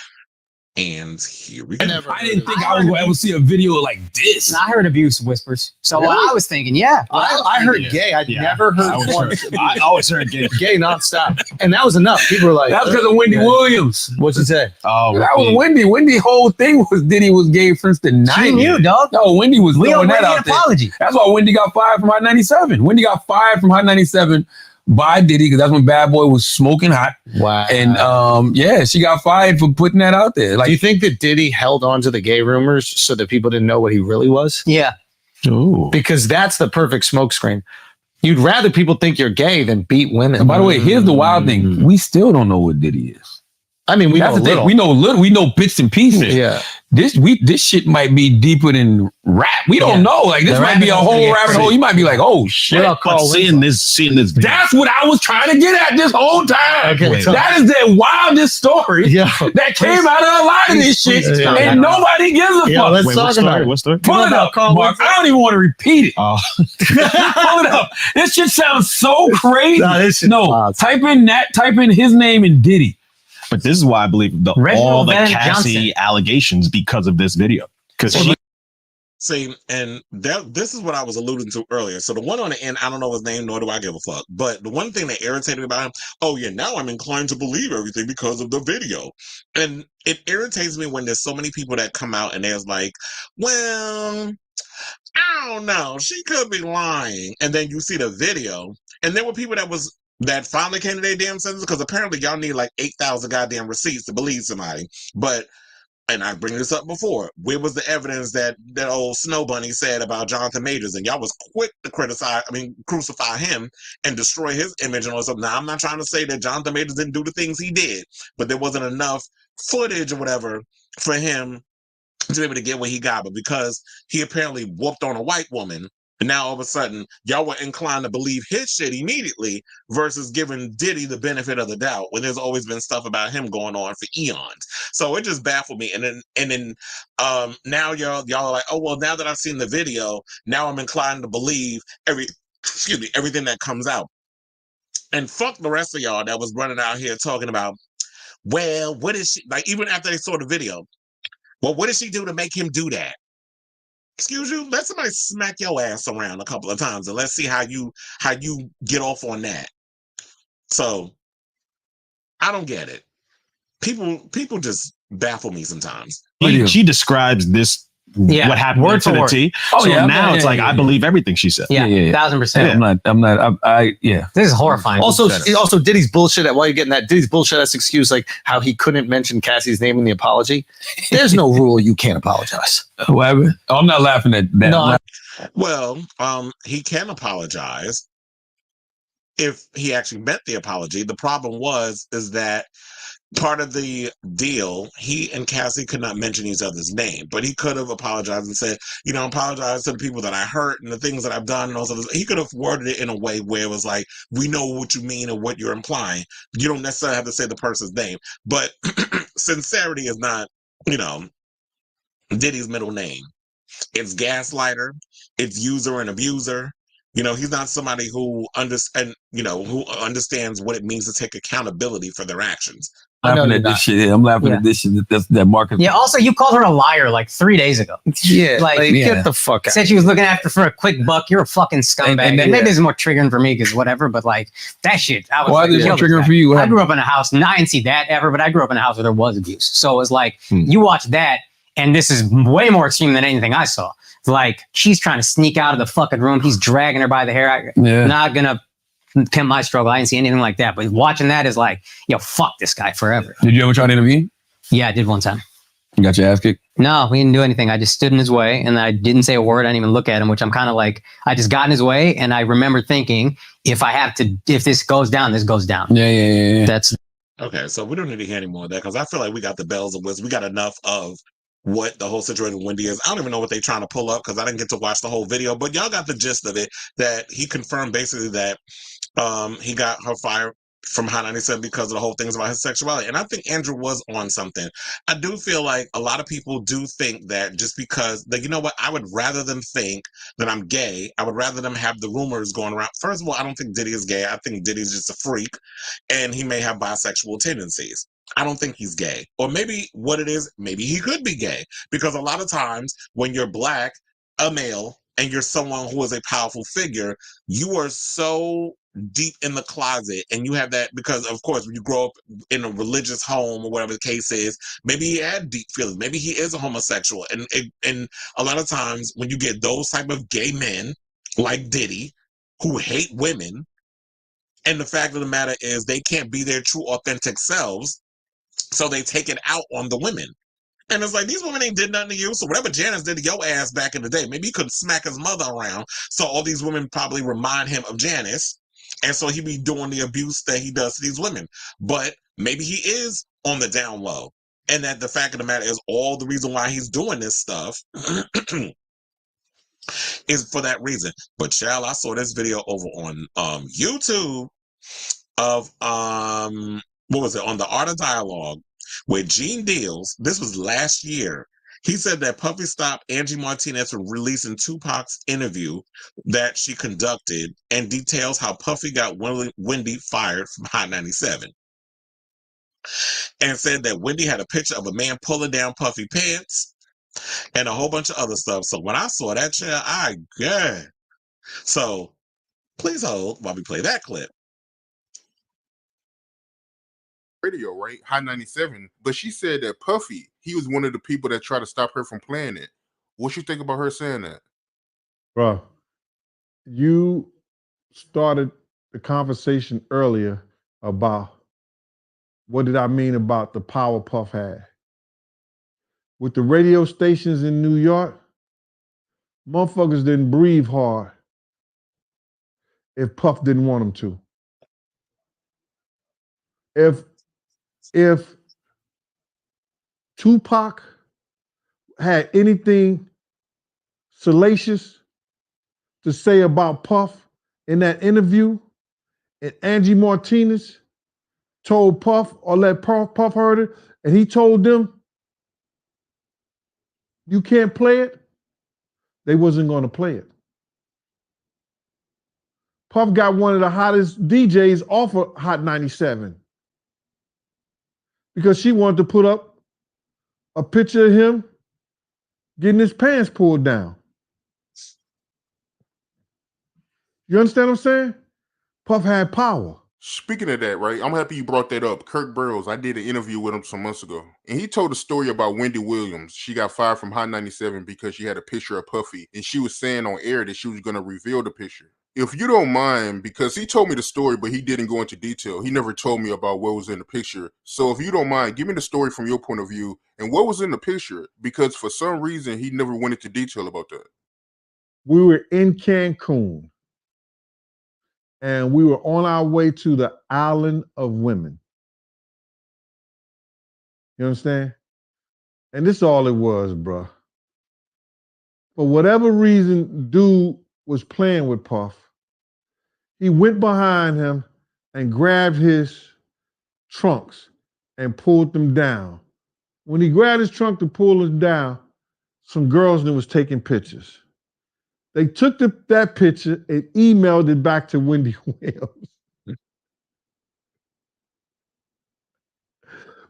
And here we go. I didn't think I was going to ever see a video like this. I heard abuse whispers. So Really? I was thinking, yeah. I heard gay. I'd never heard porn. I always heard gay. Gay nonstop. And that was enough. People were like, That's because of Wendy Williams. What'd you say? Oh, that was Wendy. Wendy's whole thing was Diddy was gay since the 90s. She knew, dog. No, Wendy was We throwing that already out an apology. That's why Wendy got fired from Hot 97. Wendy got fired from Hot 97 by Diddy because that's when Bad Boy was smoking hot. Wow. And she got fired for putting that out there. Like, do you think that Diddy held on to the gay rumors so that people didn't know what he really was? Yeah. ooh. Because that's the perfect smokescreen. You'd rather people think you're gay than beat women. And by the way, here's the wild thing: we still don't know what Diddy is. I mean, we know a little. We know little. We know bits and pieces. Yeah. This shit might be deeper than rap. We don't know. Like this might be a whole rabbit hole. You might be like, oh shit. Seeing this video. That's what I was trying to get at this whole time. Okay, that is the wildest story that came out of a lot of this shit, and nobody gives a fuck. Let's talk about it. What story? Pull it up, Mark. I don't even want to repeat it. Oh. Pull it up. This shit sounds so crazy. No, type in his name and Diddy. But this is why I believe all the Cassie allegations because of this video. Because See, and this is what I was alluding to earlier. So the one on the end, I don't know his name, nor do I give a fuck. But the one thing that irritated me about him, oh yeah, now I'm inclined to believe everything because of the video. And it irritates me when there's so many people that come out and there's like, well, I don't know, she could be lying. And then you see the video, and there were people that finally came to their damn senses, because apparently y'all need like 8,000 goddamn receipts to believe somebody. But, and I bring this up before, where was the evidence that old Snow Bunny said about Jonathan Majors? And y'all was quick to crucify him and destroy his image and all stuff. Now, I'm not trying to say that Jonathan Majors didn't do the things he did, but there wasn't enough footage or whatever for him to be able to get what he got. But because he apparently whooped on a white woman, and now all of a sudden, y'all were inclined to believe his shit immediately versus giving Diddy the benefit of the doubt when there's always been stuff about him going on for eons. So it just baffled me. And then now y'all are like, oh, well, now that I've seen the video, now I'm inclined to believe everything that comes out. And fuck the rest of y'all that was running out here talking about, well, what is she, like, even after they saw the video, well, what did she do to make him do that? Excuse you, let somebody smack your ass around a couple of times and let's see how you get off on that. So I don't get it. People just baffle me sometimes. She describes this what happened word to for the word. T. Oh, so yeah, now it's like I believe everything she said. Yeah, Yeah. 1000%. I'm not. Yeah. This is horrifying. Also, Diddy's bullshit. While you're getting that, Diddy's bullshit ass excuse, like how he couldn't mention Cassie's name in the apology. There's no rule you can't apologize. Whatever. Oh, I'm not laughing at that. No, Well, he can apologize if he actually meant the apology. The problem is that part of the deal, he and Cassie could not mention each other's name, but he could have apologized and said, apologize to the people that I hurt and the things that I've done and all of this. He could have worded it in a way where it was like, we know what you mean and what you're implying. You don't necessarily have to say the person's name, but sincerity is not, Diddy's middle name. It's gaslighter, it's user and abuser. He's not somebody who understands what it means to take accountability for their actions. I'm laughing at this shit. I'm laughing at this shit. That Marcus. Yeah. Also, you called her a liar like 3 days ago. Yeah. Get the fuck out. Said she was looking after for a quick buck. You're a fucking scumbag. And maybe this is more triggering for me because whatever. But like that shit. Why is it more triggering for you? I grew up in a house. I didn't see that ever, but I grew up in a house where there was abuse. So it was like you watch that, and this is way more extreme than anything I saw. Like she's trying to sneak out of the fucking room. He's dragging her by the hair. Not gonna pimp my struggle. I didn't see anything like that. But watching that is like, fuck this guy forever. Did you ever try to intervene? Yeah, I did one time. You got your ass kicked? No, we didn't do anything. I just stood in his way and I didn't say a word. I didn't even look at him, which I'm kind of like, I just got in his way. And I remember thinking, if this goes down, this goes down. Yeah. That's okay. So we don't need to hear any more of that because I feel like we got the bells and whistles. We got enough of what the whole situation with Wendy is. I don't even know what they're trying to pull up because I didn't get to watch the whole video, but y'all got the gist of it, that he confirmed basically that he got her fired from Hot 97 because of the whole things about his sexuality. And I think Andrew was on something. I do feel like a lot of people do think that just because, like, I would rather them think that I'm gay. I would rather them have the rumors going around. First of all, I don't think Diddy is gay. I think Diddy's just a freak and he may have bisexual tendencies. I don't think he's gay. Or maybe what it is, maybe he could be gay. Because a lot of times when you're black, a male, and you're someone who is a powerful figure, you are so deep in the closet and you have that because, of course, when you grow up in a religious home or whatever the case is, maybe he had deep feelings. Maybe he is a homosexual. And a lot of times when you get those type of gay men like Diddy who hate women, and the fact of the matter is they can't be their true authentic selves, so they take it out on the women. And it's like, these women ain't did nothing to you. So whatever Janice did to your ass back in the day, maybe he could smack his mother around. So all these women probably remind him of Janice. And so he be doing the abuse that he does to these women. But maybe he is on the down low. And that the fact of the matter is all the reason why he's doing this stuff is for that reason. But child, I saw this video over on YouTube of what was it, on the Art of Dialogue, where Gene Deals, this was last year, he said that Puffy stopped Angie Martinez from releasing Tupac's interview that she conducted and details how Puffy got Wendy fired from Hot 97. And said that Wendy had a picture of a man pulling down Puffy pants and a whole bunch of other stuff. So when I saw that, so please hold while we play that clip. Radio, right? High 97. But she said that Puffy, he was one of the people that tried to stop her from playing it. What you think about her saying that? Bro, you started the conversation earlier about what did I mean about the power Puff had. With the radio stations in New York, motherfuckers didn't breathe hard if Puff didn't want them to. If Tupac had anything salacious to say about Puff in that interview, and Angie Martinez told Puff or let Puff heard it, and he told them, you can't play it, they wasn't going to play it. Puff got one of the hottest DJs off of Hot 97 because she wanted to put up a picture of him getting his pants pulled down. You understand what I'm saying? Puff had power. Speaking of that, right? I'm happy you brought that up. Kirk Burrows, I did an interview with him some months ago, and he told a story about Wendy Williams. She got fired from Hot 97 because she had a picture of Puffy, and she was saying on air that she was going to reveal the picture. If you don't mind, because he told me the story, but he didn't go into detail. He never told me about what was in the picture. So if you don't mind, give me the story from your point of view and what was in the picture, because for some reason, he never went into detail about that. We were in Cancun, and we were on our way to the Island of Women. You understand? And this is all it was, bro. For whatever reason, dude was playing with Puff. He went behind him and grabbed his trunks and pulled them down. When he grabbed his trunk to pull them down, some girls was taking pictures. They took that picture and emailed it back to Wendy Williams.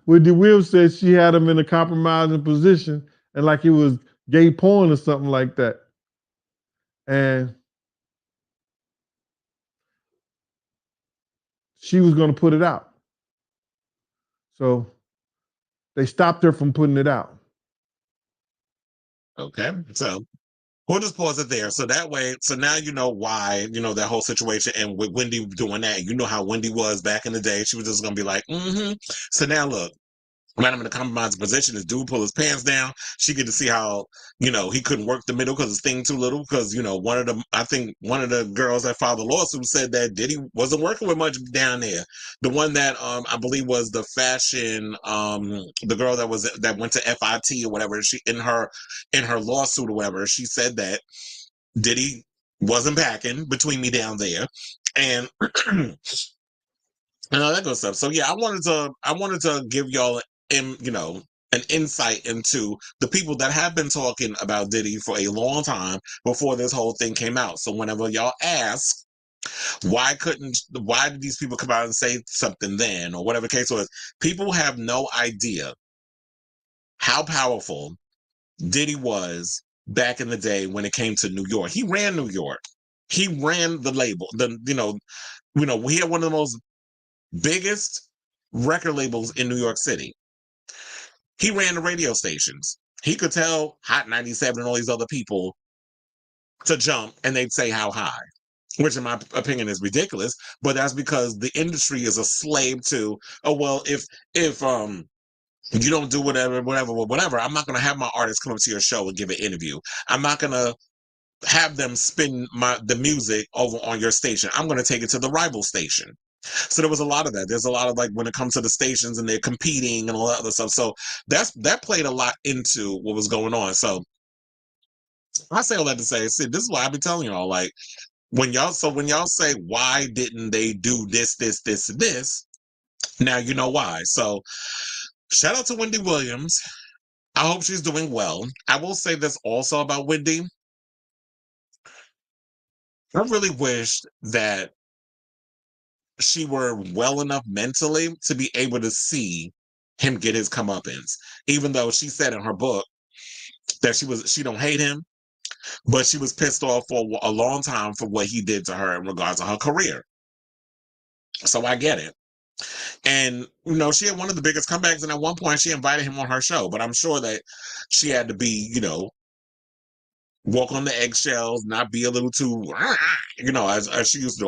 Wendy Williams said she had him in a compromising position and like it was gay porn or something like that. And she was going to put it out. So they stopped her from putting it out. Okay, so we'll just pause it there. So that way, so now you know why, that whole situation, and with Wendy doing that, you know how Wendy was back in the day. She was just going to be like, So now look, when I'm in a compromising position, this dude pull his pants down. She get to see how, he couldn't work the middle because his thing too little. Because, I think one of the girls that filed the lawsuit said that Diddy wasn't working with much down there. The one that I believe was the fashion, the girl that went to FIT or whatever. She in her lawsuit or whatever, she said that Diddy wasn't packing between me down there, and and all that good stuff. So yeah, I wanted to give y'all an insight into the people that have been talking about Diddy for a long time before this whole thing came out. So whenever y'all ask, why did these people come out and say something then, or whatever the case was, people have no idea how powerful Diddy was back in the day when it came to New York. He ran New York. He ran the label. He had one of the most biggest record labels in New York City. He ran the radio stations. He could tell Hot 97 and all these other people to jump, and they'd say how high, which in my opinion is ridiculous. But that's because the industry is a slave to, oh, well, if you don't do whatever, I'm not going to have my artists come up to your show and give an interview. I'm not going to have them spin the music over on your station. I'm going to take it to the rival station. So there was a lot of that. There's a lot of when it comes to the stations and they're competing and all that other stuff. So that played a lot into what was going on. So I say all that to say, see, this is why I be telling y'all, when y'all say, why didn't they do this, now you know why. So shout out to Wendy Williams. I hope she's doing well. I will say this also about Wendy. I really wished that she were well enough mentally to be able to see him get his comeuppance. Even though she said in her book that she don't hate him, but she was pissed off for a long time for what he did to her in regards to her career. So I get it. And, she had one of the biggest comebacks, and at one point she invited him on her show, but I'm sure that she had to be, walk on the eggshells, not be a little too, as she used to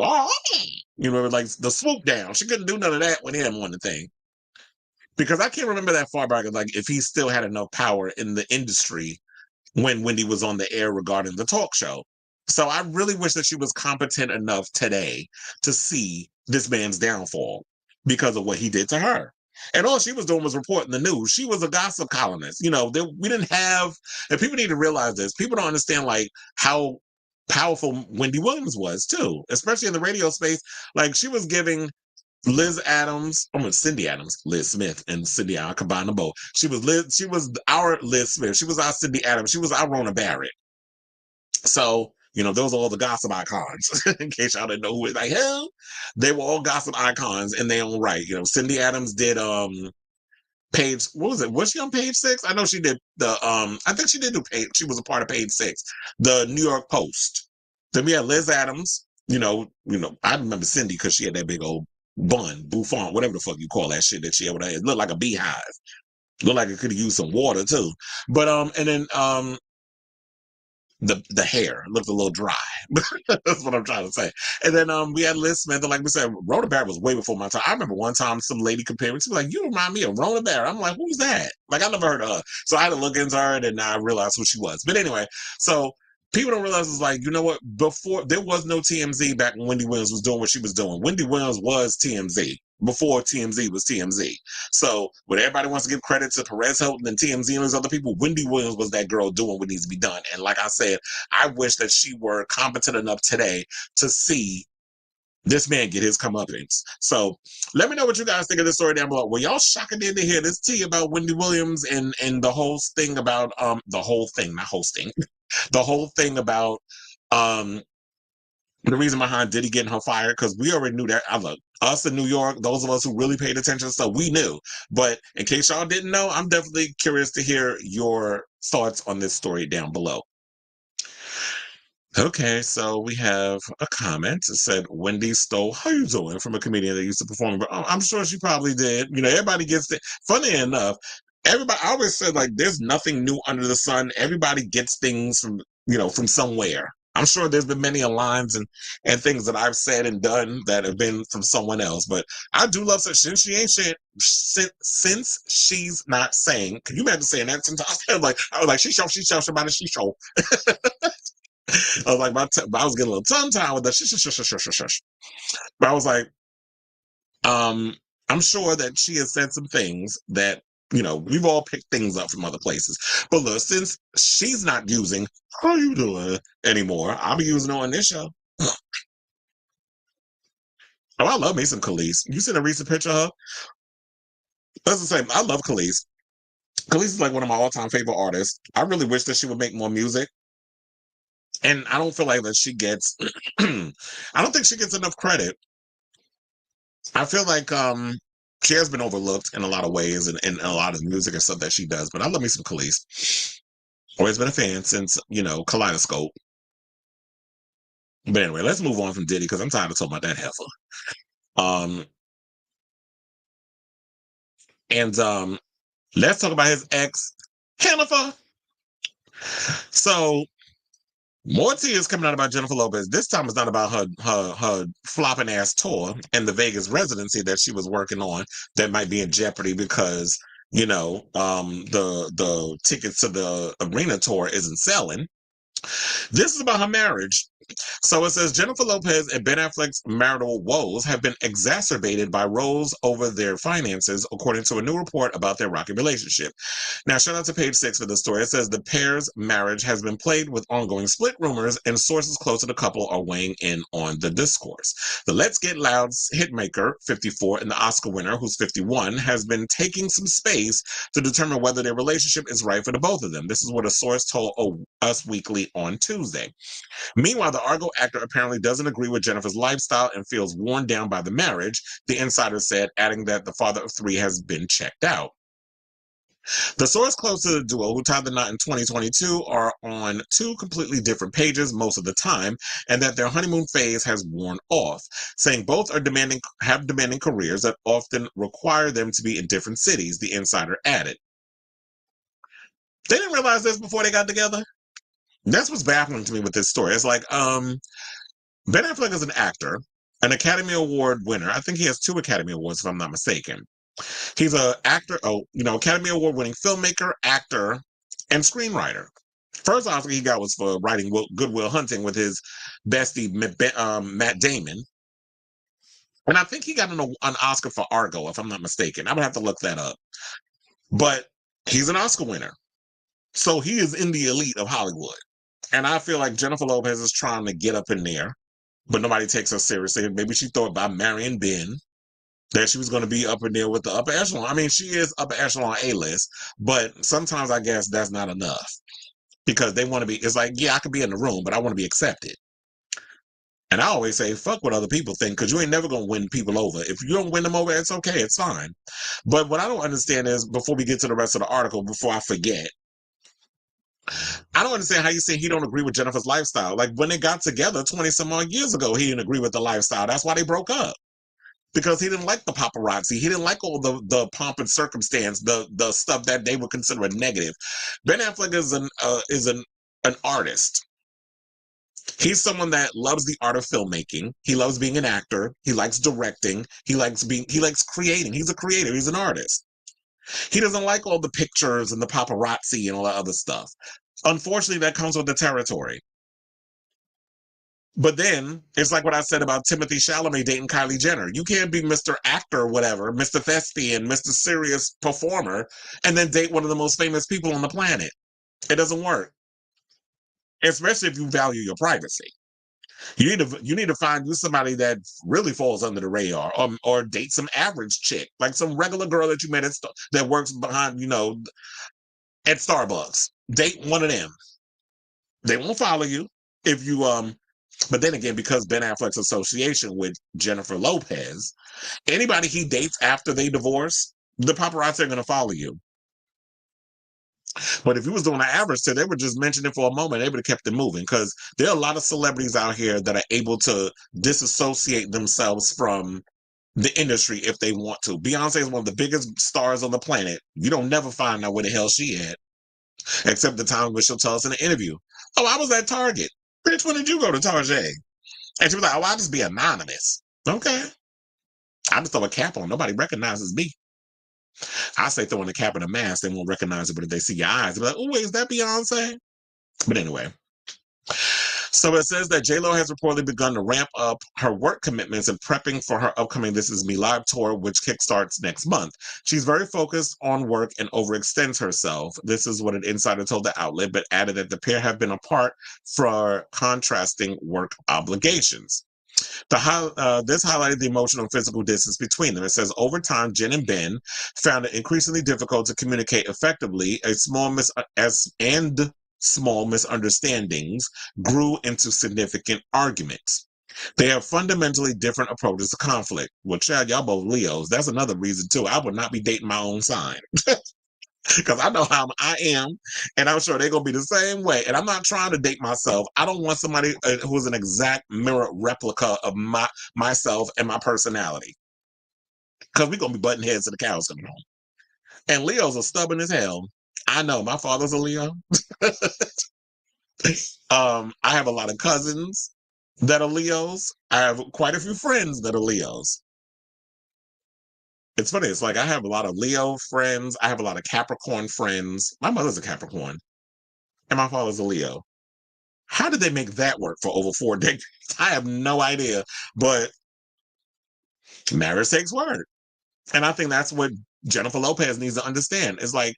do, like the swoop down. She couldn't do none of that with him on the thing. Because I can't remember that far back, if he still had enough power in the industry when Wendy was on the air regarding the talk show. So I really wish that she was competent enough today to see this man's downfall because of what he did to her. And all she was doing was reporting the news. She was a gossip columnist. We didn't have, and people need to realize this. People don't understand how powerful Wendy Williams was too, especially in the radio space. She was giving Cindy Adams, Liz Smith, and Cindy, I combine them both. She was our Liz Smith. She was our Cindy Adams. She was our Rona Barrett. So, those are all the gossip icons. In case y'all didn't know who it like, hell, they were all gossip icons in their own right. Cindy Adams did page, what was it? Was she on page 6? I know she did I think she did do page, she was a part of page 6, the New York Post. Then we had Liz Adams, I remember Cindy because she had that big old bun, bouffant, whatever the fuck you call that shit that she had with her. It looked like a beehive. Looked like it could have used some water too. But and then the hair looked a little dry. That's what I'm trying to say. And then we had Liz Smith, and like we said, Rhoda Barrett was way before my time. I remember one time some lady compared me. She was like, "You remind me of Rhoda Barrett." I'm like, "Who's that?" Like I never heard of her. So I had to look into her, and then I realized who she was. But anyway, so people don't realize it's like, you know what? Before there was no TMZ back when Wendy Williams was doing what she was doing. Wendy Williams was TMZ before TMZ was TMZ. So when everybody wants to give credit to Perez Hilton and TMZ and those other people, Wendy Williams was that girl doing what needs to be done. And like I said, I wish that she were competent enough today to see this man get his comeuppance. So let me know what you guys think of this story down below. Were y'all shocked to hear this tea about Wendy Williams and the whole thing about the whole thing, not hosting, the whole thing about the reason behind Diddy getting her fired? Because we already knew that. I look, us in New York, those of us who really paid attention, so we knew. But in case y'all didn't know, I'm definitely curious to hear your thoughts on this story down below. Okay, so we have a comment. It said, Wendy stole "How you doing?" from a comedian that used to perform. But I'm sure she probably did. Everybody gets it. Funny enough, everybody, I always said, like, there's nothing new under the sun. Everybody gets things from somewhere. I'm sure there's been many lines and things that I've said and done that have been from someone else. But I do love her. Since she ain't shit, since she's not saying, can you imagine saying that sometimes? I was like, she show, somebody, she show. I was like, I was getting a little tongue-tied with the shush. But I was like, I'm sure that she has said some things that, we've all picked things up from other places. But look, since she's not using "How you doing" anymore, I'll be using it on this show. Oh, I love me some Khalees. You seen a recent picture of her? That's the same. I love Khalees. Khalees is like one of my all-time favorite artists. I really wish that she would make more music. And I don't feel like that she gets, I don't think she gets enough credit. I feel like she has been overlooked in a lot of ways and in a lot of music and stuff that she does. But I love me some Khalees. Always been a fan since, Kaleidoscope. But anyway, let's move on from Diddy because I'm tired of talking about that heifer. And let's talk about his ex, Jennifer. So more tea is coming out about Jennifer Lopez. This time it's not about her flopping ass tour and the Vegas residency that she was working on that might be in jeopardy because the tickets to the arena tour isn't selling. This is about her marriage. So it says Jennifer Lopez and Ben Affleck's marital woes have been exacerbated by rows over their finances, according to a new report about their rocky relationship. Now, shout out to page 6 for the story. It says the pair's marriage has been plagued with ongoing split rumors, and sources close to the couple are weighing in on the discourse. The Let's Get Loud's hitmaker, 54, and the Oscar winner, who's 51, has been taking some space to determine whether their relationship is right for the both of them. This is what a source told Us Weekly on Tuesday. Meanwhile, the Argo actor apparently doesn't agree with Jennifer's lifestyle and feels worn down by the marriage, the insider said, adding that the father of 3 has been checked out. The source close to the duo, who tied the knot in 2022, are on 2 completely different pages most of the time, and that their honeymoon phase has worn off, saying both have demanding careers that often require them to be in different cities, the insider added. They didn't realize this before they got together? That's what's baffling to me with this story. It's like, Ben Affleck is an actor, an Academy Award winner. I think he has 2 Academy Awards, if I'm not mistaken. He's an actor, Academy Award winning filmmaker, actor, and screenwriter. First Oscar he got was for writing Good Will Hunting with his bestie, Matt Damon. And I think he got an Oscar for Argo, if I'm not mistaken. I would have to look that up. But he's an Oscar winner. So he is in the elite of Hollywood. And I feel like Jennifer Lopez is trying to get up in there, but nobody takes her seriously. Maybe she thought by marrying Ben that she was going to be up in there with the upper echelon. I mean, she is upper echelon A-list, but sometimes I guess that's not enough because they want to be, it's like, yeah, I could be in the room, but I want to be accepted. And I always say, fuck what other people think, because you ain't never going to win people over. If you don't win them over, it's okay, it's fine. But what I don't understand is, before we get to the rest of the article, before I forget, I don't understand how you say he don't agree with Jennifer's lifestyle. Like when they got together 20 some odd years ago, he didn't agree with the lifestyle. That's why they broke up. Because he didn't like the paparazzi. He didn't like all the pomp and circumstance, the stuff that they would consider a negative. Ben Affleck is an artist. He's someone that loves the art of filmmaking. He loves being an actor. He likes directing. He likes creating. He's a creator. He's an artist. He doesn't like all the pictures and the paparazzi and all that other stuff. Unfortunately, that comes with the territory. But then it's like what I said about Timothy Chalamet dating Kylie Jenner. You can't be Mr. Actor or whatever, Mr. Thespian, Mr. Serious Performer, and then date one of the most famous people on the planet. It doesn't work. Especially if you value your privacy. You need to find you somebody that really falls under the radar, or date some average chick, like some regular girl that you met that works behind, at Starbucks. Date one of them. They won't follow you if you But then again, because Ben Affleck's association with Jennifer Lopez, anybody he dates after they divorce, the paparazzi are going to follow you. But if he was doing an average, so they would just mention it for a moment, they would have kept it moving, because there are a lot of celebrities out here that are able to disassociate themselves from the industry if they want to. Beyonce is one of the biggest stars on the planet. You don't never find out where the hell she at, except the time when she'll tell us in an interview, "Oh, I was at Target." "Bitch, when did you go to Target?" And she was like, "Oh, I'll just be anonymous." Okay. I just throw a cap on. Nobody recognizes me. I say throwing a cap and a mask, they won't recognize it, but if they see your eyes, they'll be like, "Oh, wait, is that Beyonce?" But anyway. So it says that J-Lo has reportedly begun to ramp up her work commitments and prepping for her upcoming This Is Me live tour, which kickstarts next month. She's very focused on work and overextends herself. This is what an insider told the outlet, but added that the pair have been apart for contrasting work obligations. This highlighted the emotional and physical distance between them. It says, over time, Jen and Ben found it increasingly difficult to communicate effectively. Small misunderstandings grew into significant arguments. They have fundamentally different approaches to conflict. Well, Chad, y'all both Leos. That's another reason, too. I would not be dating my own sign. Because I know how I am, and I'm sure they're going to be the same way. And I'm not trying to date myself. I don't want somebody who's an exact mirror replica of myself and my personality. Because we're going to be butting heads to the cows coming home. And Leos are stubborn as hell. I know. My father's a Leo. I have a lot of cousins that are Leos. I have quite a few friends that are Leos. It's funny. It's like I have a lot of Leo friends. I have a lot of Capricorn friends. My mother's a Capricorn. And my father's a Leo. How did they make that work for over 4 decades? I have no idea. But marriage takes work. And I think that's what Jennifer Lopez needs to understand. It's like,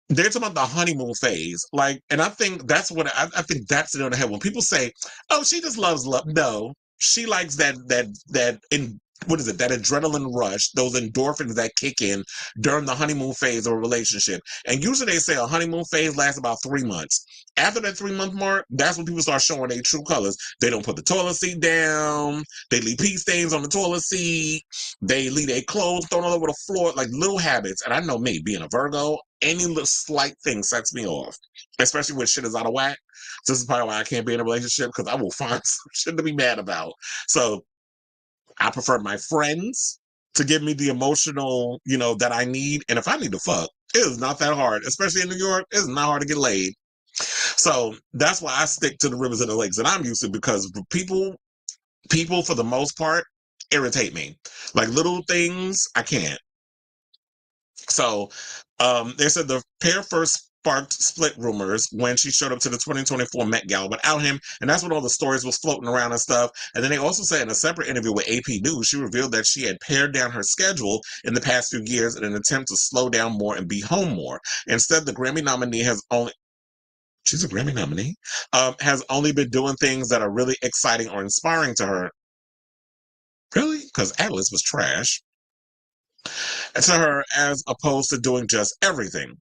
they're talking about the honeymoon phase. Like, and I think that's what I think that's it on the head. When people say, "Oh, she just loves love," no, she likes that what is it? That adrenaline rush, those endorphins that kick in during the honeymoon phase of a relationship. And usually they say a honeymoon phase lasts about 3 months. After that 3-month mark, that's when people start showing their true colors. They don't put the toilet seat down. They leave pee stains on the toilet seat. They leave their clothes thrown all over the floor, like little habits. And I know me, being a Virgo, any little slight thing sets me off, especially when shit is out of whack. So this is probably why I can't be in a relationship, because I will find some shit to be mad about. So I prefer my friends to give me the emotional, that I need. And if I need to fuck, it is not that hard, especially in New York. It's not hard to get laid. So that's why I stick to the rivers and the lakes that I'm used to, because people for the most part irritate me. Like little things, I can't. So they said the pair first sparked split rumors when she showed up to the 2024 Met Gala without him, and that's when all the stories was floating around and stuff. And then they also said in a separate interview with AP News, she revealed that she had pared down her schedule in the past few years in an attempt to slow down more and be home more. Instead, the Grammy nominee she's a Grammy nominee, has only been doing things that are really exciting or inspiring to her. Really? Because Atlas was trash. To her, as opposed to doing just everything.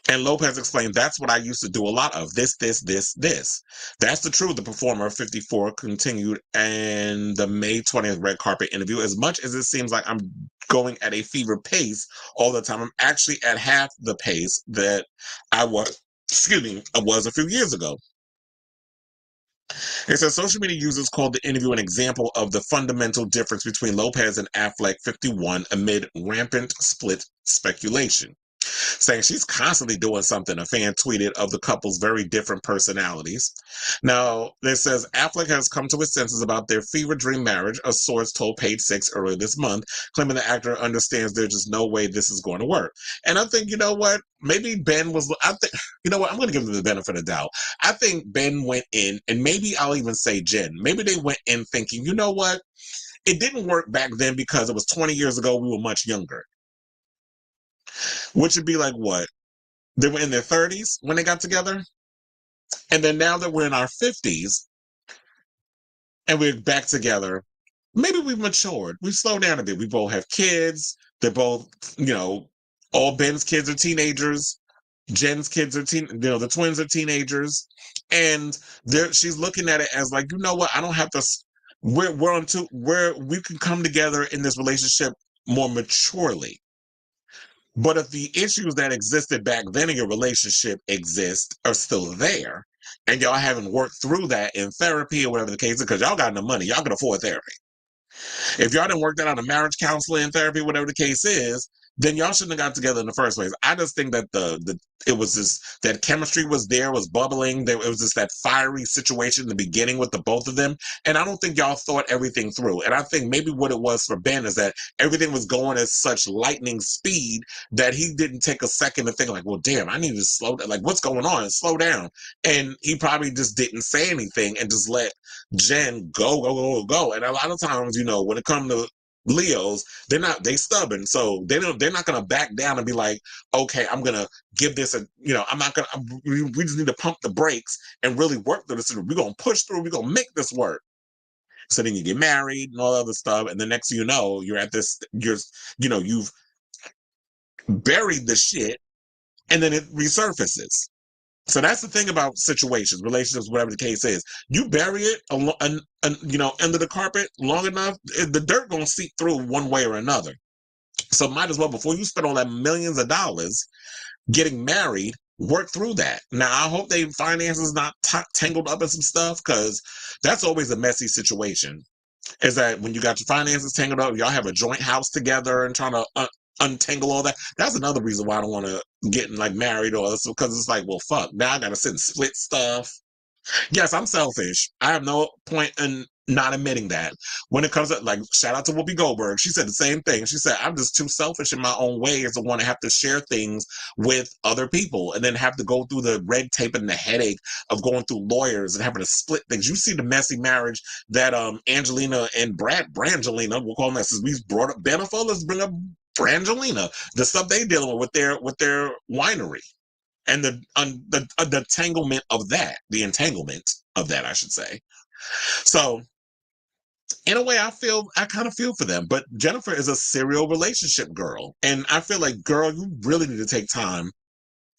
And Lopez explained, "That's what I used to do a lot of. This. That's the truth," the performer, 54, continued in the May 20th red carpet interview. "As much as it seems like I'm going at a fever pace all the time, I'm actually at half the pace that I was was a few years ago. It says social media users called the interview an example of the fundamental difference between Lopez and Affleck 51 amid rampant split speculation. Saying she's constantly doing something, a fan tweeted of the couple's very different personalities. Now, it says Affleck has come to his senses about their fever dream marriage, a source told Page Six earlier this month, claiming the actor understands there's just no way this is going to work. And I think, you know what? Maybe Ben was, I think, you know what? I'm going to give them the benefit of the doubt. I think Ben went in, and maybe I'll even say Jen, maybe they went in thinking, you know what? It didn't work back then because it was 20 years ago. We were much younger. Which would be like what? They were in their 30s when they got together. And then now that we're in our 50s and we're back together, maybe we've matured. We've slowed down a bit. We both have kids. They're both, all Ben's kids are teenagers. Jen's kids are the twins are teenagers. And she's looking at it as like, you know what? I don't have to, we can come together in this relationship more maturely. But if the issues that existed back then in your relationship are still there, and y'all haven't worked through that in therapy or whatever the case is, because y'all got enough money, y'all can afford therapy. If y'all didn't work that out in marriage counseling, therapy, whatever the case is, then y'all shouldn't have got together in the first place. I just think that it was that chemistry was bubbling. It was just that fiery situation in the beginning with the both of them. And I don't think y'all thought everything through. And I think maybe what it was for Ben is that everything was going at such lightning speed that he didn't take a second to think like, well, damn, I need to slow down. Like, what's going on? Slow down. And he probably just didn't say anything and just let Jen go. And a lot of times, when it comes to Leos, they stubborn, so they're not gonna back down and be like, okay, I'm gonna give this I'm not gonna, we just need to pump the brakes and really work through this. We're gonna push through, we're gonna make this work. So then you get married and all other stuff, and the next thing you know, you're at this, you've buried the shit, and then it resurfaces. So that's the thing about situations, relationships, whatever the case is. You bury it, under the carpet long enough, the dirt gonna seep through one way or another. So might as well, before you spend all that millions of dollars getting married, work through that. Now, I hope they finances not tangled up in some stuff, because that's always a messy situation. Is that when you got your finances tangled up, y'all have a joint house together and trying to untangle all that. That's another reason why I don't want to get married, or because it's like, well, fuck, now I gotta sit and split stuff. Yes, I'm selfish. I have no point in not admitting that. When it comes to, like, shout out to Whoopi Goldberg, she said the same thing. She said, I'm just too selfish in my own ways to want to have to share things with other people and then have to go through the red tape and the headache of going through lawyers and having to split things. You see the messy marriage that Angelina and Brangelina, we'll call them that, since we brought up Benefield, let's bring up Brangelina, the stuff they dealing with their winery. And the entanglement of that, I should say. So, in a way, I kind of feel for them. But Jennifer is a serial relationship girl. And I feel like, girl, you really need to take time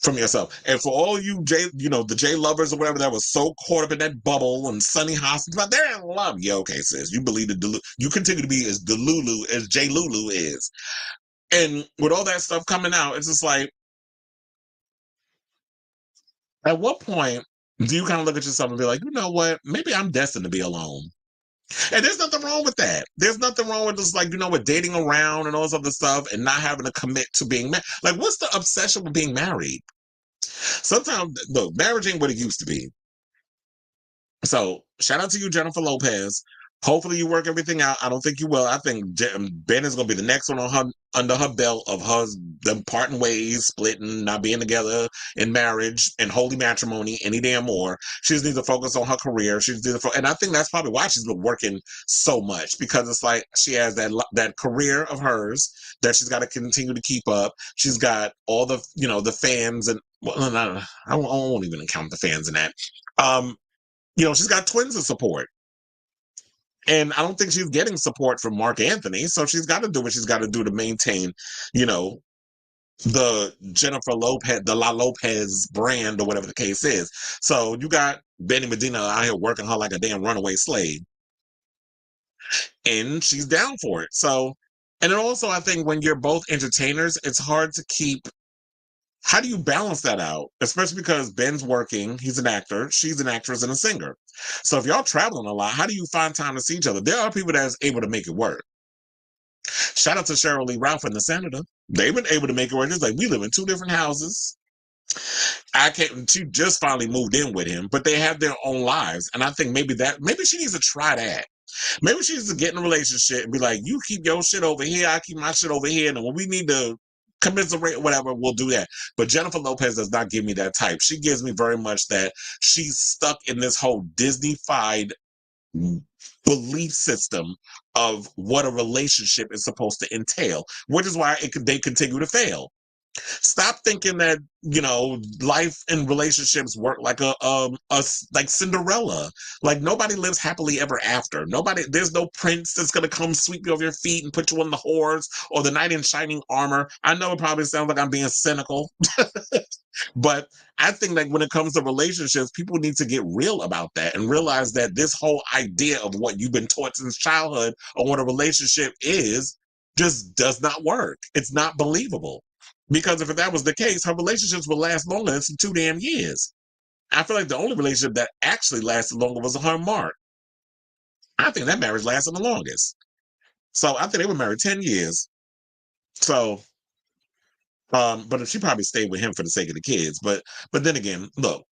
from yourself. And for all you the J lovers or whatever that was so caught up in that bubble and Sunny Hoskins, but they're in love. Yeah, okay, sis. You believe you continue to be as Delulu as J Lulu is. And with all that stuff coming out, it's just like, at what point do you kind of look at yourself and be like, you know what? Maybe I'm destined to be alone. And there's nothing wrong with that. There's nothing wrong with just, like, dating around and all this other stuff and not having to commit to being married. Like, what's the obsession with being married? Sometimes, look, marriage ain't what it used to be. So, shout out to you, Jennifer Lopez. Hopefully you work everything out. I don't think you will. I think Ben is going to be the next one under her belt of them parting ways, splitting, not being together in marriage and holy matrimony any damn more. She just needs to focus on her career. And I think that's probably why she's been working so much, because it's like she has that career of hers that she's got to continue to keep up. She's got all the, the fans, and I won't even count the fans in that. She's got twins to support. And I don't think she's getting support from Mark Anthony. So she's got to do what she's got to do to maintain, the Jennifer Lopez, the La Lopez brand, or whatever the case is. So you got Benny Medina out here working her like a damn runaway slave. And she's down for it. So, and then also I think when you're both entertainers, it's hard to keep How do you balance that out? Especially because Ben's working, he's an actor, she's an actress and a singer. So if y'all traveling a lot, how do you find time to see each other? There are people that's able to make it work. Shout out to Cheryl Lee Ralph and the Senator. They've been able to make it work. It's like we live in 2 different houses. She just finally moved in with him, but they have their own lives. And I think maybe she needs to try that. Maybe she needs to get in a relationship and be like, you keep your shit over here, I keep my shit over here. And when we need to commiserate, whatever, we'll do that. But Jennifer Lopez does not give me that type. She gives me very much that she's stuck in this whole Disney-fied belief system of what a relationship is supposed to entail, which is why they continue to fail. Stop thinking that life and relationships work like like Cinderella. Like nobody lives happily ever after. There's no prince that's gonna come sweep you off your feet and put you on the horse or the knight in shining armor. I know it probably sounds like I'm being cynical, but I think that when it comes to relationships, people need to get real about that and realize that this whole idea of what you've been taught since childhood on what a relationship is just does not work. It's not believable. Because if that was the case, her relationships would last longer than 2 damn years. I feel like the only relationship that actually lasted longer was her and Mark. I think that marriage lasted the longest. So I think they were married 10 years. So, but she probably stayed with him for the sake of the kids. But then again, look,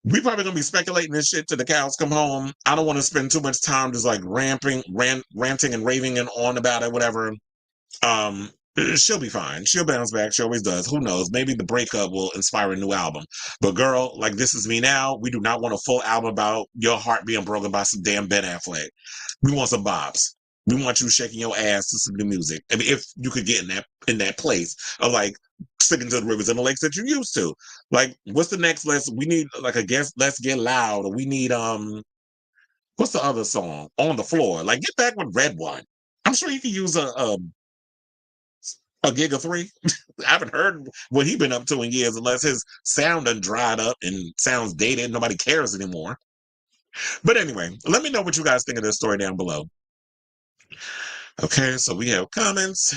we probably gonna be speculating this shit till the cows come home. I don't want to spend too much time just like ranting and raving and on about it, whatever. She'll be fine. She'll bounce back. She always does. Who knows? Maybe the breakup will inspire a new album. But girl, like This Is Me Now, we do not want a full album about your heart being broken by some damn Ben Affleck. We want some bops. We want you shaking your ass to some new music. I mean, if you could get in that place of like sticking to the rivers and the lakes that you used to. Like, what's the next we need like Let's Get Loud, or we need what's the other song? On the Floor. Like, get back with Red One. I'm sure you could use a gig of 3. I haven't heard what he's been up to in years unless his sound done dried up and sounds dated. Nobody cares anymore. But anyway, let me know what you guys think of this story down below. Okay, so we have comments.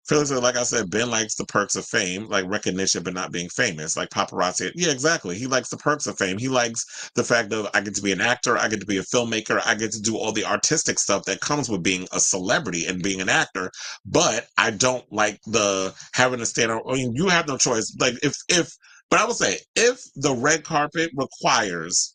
Felix said, like I said, Ben likes the perks of fame, like recognition, but not being famous, like paparazzi. Yeah, exactly. He likes the perks of fame. He likes the fact of I get to be an actor, I get to be a filmmaker, I get to do all the artistic stuff that comes with being a celebrity and being an actor. But I don't like the having to stand on. I mean, you have no choice. Like but I would say if the red carpet requires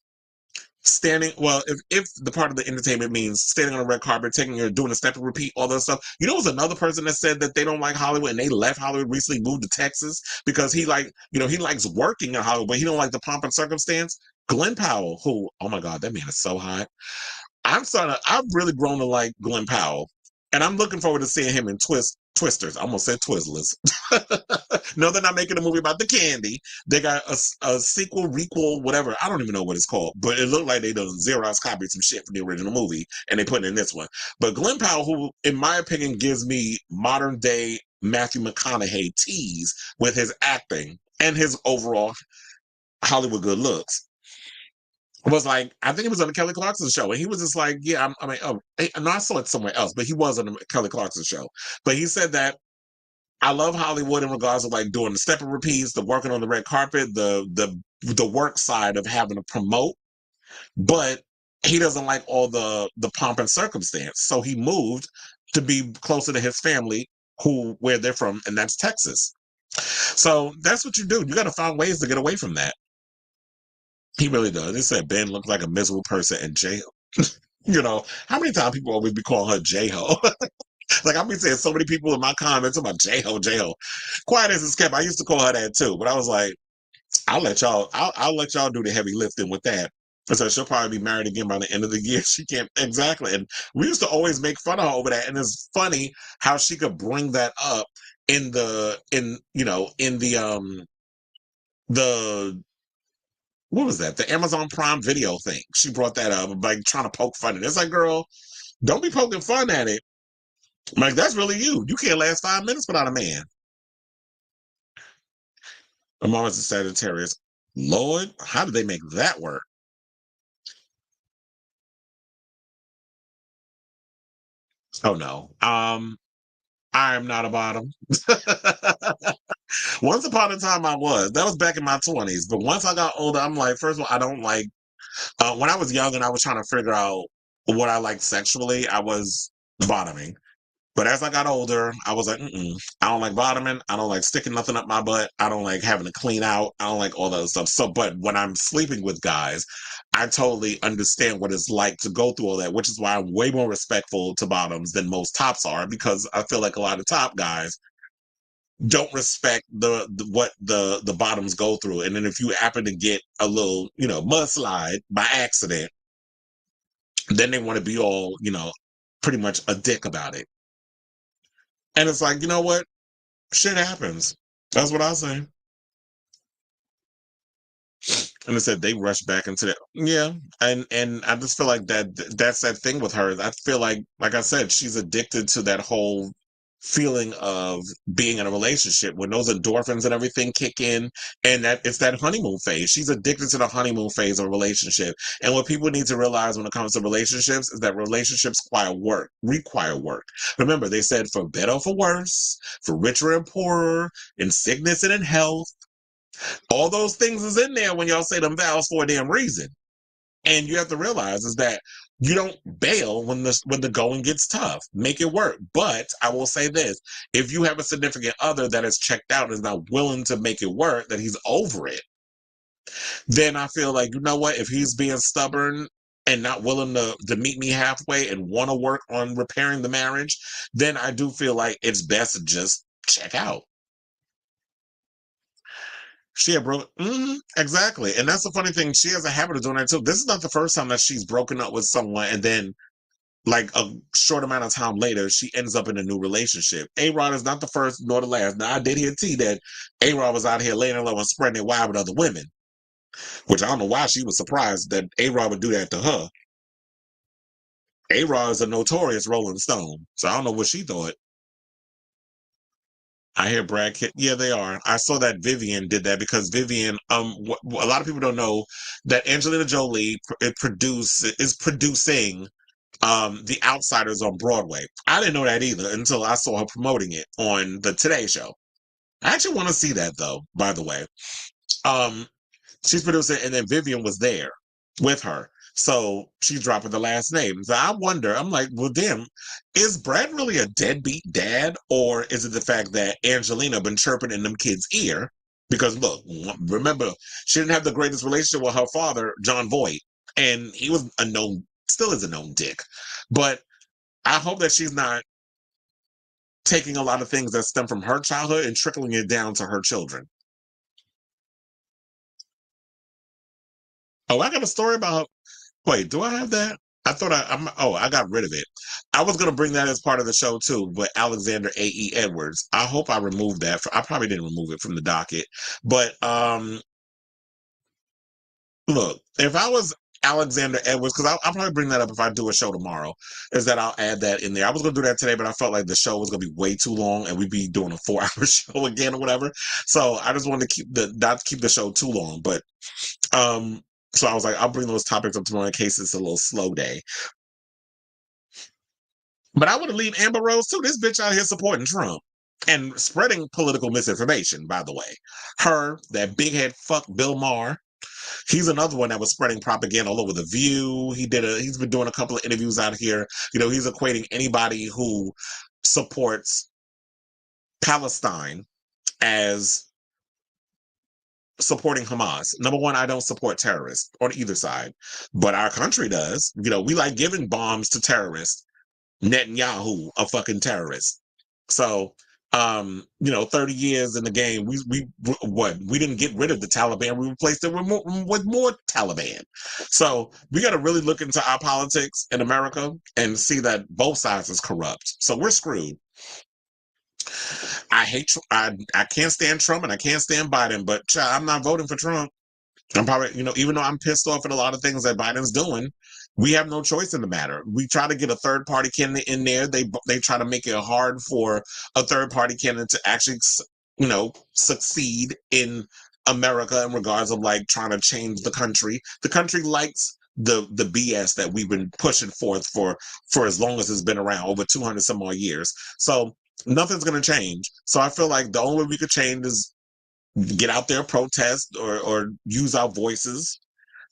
if the part of the entertainment means standing on a red carpet, doing a step and repeat, all that stuff. You know, there's another person that said that they don't like Hollywood and they left Hollywood recently, moved to Texas because he likes working in Hollywood, but he don't like the pomp and circumstance. Glenn Powell, who, oh my God, that man is so hot. I've really grown to like Glenn Powell, and I'm looking forward to seeing him in Twisters. I almost said Twizzlers. No, they're not making a movie about the candy. They got a sequel, requel, whatever. I don't even know what it's called, but it looked like they done Xerox copied some shit from the original movie, and they put it in this one. But Glenn Powell, who, in my opinion, gives me modern day Matthew McConaughey tease with his acting and his overall Hollywood good looks, was like, I think it was on the Kelly Clarkson show, and he was just like, yeah, I saw it somewhere else, but he was on the Kelly Clarkson show. But he said that I love Hollywood in regards to like doing the step and repeats, the working on the red carpet, the work side of having to promote, but he doesn't like all the pomp and circumstance. So he moved to be closer to his family, where they're from, and that's Texas. So that's what you do. You got to find ways to get away from that. He really does. They said Ben looked like a miserable person in jail. How many times people always be calling her J-Ho? Like, I've been saying so many people in my comments about J-Ho, J-Ho. Quiet as it's kept. I used to call her that too, but I was like, I'll let y'all do the heavy lifting with that. So she'll probably be married again by the end of the year. She can't exactly. And we used to always make fun of her over that. And it's funny how she could bring that up in the what was that? The Amazon Prime Video thing. She brought that up, like trying to poke fun at it. It's like, girl, don't be poking fun at it. Like, that's really you. You can't last 5 minutes without a man. My mom is a Sagittarius. Lord, how did they make that work? Oh no. I am not a bottom. Once upon a time I was. That was back in my 20s. But once I got older, I'm like, first of all, I don't like, when I was young and I was trying to figure out what I liked sexually, I was bottoming. But as I got older, I was like, I don't like bottoming. I don't like sticking nothing up my butt. I don't like having to clean out. I don't like all that other stuff. So, but when I'm sleeping with guys, I totally understand what it's like to go through all that, which is why I'm way more respectful to bottoms than most tops are, because I feel like a lot of top guys don't respect what the bottoms go through. And then if you happen to get a little, mudslide by accident, then they want to be all, pretty much a dick about it. And it's like, you know what? Shit happens. That's what I say. And they said they rushed back into that. Yeah. And I just feel like that's that thing with her. I feel like I said, she's addicted to that whole feeling of being in a relationship when those endorphins and everything kick in, and that it's that honeymoon phase. She's addicted to the honeymoon phase of a relationship. And what people need to realize when it comes to relationships is that relationships require work. Remember, they said for better or for worse, for richer and poorer, in sickness and in health. All those things is in there when y'all say them vows for a damn reason. And you have to realize is that you don't bail when the going gets tough. Make it work. But I will say this: if you have a significant other that is checked out and is not willing to make it work, that he's over it, then I feel like, you know what? If he's being stubborn and not willing to meet me halfway and want to work on repairing the marriage, then I do feel like it's best to just check out. She had broken, exactly. And that's the funny thing. She has a habit of doing that too. This is not the first time that she's broken up with someone and then, like, a short amount of time later, she ends up in a new relationship. A-Rod is not the first nor the last. Now, I did hear that A-Rod was out here laying low and spreading it wide with other women, which I don't know why she was surprised that A-Rod would do that to her. A-Rod is a notorious Rolling Stone, so I don't know what she thought. I hear Brad Pitt. Yeah, they are. I saw that Vivian did that because Vivian. A lot of people don't know that Angelina Jolie is producing The Outsiders on Broadway. I didn't know that either until I saw her promoting it on the Today Show. I actually want to see that though. By the way, she's producing, and then Vivian was there with her. So she's dropping the last name. So I wonder, I'm like, well, damn, is Brad really a deadbeat dad? Or is it the fact that Angelina been chirping in them kids' ear? Because look, remember, she didn't have the greatest relationship with her father, John Voight. And he was still is a known dick. But I hope that she's not taking a lot of things that stem from her childhood and trickling it down to her children. Oh, I got a story about. Wait, do I have that? I thought I got rid of it. I was going to bring that as part of the show too, but Alexander A.E. Edwards. I hope I removed that. I probably didn't remove it from the docket. But look, if I was Alexander Edwards, because I'll probably bring that up if I do a show tomorrow, is that I'll add that in there. I was going to do that today, but I felt like the show was going to be way too long and we'd be doing a 4-hour show again or whatever. So I just wanted to not keep the show too long. But so I was like, I'll bring those topics up tomorrow in case it's a little slow day. But I want to leave Amber Rose too. This bitch out here supporting Trump and spreading political misinformation, by the way. Her, that big head fuck Bill Maher. He's another one that was spreading propaganda all over The View. He's been doing a couple of interviews out here. He's equating anybody who supports Palestine as supporting Hamas. Number one, I don't support terrorists on either side, but our country does. We like giving bombs to terrorists. Netanyahu, a fucking terrorist. So, 30 years in the game, we didn't get rid of the Taliban. We replaced it with more Taliban. So we got to really look into our politics in America and see that both sides is corrupt. So we're screwed. I can't stand Trump and I can't stand Biden, but I'm not voting for Trump. I'm probably, even though I'm pissed off at a lot of things that Biden's doing, we have no choice in the matter. We try to get a third party candidate in there. They try to make it hard for a third party candidate to actually, succeed in America in regards of like trying to change the country. The country likes the BS that we've been pushing forth for as long as it's been around, over 200 some more years. So nothing's going to change. So I feel like the only way we could change is get out there, protest, or use our voices,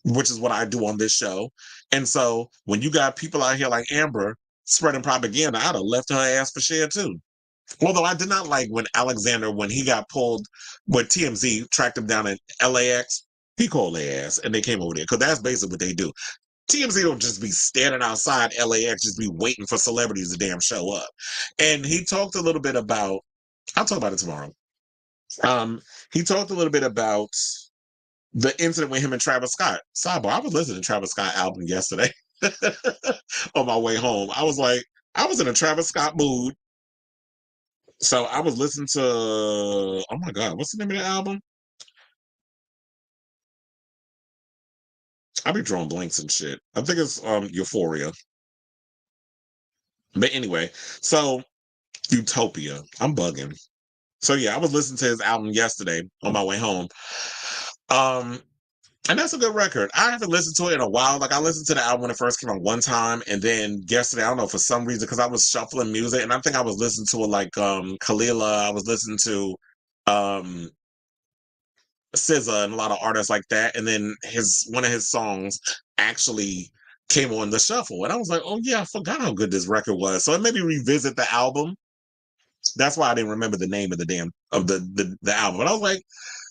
which is what I do on this show. And so when you got people out here like Amber spreading propaganda, I'd have left her ass for share too. Although I did not like when Alexander, when he got pulled, when TMZ tracked him down in LAX, he called their ass and they came over there because that's basically what they do. TMZ don't just be standing outside LAX, just be waiting for celebrities to damn show up. And he talked a little bit about, I'll talk about it tomorrow. He talked a little bit about the incident with him and Travis Scott. Sidebar, I was listening to Travis Scott album yesterday on my way home. I was like, I was in a Travis Scott mood. So I was listening to, oh my God, what's the name of the album? I be drawing blanks and shit. I think it's Euphoria. But anyway, so Utopia. I'm bugging. So yeah, I was listening to his album yesterday on my way home. And that's a good record. I haven't listened to it in a while. Like I listened to the album when it first came out one time, and then yesterday, I don't know, for some reason, because I was shuffling music, and I think I was listening to it like Kalila, I was listening to SZA and a lot of artists like that, and then one of his songs actually came on the shuffle, and I was like, oh yeah, I forgot how good this record was. So it made me revisit the album. That's why I didn't remember the name of the album. But I was like,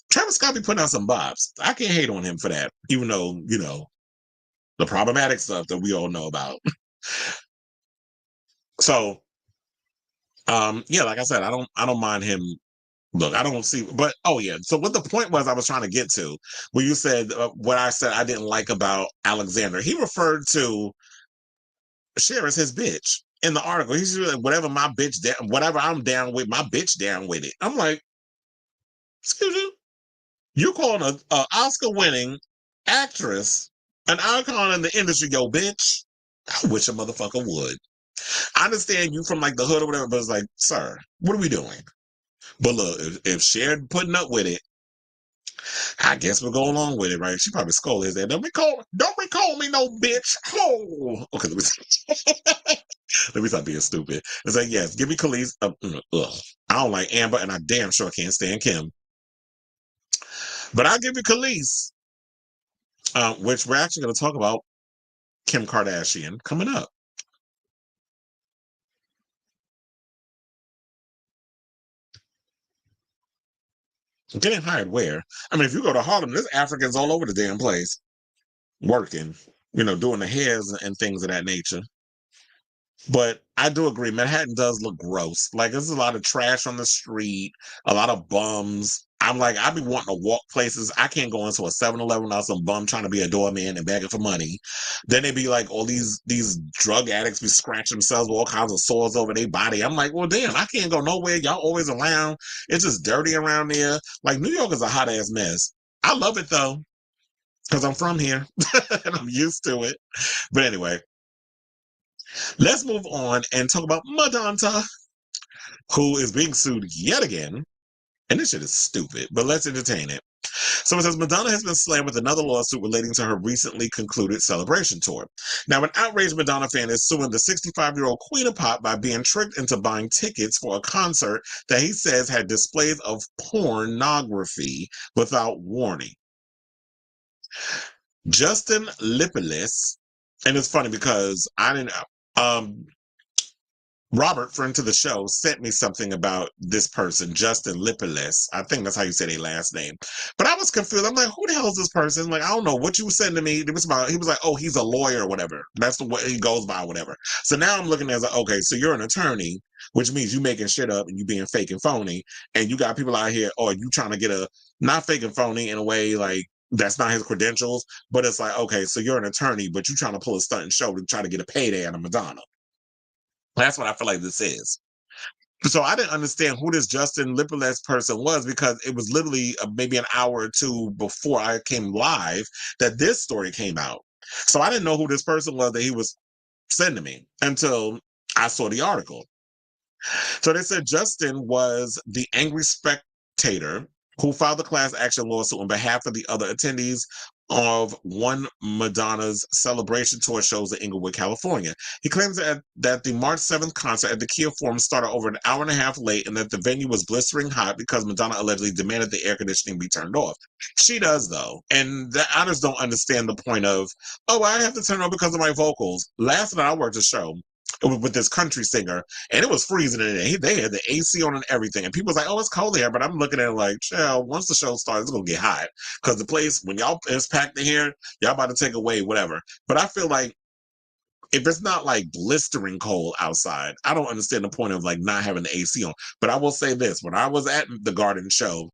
Travis Scott be putting out some bops. I can't hate on him for that, even though, you know, the problematic stuff that we all know about. So, yeah, like I said, I don't mind him. Look, I don't see, but oh yeah. So what the point was I was trying to get to, where you said what I said I didn't like about Alexander. He referred to Cher as his bitch in the article. He's like, whatever my bitch down, whatever I'm down with, my bitch down with it. I'm like, excuse you. You calling a Oscar-winning actress, an icon in the industry, yo, bitch? I wish a motherfucker would. I understand you from like the hood or whatever, but it's like, sir, what are we doing? But look, if Cher putting up with it, I guess we'll go along with it, right? She probably scold his ass. Don't recall me no bitch. Oh, okay. Let me stop being stupid. It's like, yes, give me Khalees. I don't like Amber, and I damn sure can't stand Kim. But I'll give you Khalees, which we're actually going to talk about Kim Kardashian coming up. Getting hired where? I mean, if you go to Harlem, there's Africans all over the damn place working, you know, doing the hairs and things of that nature. But I do agree, Manhattan does look gross. Like, there's a lot of trash on the street, a lot of bums. I'm like, I be wanting to walk places. I can't go into a 7-Eleven without some bum trying to be a doorman and begging for money. Then they be like, all these drug addicts be scratching themselves with all kinds of sores over their body. I'm like, well, damn, I can't go nowhere. Y'all always around. It's just dirty around there. Like, New York is a hot ass mess. I love it though, because I'm from here and I'm used to it. But anyway, let's move on and talk about Madonna, who is being sued yet again. And this shit is stupid, but let's entertain it. So it says Madonna has been slammed with another lawsuit relating to her recently concluded Celebration tour. Now, an outraged Madonna fan is suing the 65-year-old Queen of Pop by being tricked into buying tickets for a concert that he says had displays of pornography without warning. Justin Lopez, and it's funny because I didn't Robert, friend to the show, sent me something about this person, Justin Lopez. I think that's how you say their last name. But I was confused. I'm like, who the hell is this person? Like, I don't know what you were saying to me. It was about, he was like, oh, he's a lawyer or whatever. That's the way he goes by or whatever. So now I'm looking at it like, okay, so you're an attorney, which means you making shit up and you being fake and phony. And you got people out here, or you trying to get not fake and phony in a way like, that's not his credentials, but it's like, okay, so you're an attorney, but you trying to pull a stunt and show to try to get a payday out of Madonna. That's what I feel like this is. So I didn't understand who this Justin Lopez person was because it was literally maybe an hour or two before I came live that this story came out. So I didn't know who this person was that he was sending me until I saw the article. So they said Justin was the angry spectator who filed the class action lawsuit on behalf of the other attendees of one Madonna's celebration tour shows in Inglewood, California. He claims that the March 7th concert at the Kia Forum started over an hour and a half late and that the venue was blistering hot because Madonna allegedly demanded the air conditioning be turned off. She does, though. And the others don't understand the point of, oh, I have to turn it on because of my vocals. Last night I worked a show with this country singer, and it was freezing in there. They had the AC on and everything, and people was like, "Oh, it's cold here," but I'm looking at it like, "Chill, once the show starts, it's gonna get hot because the place when y'all is packed in here, y'all about to take away whatever." But I feel like if it's not like blistering cold outside, I don't understand the point of like not having the AC on. But I will say this: when I was at the Garden show,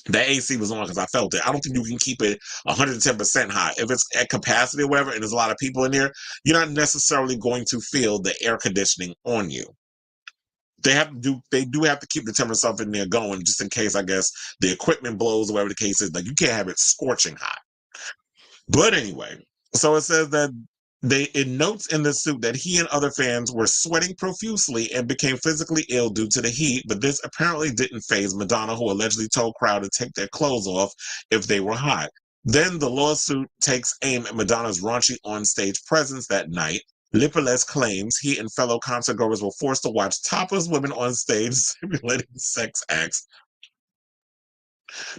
the AC was on because I felt it. I don't think you can keep it 110% hot. If it's at capacity or whatever, and there's a lot of people in there, you're not necessarily going to feel the air conditioning on you. They do have to keep the temperature stuff in there going just in case, I guess, the equipment blows or whatever the case is. Like you can't have it scorching hot. But anyway, so it says that it notes in the suit that he and other fans were sweating profusely and became physically ill due to the heat, but this apparently didn't faze Madonna, who allegedly told crowd to take their clothes off if they were hot. Then the lawsuit takes aim at Madonna's raunchy on-stage presence that night. Lopez claims he and fellow concertgoers were forced to watch topless women on stage simulating sex acts.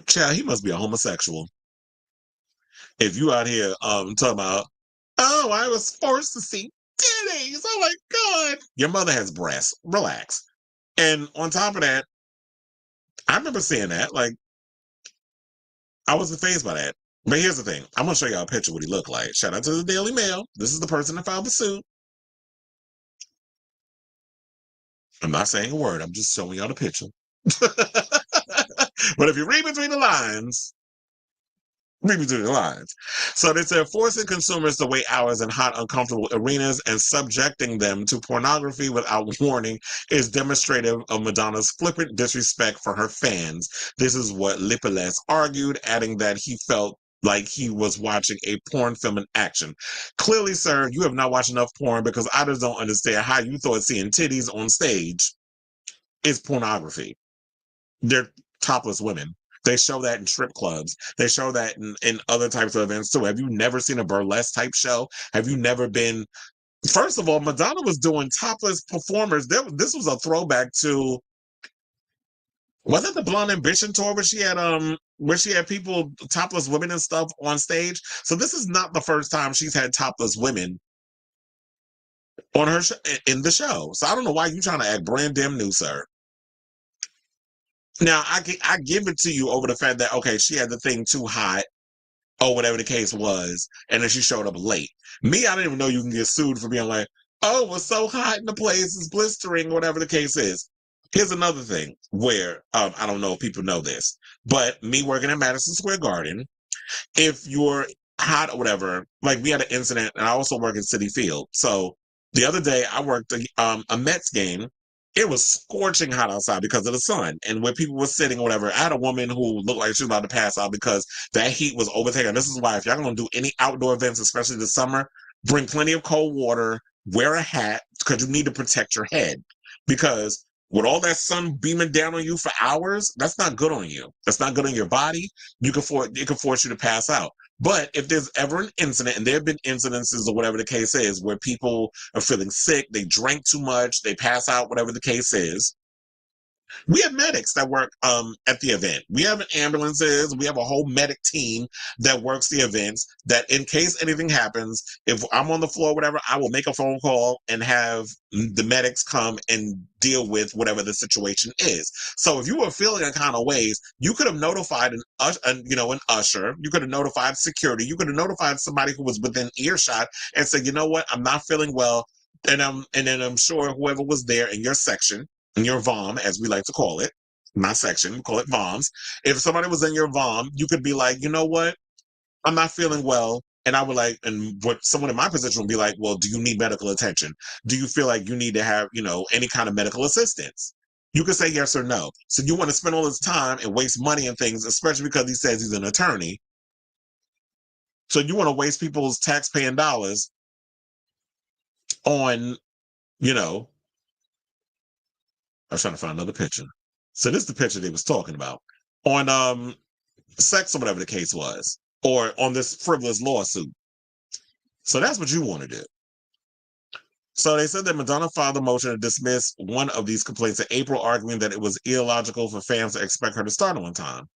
Child, he must be a homosexual. If you out here talking about, oh, I was forced to see titties. Oh my God. Your mother has breasts. Relax. And on top of that, I remember seeing that. Like, I wasn't fazed by that. But here's the thing. I'm going to show y'all a picture of what he looked like. Shout out to the Daily Mail. This is the person that filed the suit. I'm not saying a word. I'm just showing y'all the picture. But if you read between the lines, read between the lines. So they said forcing consumers to wait hours in hot, uncomfortable arenas and subjecting them to pornography without warning is demonstrative of Madonna's flippant disrespect for her fans. This is what Lopez argued, adding that he felt like he was watching a porn film in action. Clearly, sir, you have not watched enough porn because I just don't understand how you thought seeing titties on stage is pornography. They're topless women. They show that in strip clubs. They show that in other types of events too. Have you never seen a burlesque type show? Have you never been? First of all, Madonna was doing topless performers. This was a throwback to, was it the Blonde Ambition tour where she had people, topless women and stuff on stage? So this is not the first time she's had topless women on her in the show. So I don't know why you trying to act brand damn new, sir. Now, I give it to you over the fact that, okay, she had the thing too hot or whatever the case was, and then she showed up late. Me, I didn't even know you can get sued for being like, oh, it was so hot in the place, it's blistering, whatever the case is. Here's another thing where, I don't know if people know this, but me working at Madison Square Garden, if you're hot or whatever, like we had an incident, and I also work in Citi Field. So the other day I worked a Mets game. It was scorching hot outside because of the sun. And where people were sitting or whatever, I had a woman who looked like she was about to pass out because that heat was overtaking. This is why if y'all going to do any outdoor events, especially this summer, bring plenty of cold water, wear a hat, because you need to protect your head. Because with all that sun beaming down on you for hours, that's not good on you. That's not good on your body. It can force you to pass out. But if there's ever an incident, and there have been incidences or whatever the case is, where people are feeling sick, they drank too much, they pass out, whatever the case is, we have medics that work at the event. We have ambulances. We have a whole medic team that works the events, that in case anything happens, if I'm on the floor, whatever, I will make a phone call and have the medics come and deal with whatever the situation is. So if you were feeling a kind of ways, you could have notified an usher. You could have notified security. You could have notified somebody who was within earshot and said, you know what, I'm not feeling well. And then I'm sure whoever was there in your section, in your VOM, as we like to call it, my section, we call it VOMs. If somebody was in your VOM, you could be like, you know what, I'm not feeling well. And I would like, and what someone in my position would be like, well, do you need medical attention? Do you feel like you need to have, any kind of medical assistance? You could say yes or no. So you want to spend all this time and waste money and things, especially because he says he's an attorney. So you want to waste people's tax-paying dollars on, I was trying to find another picture. So this is the picture they was talking about on sex or whatever the case was. or on this frivolous lawsuit. So that's what you want to do. So they said that Madonna filed a motion to dismiss one of these complaints in April, arguing that it was illogical for fans to expect her to start on time.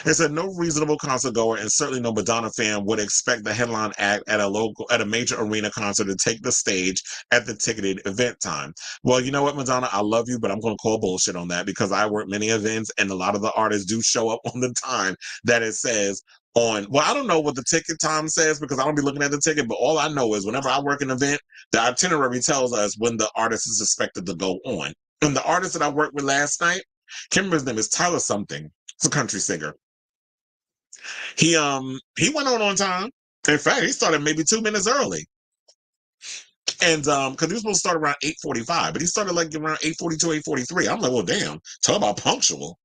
They said no reasonable concert goer and certainly no Madonna fan would expect the headline act at a major arena concert to take the stage at the ticketed event time. Well, you know what, Madonna, I love you, but I'm going to call bullshit on that because I work many events and a lot of the artists do show up on the time that it says on. Well, I don't know what the ticket time says because I don't be looking at the ticket, but all I know is whenever I work an event, the itinerary tells us when the artist is expected to go on. And the artist that I worked with last night, can't remember his name, is Tyler something. It's a country singer. He went on time. In fact, he started maybe 2 minutes early. And because he was supposed to start around 8:45, but he started like around 8:42, 8:43. I'm like, well, damn, talk about punctual.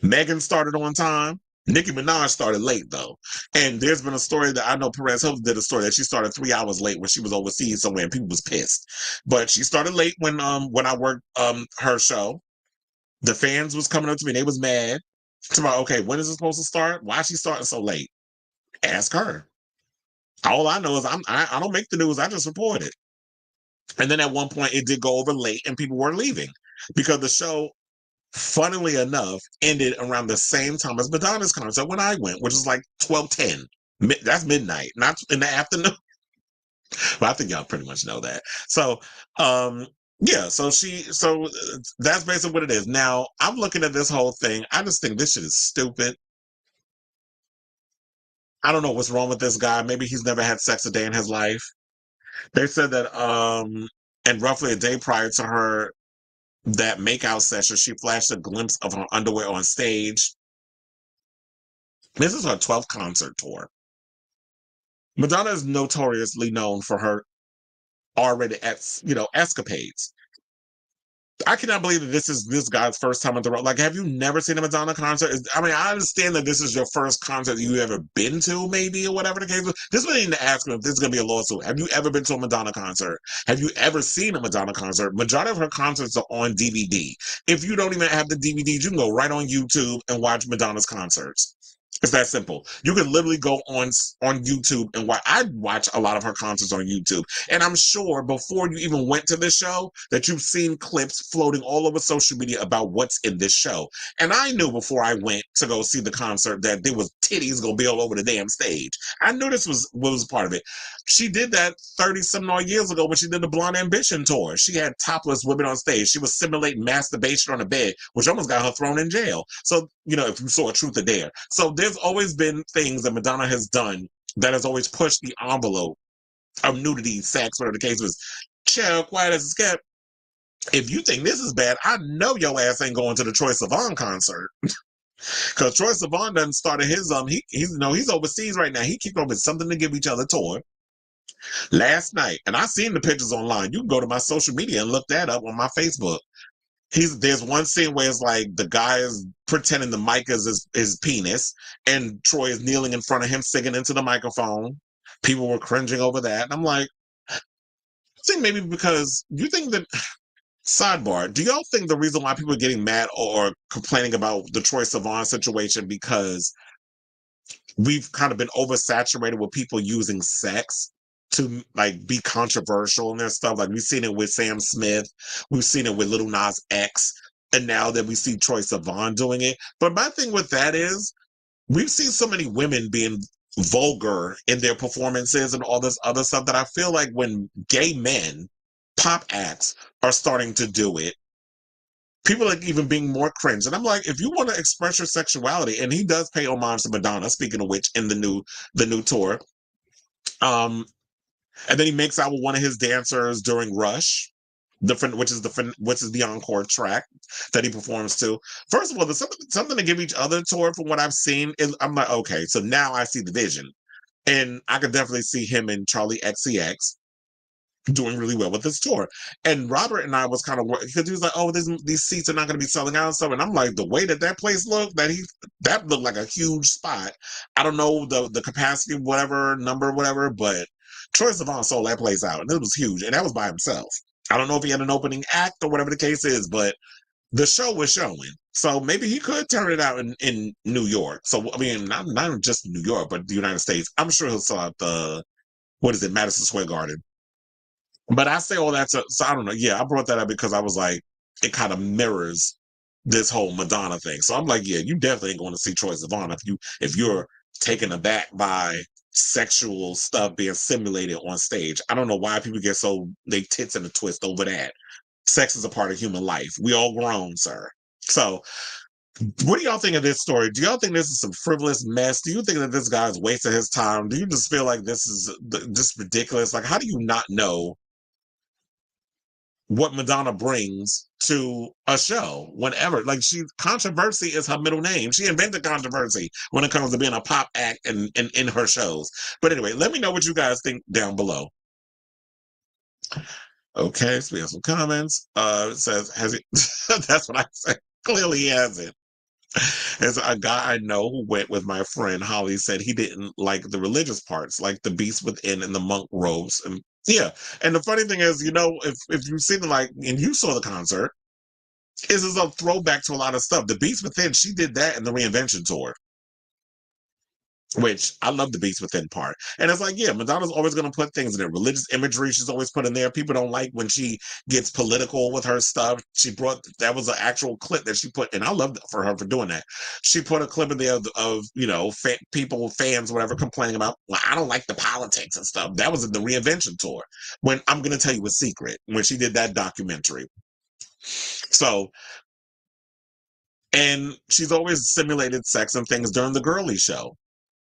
Megan started on time. Nicki Minaj started late though. And there's been a story that I know Perez Hilton did a story that she started 3 hours late when she was overseas somewhere and people was pissed. But she started late when I worked her show. The fans was coming up to me, they was mad. Tomorrow, okay, when is it supposed to start? Why is she starting so late? Ask her. All I know is I don't make the news, I just report it. And then at one point it did go over late and people were leaving because the show, funnily enough, ended around the same time as Madonna's concert when I went, which is like 12:10. That's midnight, not in the afternoon. But I think y'all pretty much know that. So yeah, so that's basically what it is. Now, I'm looking at this whole thing. I just think this shit is stupid. I don't know what's wrong with this guy. Maybe he's never had sex a day in his life. They said that and roughly a day prior to her that makeout session, she flashed a glimpse of her underwear on stage. This is her 12th concert tour. Madonna is notoriously known for her R-rated, escapades. I cannot believe that this is this guy's first time on the road. Like, have you never seen a Madonna concert? I mean, I understand that this is your first concert that you ever been to, maybe, or whatever the case is. This would need to ask him if this is going to be a lawsuit. Have you ever been to a Madonna concert? Have you ever seen a Madonna concert? Majority of her concerts are on DVD. If you don't even have the DVDs, you can go right on YouTube and watch Madonna's concerts. It's that simple. You can literally go on YouTube and watch. I watch a lot of her concerts on YouTube. And I'm sure before you even went to this show that you've seen clips floating all over social media about what's in this show. And I knew before I went to go see the concert that there was titties going to be all over the damn stage. I knew this was part of it. She did that 30-some odd years ago when she did the Blonde Ambition tour. She had topless women on stage. She was simulating masturbation on a bed, which almost got her thrown in jail. So, if you saw a truth or dare. So there's always been things that Madonna has done that has always pushed the envelope of nudity, sex, whatever the case was. Chill, quiet as a kept. If you think this is bad, I know your ass ain't going to the Troye Sivan concert. Because Troye Sivan done started his he's overseas right now. He kicked off with Something to Give Each Other tour last night, and I seen the pictures online. You can go to my social media and look that up on my Facebook. There's one scene where it's like the guy is pretending the mic is his penis, and Troy is kneeling in front of him singing into the microphone. People were cringing over that, and I'm like, I think maybe because you think that. Sidebar: do y'all think the reason why people are getting mad or complaining about the Troye Sivan situation because we've kind of been oversaturated with people using sex to like be controversial and their stuff? Like we've seen it with Sam Smith, we've seen it with Lil Nas X, and now that we see Troye Sivan doing it. But my thing with that is we've seen so many women being vulgar in their performances and all this other stuff that I feel like when gay men, pop acts, are starting to do it, people are even being more cringe. And I'm like, if you want to express your sexuality, and he does pay homage to Madonna, speaking of which, in the new tour. And then he makes out with one of his dancers during Rush, which is the encore track that he performs to. First of all, there's something to Give Each Other tour, from what I've seen, I'm like, okay, so now I see the vision. And I could definitely see him and Charlie XCX doing really well with this tour. And Robert and I was kind of worried because he was like, oh, these seats are not going to be selling out and stuff. And I'm like, the way that place looked, that looked like a huge spot. I don't know the capacity, whatever, but Troye Sivan sold that place out, and it was huge, and that was by himself. I don't know if he had an opening act or whatever the case is, but the show was showing. So maybe he could turn it out in New York. So I mean, not just New York, but the United States. I'm sure he'll sell out the Madison Square Garden. But I say all that so I don't know. Yeah, I brought that up because I was like, it kind of mirrors this whole Madonna thing. So I'm like, yeah, you definitely ain't going to see Troye Sivan if you're taken aback by sexual stuff being simulated on stage. I don't know why people get so they tits in a twist over that. Sex is a part of human life. We all grown, sir. So what do y'all think of this story? Do y'all think this is some frivolous mess? Do you think that this guy's wasting his time? Do you just feel like this is just ridiculous? Like, how do you not know what Madonna brings to a show whenever? Like, controversy is her middle name. She invented controversy when it comes to being a pop act and in her shows. But anyway, let me know what you guys think down below. Okay, so we have some comments. It says, has he? That's what I said. Clearly he hasn't. As a guy I know who went with my friend Holly said he didn't like the religious parts, like the beast within and the monk robes. And yeah, and the funny thing is, if you've seen and you saw the concert, this is a throwback to a lot of stuff. The beast within, she did that in the reinvention tour, which I love the beast within part. And it's like, yeah, Madonna's always going to put things in there. Religious imagery, she's always put in there. People don't like when she gets political with her stuff. That was an actual clip that she put, and I love for her for doing that. She put a clip in there of fans, whatever, complaining about, well, I don't like the politics and stuff. That was in the reinvention tour. When I'm going to tell you a secret, when she did that documentary. So, and she's always simulated sex and things during the girly show.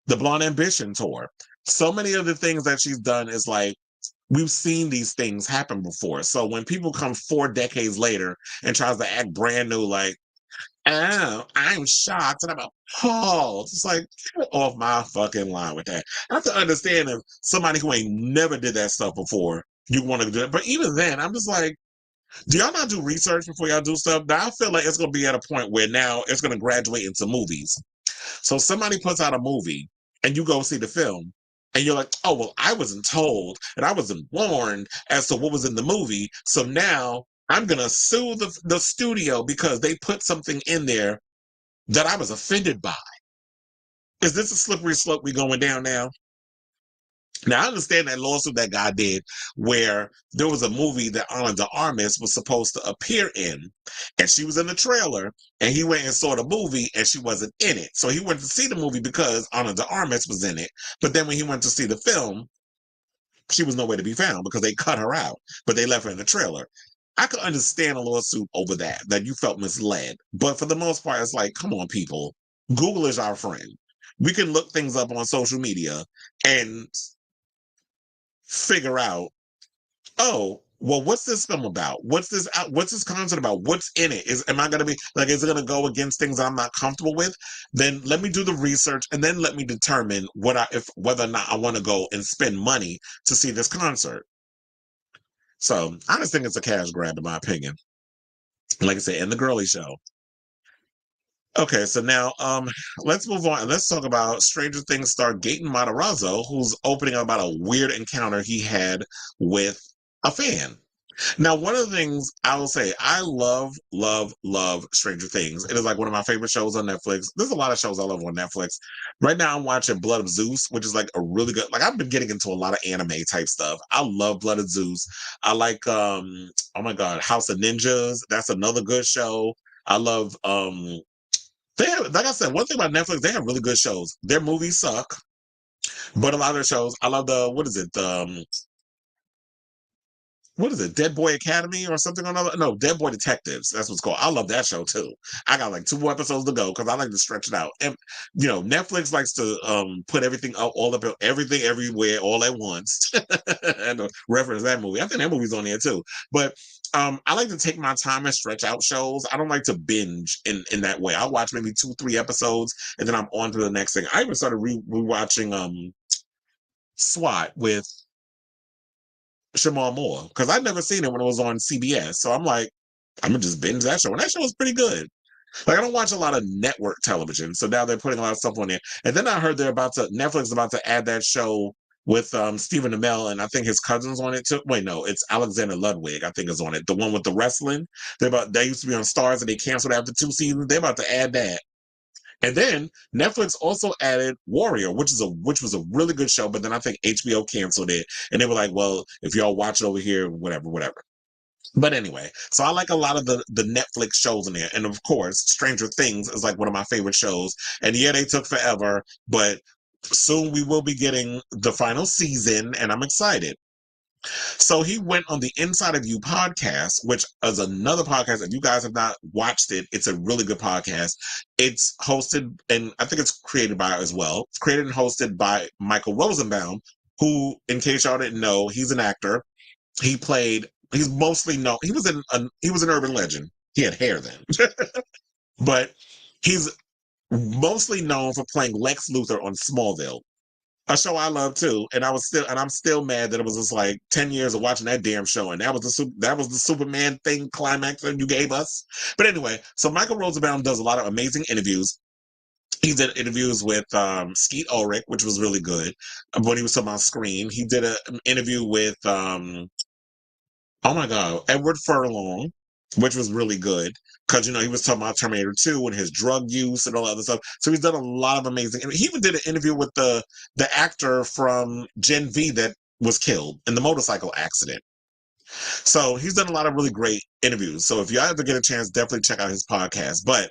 The Blonde Ambition tour. So many of the things that she's done is like, we've seen these things happen before. So when people come 4 decades later and tries to act brand new, like, oh, I'm shocked and I'm appalled. It's like, get off my fucking line with that. I have to understand if somebody who ain't never did that stuff before, you want to do it. But even then, I'm just like, do y'all not do research before y'all do stuff? Now I feel like it's going to be at a point where now it's going to graduate into movies. So somebody puts out a movie and you go see the film and you're like, oh, well, I wasn't told and I wasn't warned as to what was in the movie. So now I'm going to sue the studio because they put something in there that I was offended by. Is this a slippery slope we going down now? Now, I understand that lawsuit that guy did where there was a movie that Ana de Armas was supposed to appear in, and she was in the trailer, and he went and saw the movie, and she wasn't in it. So he went to see the movie because Ana de Armas was in it. But then when he went to see the film, she was nowhere to be found because they cut her out, but they left her in the trailer. I could understand a lawsuit over that you felt misled. But for the most part, it's like, come on, people. Google is our friend. We can look things up on social media and figure out, oh, well, what's this film about? What's this content about? What's in it? Am I going to be like, is it going to go against things I'm not comfortable with? Then let me do the research and then let me determine whether or not I want to go and spend money to see this concert. So I just think it's a cash grab in my opinion. Like I said, in the girly show. Okay, so now let's move on. Let's talk about Stranger Things star Gaten Matarazzo, who's opening up about a weird encounter he had with a fan. Now, one of the things I will say, I love Stranger Things. It is like one of my favorite shows on Netflix. There's a lot of shows I love on Netflix. Right now, I'm watching Blood of Zeus, which is like a really good, like I've been getting into a lot of anime type stuff. I love Blood of Zeus. I like, oh my God, House of Ninjas. That's another good show. I love, they have, like I said, one thing about Netflix, they have really good shows. Their movies suck, but a lot of their shows, I love what is it? Dead Boy Academy or something or another? No, Dead Boy Detectives. That's what's called. I love that show too. I got like 2 more episodes to go because I like to stretch it out. And Netflix likes to put everything up, everything everywhere all at once. And reference that movie. I think that movie's on there too. But I like to take my time and stretch out shows. I don't like to binge in that way. I'll watch maybe 2-3 episodes and then I'm on to the next thing. I even started rewatching SWAT with Shamar Moore because I'd never seen it when it was on CBS. So I'm like, I'm gonna just binge that show. And that show was pretty good. Like I don't watch a lot of network television. So now they're putting a lot of stuff on there. And then I heard Netflix is about to add that show with Stephen Amell, and I think his cousin's on it too. Wait, no, it's Alexander Ludwig, I think is on it. The one with the wrestling. They used to be on Stars and they canceled after 2 seasons. They're about to add that. And then Netflix also added Warrior, which was a really good show, but then I think HBO canceled it. And they were like, well, if y'all watch it over here, whatever. But anyway, so I like a lot of the Netflix shows in there. And of course, Stranger Things is like one of my favorite shows. And yeah, they took forever, but soon we will be getting the final season, and I'm excited. So he went on the Inside of You podcast, which is another podcast. If you guys have not watched it, it's a really good podcast. It's hosted, and I think it's created by as well. It's created and hosted by Michael Rosenbaum, who, in case y'all didn't know, he's an actor. He's mostly known. He was an urban legend. He had hair then, but he's mostly known for playing Lex Luthor on Smallville, a show I love too. And I'm still mad that it was just like 10 years of watching that damn show, and that was the Superman thing climax that you gave us. But anyway, so Michael Rosenbaum does a lot of amazing interviews. He did interviews with Skeet Ulrich, which was really good when he was talking about Scream. He did an interview with oh my God, Edward Furlong, which was really good because, he was talking about Terminator 2 and his drug use and all that other stuff. So he's done a lot of amazing. He even did an interview with the actor from Gen V that was killed in the motorcycle accident. So he's done a lot of really great interviews. So if you ever get a chance, definitely check out his podcast. But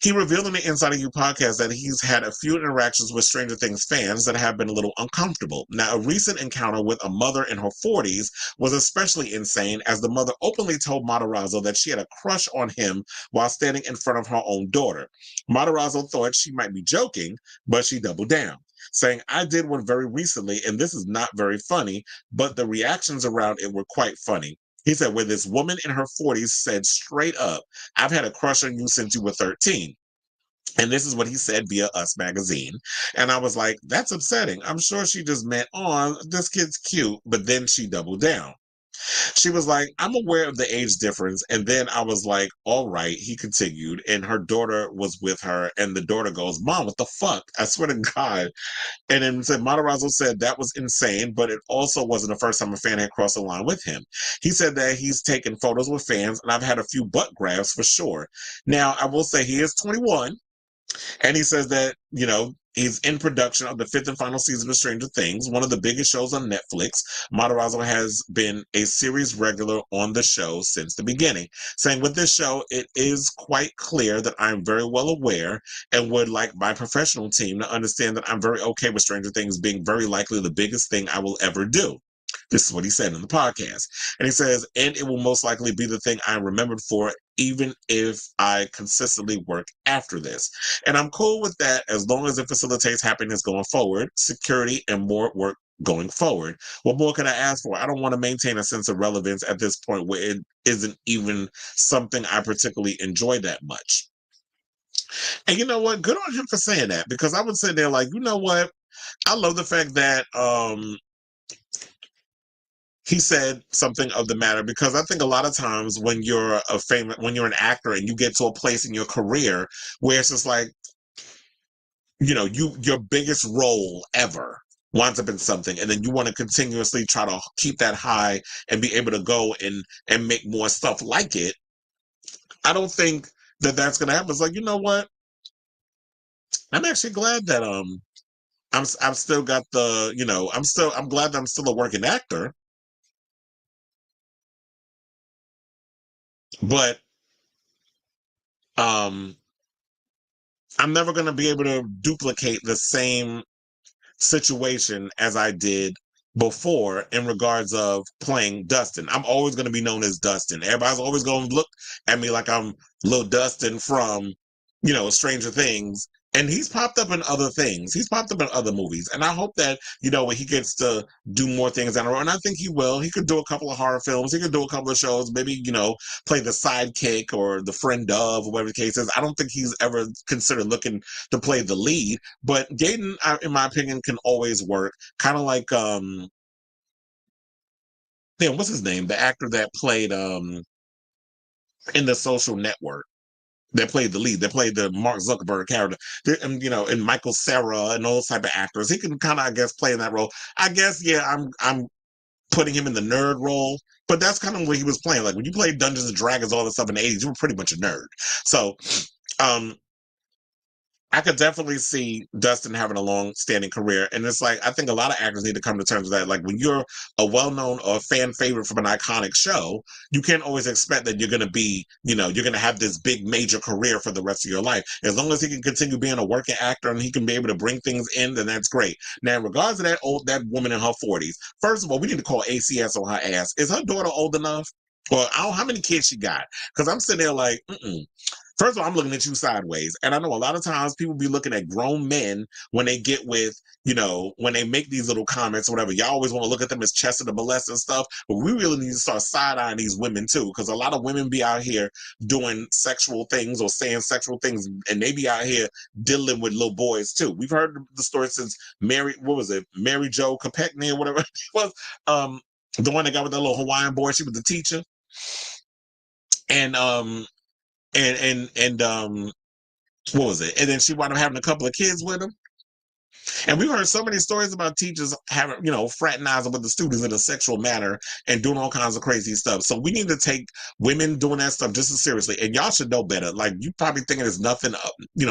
he revealed in the Inside of You podcast that he's had a few interactions with Stranger Things fans that have been a little uncomfortable. Now, a recent encounter with a mother in her 40s was especially insane, as the mother openly told Matarazzo that she had a crush on him while standing in front of her own daughter. Matarazzo thought she might be joking, but she doubled down, saying, "I did one very recently, and this is not very funny, but the reactions around it were quite funny." He said, where this woman in her 40s said straight up, "I've had a crush on you since you were 13. And this is what he said via Us Magazine. And I was like, that's upsetting. I'm sure she just meant, oh, this kid's cute. But then she doubled down. She was like, "I'm aware of the age difference." And then I was like, all right, he continued. And her daughter was with her. And the daughter goes, "Mom, what the fuck? I swear to God." And then said, Matarazzo said that was insane, but it also wasn't the first time a fan had crossed the line with him. He said that he's taken photos with fans, and I've had a few butt grabs for sure. Now, I will say he is 21. And he says that, he's in production of the 5th and final season of Stranger Things, one of the biggest shows on Netflix. Matarazzo has been a series regular on the show since the beginning, saying, "With this show, it is quite clear that I'm very well aware and would like my professional team to understand that I'm very okay with Stranger Things being very likely the biggest thing I will ever do." This is what he said in the podcast. And he says, "And it will most likely be the thing I'm remembered for, even if I consistently work after this. And I'm cool with that as long as it facilitates happiness going forward, security, and more work going forward. What more can I ask for? I don't want to maintain a sense of relevance at this point where it isn't even something I particularly enjoy that much." And you know what? Good on him for saying that, because I would say there like, you know what? I love the fact that he said something of the matter, because I think a lot of times when you're when you're an actor and you get to a place in your career where it's just like, your biggest role ever winds up in something, and then you want to continuously try to keep that high and be able to go and make more stuff like it. I don't think that that's going to happen. It's like, you know what? I'm actually glad that I've still got the, I'm glad that I'm still a working actor. But I'm never going to be able to duplicate the same situation as I did before in regards of playing Dustin. I'm always going to be known as Dustin. Everybody's always going to look at me like I'm little Dustin from, Stranger Things. And he's popped up in other things. He's popped up in other movies. And I hope that, when he gets to do more things down the road, and I think he will. He could do a couple of horror films. He could do a couple of shows, maybe, play the sidekick or the friend of, or whatever the case is. I don't think he's ever considered looking to play the lead. But Gaten, in my opinion, can always work. Kind of like, what's his name? The actor that played in The Social Network. that played the lead, that played the Mark Zuckerberg character, and and Michael Cera and those type of actors. He can kind of, I guess, play in that role. I guess, yeah, I'm putting him in the nerd role, but that's kind of what he was playing. Like when you played Dungeons and Dragons, all this stuff in the 80s, you were pretty much a nerd. So, I could definitely see Dustin having a long-standing career, and it's like I think a lot of actors need to come to terms with that. Like when you're a well-known or a fan favorite from an iconic show, you can't always expect that you're going to be, you're going to have this big major career for the rest of your life. As long as he can continue being a working actor and he can be able to bring things in, then that's great. Now, in regards to that woman in her 40s, first of all, we need to call ACS on her ass. Is her daughter old enough? Or how many kids she got? Because I'm sitting there like, First of all, I'm looking at you sideways. And I know a lot of times people be looking at grown men when they get with, when they make these little comments or whatever. Y'all always want to look at them as Chester the molester and stuff. But we really need to start side-eyeing these women too. Because a lot of women be out here doing sexual things or saying sexual things. And they be out here dealing with little boys too. We've heard the story since Mary Jo Kopechne or whatever it was. The one that got with that little Hawaiian boy. She was the teacher. And what was it? And then she wound up having a couple of kids with him. And we've heard so many stories about teachers having, fraternizing with the students in a sexual manner and doing all kinds of crazy stuff. So we need to take women doing that stuff just as seriously. And y'all should know better. Like you probably thinking it's nothing,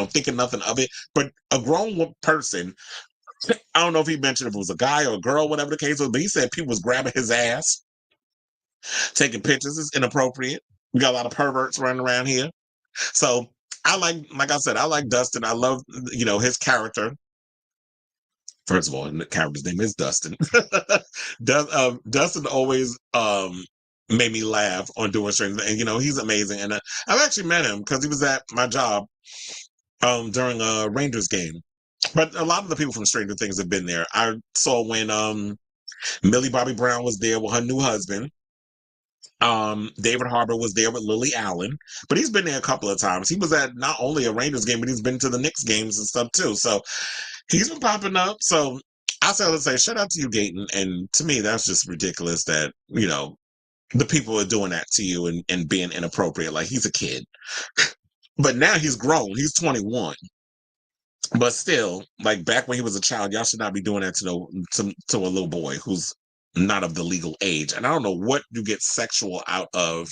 thinking nothing of it. But a grown person, I don't know if he mentioned if it was a guy or a girl, whatever the case was, but he said people was grabbing his ass, taking pictures. It's inappropriate. We got a lot of perverts running around here. So I like I said, I like Dustin. I love, his character. First of all, the character's name is Dustin. Dustin always made me laugh on doing certain things. And, he's amazing. And I've actually met him because he was at my job during a Rangers game. But a lot of the people from Stranger Things have been there. I saw when Millie Bobby Brown was there with her new husband. David Harbour was there with Lily Allen, but he's been there a couple of times. He was at not only a Rangers game, but he's been to the Knicks games and stuff too. So he's been popping up. So I say shout out to you, Gaten. And to me, that's just ridiculous that, the people are doing that to you and being inappropriate. Like he's a kid, but now he's grown. He's 21. But still, like back when he was a child, y'all should not be doing that to a little boy who's not of the legal age. And I don't know what you get sexual out of,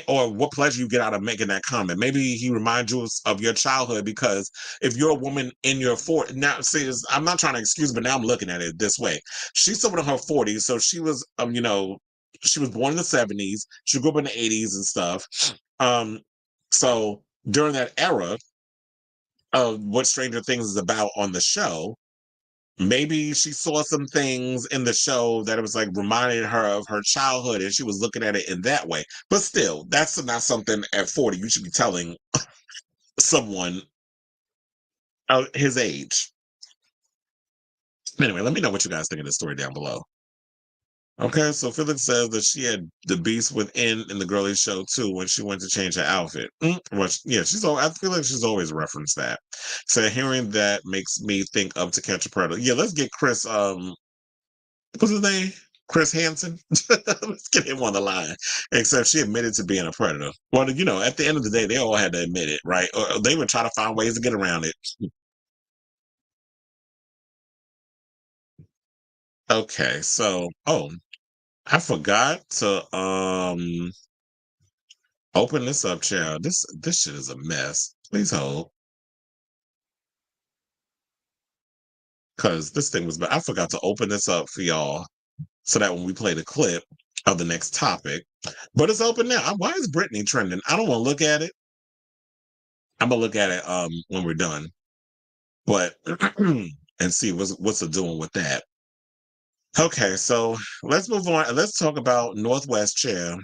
or what pleasure you get out of making that comment. Maybe he reminds you of your childhood, because if you're a woman in your 40s, now see, I'm not trying to excuse, but now I'm looking at it this way. She's someone in her 40s, so she was, she was born in the 70s. She grew up in the 80s and stuff. So during that era of what Stranger Things is about on the show, maybe she saw some things in the show that it was like reminding her of her childhood, and she was looking at it in that way. But still, that's not something at 40 you should be telling someone his age. Anyway, let me know what you guys think of this story down below. Okay, so Felix says that she had the beast within in the girly show too when she went to change her outfit. Well, yeah, I feel like she's always referenced that. So hearing that makes me think of To Catch a Predator. Yeah, let's get Chris. What's his name? Chris Hansen. Let's get him on the line. Except she admitted to being a predator. Well, at the end of the day, they all had to admit it, right? Or they would try to find ways to get around it. Okay, so I forgot to open this up, child. This shit is a mess. Please hold. Cause this thing was bad. I forgot to open this up for y'all so that when we play the clip of the next topic. But it's open now. Why is Brittany trending? I don't want to look at it. I'm gonna look at it when we're done. But and see what's it doing with that. Okay, so let's move on and let's talk about Northwest Chair.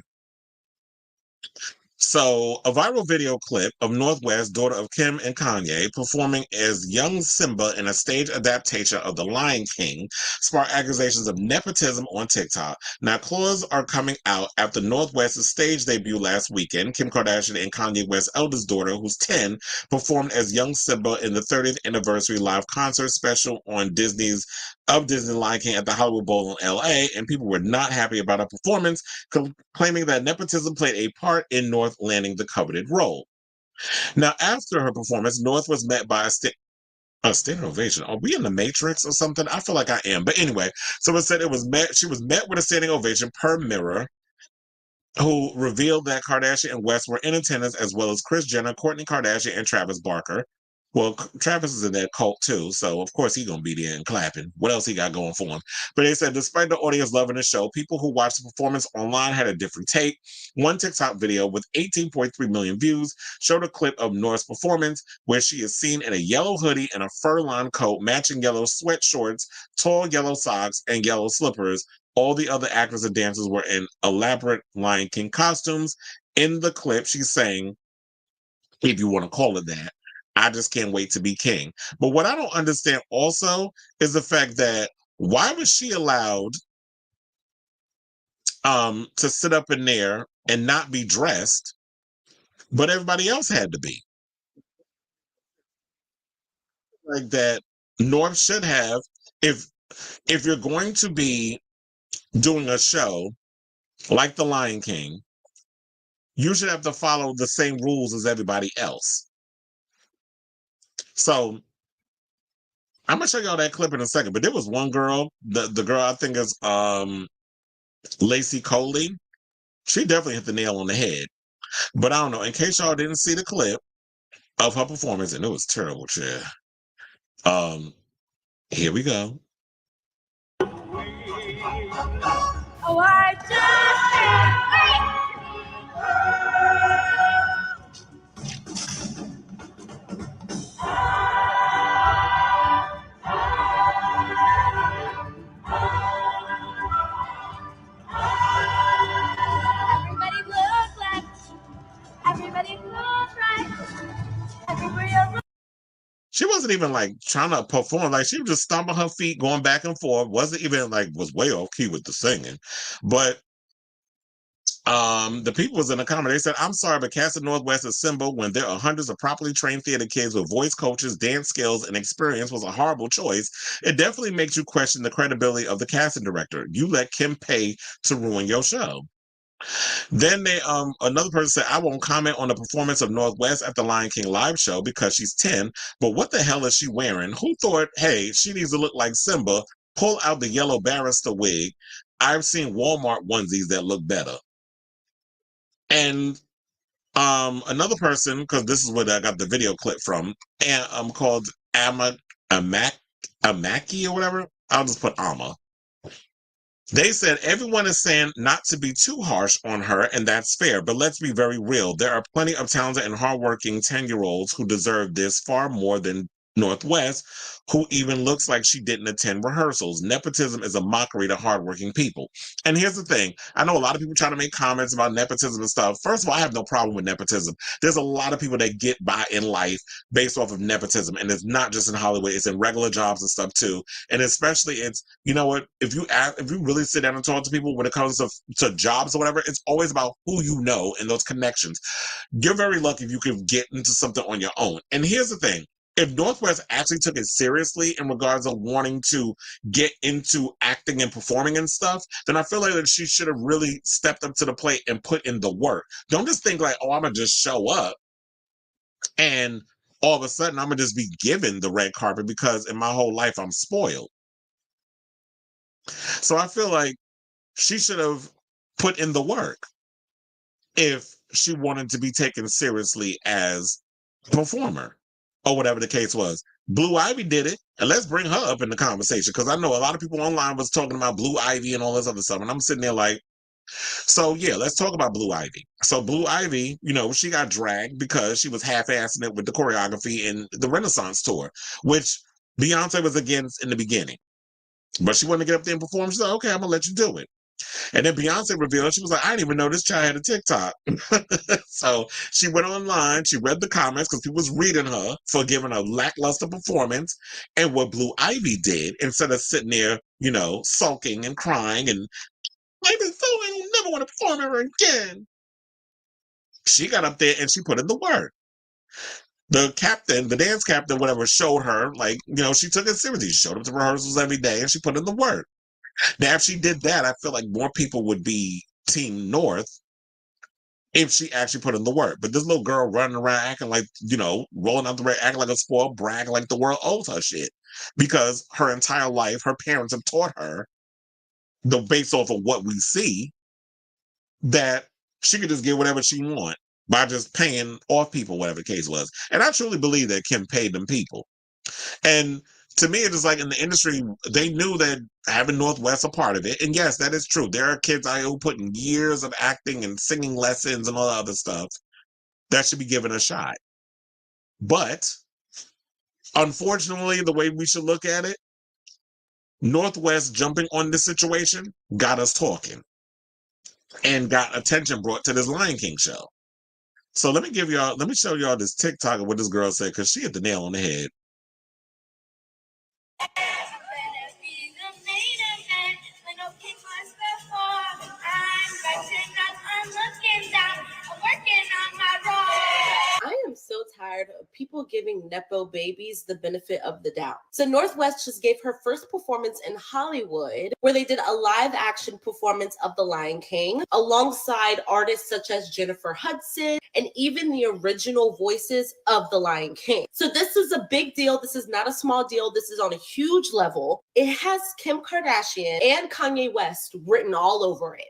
So, a viral video clip of Northwest, daughter of Kim and Kanye, performing as young Simba in a stage adaptation of The Lion King, sparked accusations of nepotism on TikTok. Now, claws are coming out after Northwest's stage debut last weekend. Kim Kardashian and Kanye West's eldest daughter, who's 10, performed as young Simba in the 30th anniversary live concert special on Disney's of Disney Lion King at the Hollywood Bowl in LA, and people were not happy about her performance, claiming that nepotism played a part in North landing the coveted role. Now, after her performance, North was met by a standing ovation. Are we in the Matrix or something? I feel like I am. But anyway, so it said she was met with a standing ovation per Mirror, who revealed that Kardashian and West were in attendance, as well as Kris Jenner, Kourtney Kardashian, and Travis Barker. Well, Travis is in that cult too, so of course he's gonna be there and clapping. What else he got going for him? But they said despite the audience loving the show, people who watched the performance online had a different take. One TikTok video with 18.3 million views showed a clip of North's performance where she is seen in a yellow hoodie and a fur-lined coat, matching yellow sweat shorts, tall yellow socks, and yellow slippers. All the other actors and dancers were in elaborate Lion King costumes. In the clip, she's saying, if you want to call it that, I just can't wait to be king. But what I don't understand also is the fact that why was she allowed to sit up in there and not be dressed, but everybody else had to be? Like that, North should have, if you're going to be doing a show like The Lion King, you should have to follow the same rules as everybody else. So I'm gonna show y'all that clip in a second, but there was one girl, the girl I think is Lacey Coley. She definitely hit the nail on the head. But I don't know, in case y'all didn't see the clip of her performance, and it was terrible, chair. Here we go. Oh, I just can't wait. Everybody look like, everybody look right, everybody. She wasn't even like trying to perform, like she was just stomping her feet, going back and forth. Wasn't even like, was way off key with the singing. But the people was in the comment. They said, I'm sorry, but casting Northwest as Simba when there are hundreds of properly trained theater kids with voice coaches, dance skills, and experience was a horrible choice. It definitely makes you question the credibility of the casting director. You let Kim pay to ruin your show. Then they another person said, I won't comment on the performance of Northwest at the Lion King live show because she's 10, but what the hell is she wearing? Who thought, hey, she needs to look like Simba, pull out the yellow barrister wig? I've seen Walmart onesies that look better. And another person, because this is what I got the video clip from, and called Amaki or whatever. I'll just put Ama. They said everyone is saying not to be too harsh on her, and that's fair, but let's be very real. There are plenty of talented and hardworking 10-year-olds who deserve this far more than Northwest, who even looks like she didn't attend rehearsals. Nepotism is a mockery to hardworking people. And here's the thing. I know a lot of people try to make comments about nepotism and stuff. First of all, I have no problem with nepotism. There's a lot of people that get by in life based off of nepotism, and it's not just in Hollywood. It's in regular jobs and stuff too. And especially it's, you know what, if you really sit down and talk to people when it comes to jobs or whatever, it's always about who you know and those connections. You're very lucky if you can get into something on your own. And here's the thing. If Northwest actually took it seriously in regards of wanting to get into acting and performing and stuff, then I feel like that she should have really stepped up to the plate and put in the work. Don't just think like, oh, I'm going to just show up and all of a sudden I'm going to just be given the red carpet because in my whole life I'm spoiled. So I feel like she should have put in the work if she wanted to be taken seriously as a performer. Or whatever the case was. Blue Ivy did it, and let's bring her up in the conversation because I know a lot of people online was talking about Blue Ivy and all this other stuff, and I'm sitting there like, so yeah, let's talk about Blue Ivy. So Blue Ivy, you know, she got dragged because she was half-assing it with the choreography in the Renaissance tour, which Beyonce was against in the beginning. But she wanted to get up there and perform. She's like, okay, I'm gonna let you do it. And then Beyonce revealed, she was like, I didn't even know this child had a TikTok. So she went online, she read the comments because people was reading her for giving a lackluster performance. And what Blue Ivy did, instead of sitting there, you know, sulking and crying and I've been so I don't never want to perform ever again. She got up there and she put in the work. the captain, the dance captain, whatever, showed her, like, she took it seriously. She showed up to rehearsals every day and she put in the work. Now, if she did that, I feel like more people would be Team North if she actually put in the work. But this little girl running around acting like, rolling out the red, acting like a spoiled brat, like the world owes her shit. Because her entire life, her parents have taught her, based off of what we see, that she could just get whatever she want by just paying off people, whatever the case was. And I truly believe that Kim paid them people. And to me, it's like in the industry, they knew that having Northwest a part of it. And yes, that is true. There are kids out here who put in years of acting and singing lessons and all that other stuff that should be given a shot. But unfortunately, the way we should look at it, Northwest jumping on this situation got us talking and got attention brought to this Lion King show. So let me show y'all this TikTok of what this girl said, because she hit the nail on the head. I am so tired of people giving Nepo babies the benefit of the doubt. So Northwest just gave her first performance in Hollywood, where they did a live action performance of The Lion King alongside artists such as Jennifer Hudson and even the original voices of The Lion King. So this is a big deal. This is not a small deal. This is on a huge level. It has Kim Kardashian and Kanye West written all over it.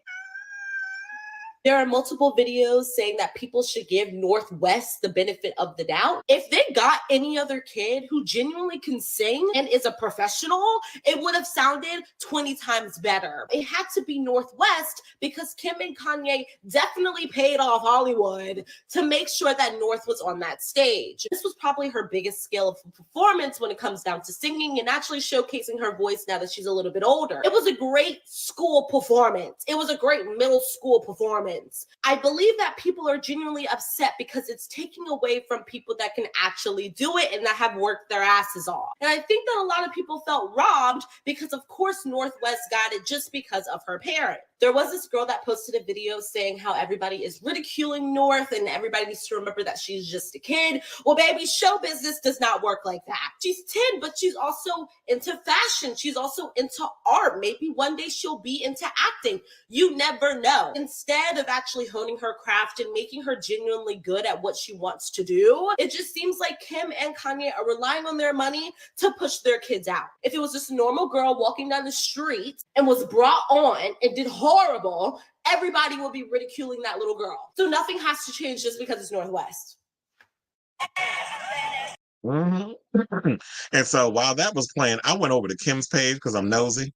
There are multiple videos saying that people should give Northwest the benefit of the doubt. If they got any other kid who genuinely can sing and is a professional, it would have sounded 20 times better. It had to be Northwest because Kim and Kanye definitely paid off Hollywood to make sure that North was on that stage. This was probably her biggest skill of performance when it comes down to singing and actually showcasing her voice now that she's a little bit older. It was a great school performance. It was a great middle school performance. I believe that people are genuinely upset because it's taking away from people that can actually do it and that have worked their asses off. And I think that a lot of people felt robbed because, of course, Northwest got it just because of her parent. There was this girl that posted a video saying how everybody is ridiculing North and everybody needs to remember that she's just a kid. Well, baby, show business does not work like that. She's 10, but she's also into fashion. She's also into art. Maybe one day she'll be into acting. You never know. Instead of actually honing her craft and making her genuinely good at what she wants to do, it just seems like Kim and Kanye are relying on their money to push their kids out. If it was just a normal girl walking down the street and was brought on and did horrible, everybody will be ridiculing that little girl. So nothing has to change just because it's Northwest. Mm-hmm. And so while that was playing, I went over to Kim's page because I'm nosy.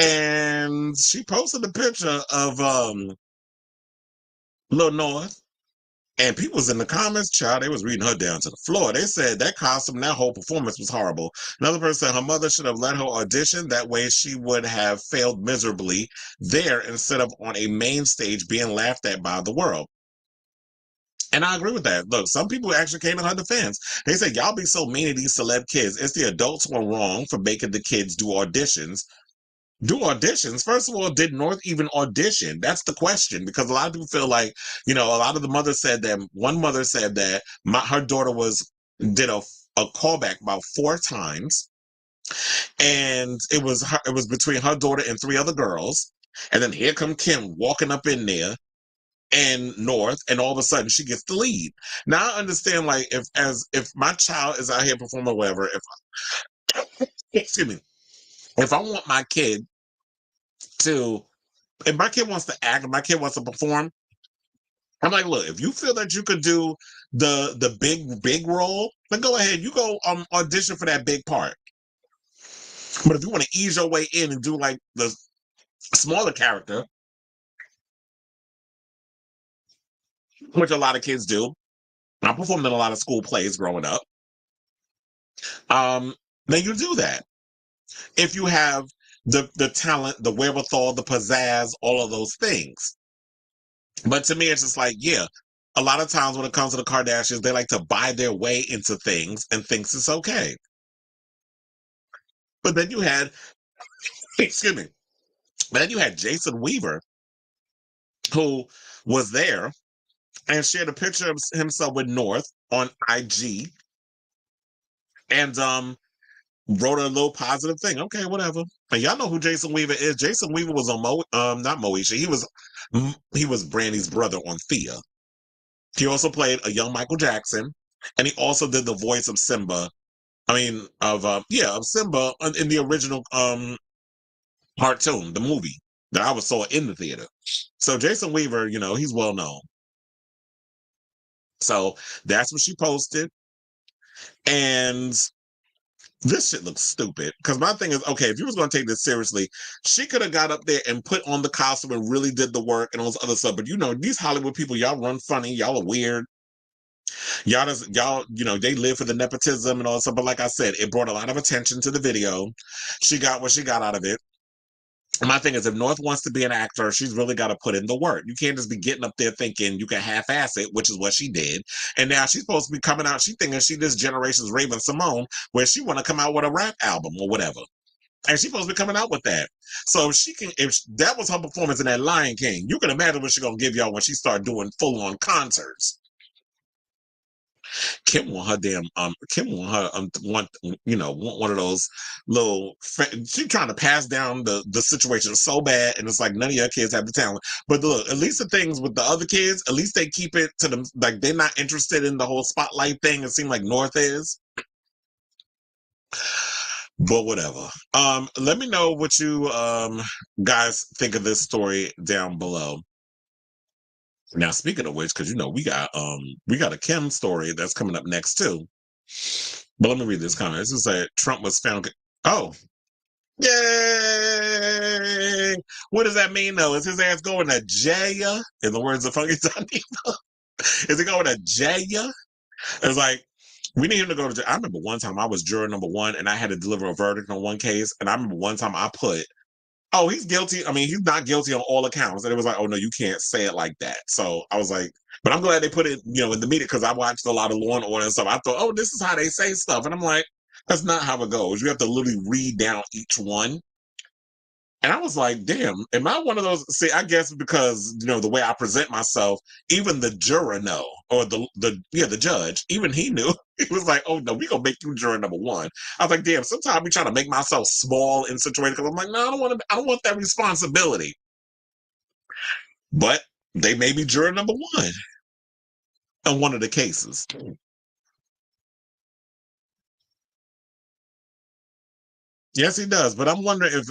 And she posted a picture of Lil North. And people was in the comments, child, they was reading her down to the floor. They said that costume, that whole performance was horrible. Another person said her mother should have let her audition. That way she would have failed miserably there instead of on a main stage being laughed at by the world. And I agree with that. Look, some people actually came in her defense. They said, y'all be so mean to these celeb kids. It's the adults who are wrong for making the kids do auditions. Do auditions? First of all, did North even audition? That's the question, because a lot of people feel like, a lot of the mothers said that, one mother said that her daughter did a callback about 4 times, and it was between her daughter and 3 other girls, and then here come Kim walking up in there and North, and all of a sudden she gets the lead. Now I understand, like, if my child is out here performing whatever, excuse me, if I want my kid if my kid wants to act, if my kid wants to perform, I'm like, look, if you feel that you could do the big role, then go ahead. You go audition for that big part. But if you want to ease your way in and do like the smaller character, which a lot of kids do, I performed in a lot of school plays growing up, then you do that. If you have the talent, the wherewithal, the pizzazz, all of those things. But to me, it's just like, yeah, a lot of times when it comes to the Kardashians, they like to buy their way into things and thinks it's okay. But then you had, excuse me, but then you had Jason Weaver, who was there and shared a picture of himself with North on IG, and wrote a little positive thing. Okay, whatever. And y'all know who Jason Weaver is. Jason Weaver was on not Moesha. He was Brandy's brother on Thea. He also played a young Michael Jackson, and he also did the voice of Simba. I mean, of Simba in the original cartoon, the movie that I saw in the theater. So Jason Weaver, he's well known. So that's what she posted, and this shit looks stupid. Because my thing is, okay, if you was going to take this seriously, she could have got up there and put on the costume and really did the work and all this other stuff. But these Hollywood people, y'all run funny, y'all are weird. Y'all, they live for the nepotism and all that stuff. But like I said, it brought a lot of attention to the video. She got what she got out of it. My thing is, if North wants to be an actor, she's really got to put in the work. You can't just be getting up there thinking you can half-ass it, which is what she did. And now she's supposed to be coming out. She's thinking she this generation's Raven Simone, where she want to come out with a rap album or whatever. And she's supposed to be coming out with that. So if that was her performance in that Lion King, you can imagine what she's gonna give y'all when she start doing full-on concerts. Kim want one of those little. She's trying to pass down the situation so bad, and it's like none of your kids have the talent. But look, at least the things with the other kids, at least they keep it to them. Like they're not interested in the whole spotlight thing. It seems like North is. But whatever. Let me know what you guys think of this story down below. Now, speaking of which, because we got a Kim story that's coming up next too. But let me read this comment. This is that Trump was found. Oh, yay! What does that mean though? Is his ass going to jail? In the words of Funky Tony, is he going to jail? It's like we need him to go to jail. I remember one time I was juror number 1, and I had to deliver a verdict on one case, and I remember one time I put, oh, he's guilty. I mean, he's not guilty on all accounts. And it was like, oh, no, you can't say it like that. So I was like, but I'm glad they put it, in the media because I watched a lot of Law and Order and stuff. I thought, oh, this is how they say stuff. And I'm like, that's not how it goes. You have to literally read down each one. And I was like, damn, am I one of those? See, I guess because, the way I present myself, even the juror know, or the judge, even he knew. He was like, oh, no, we going to make you juror number 1. I was like, damn, sometimes we try to make myself small in situations because I'm like, no, I don't want that responsibility. But they made me juror number 1 on one of the cases. Yes, he does. But I'm wondering if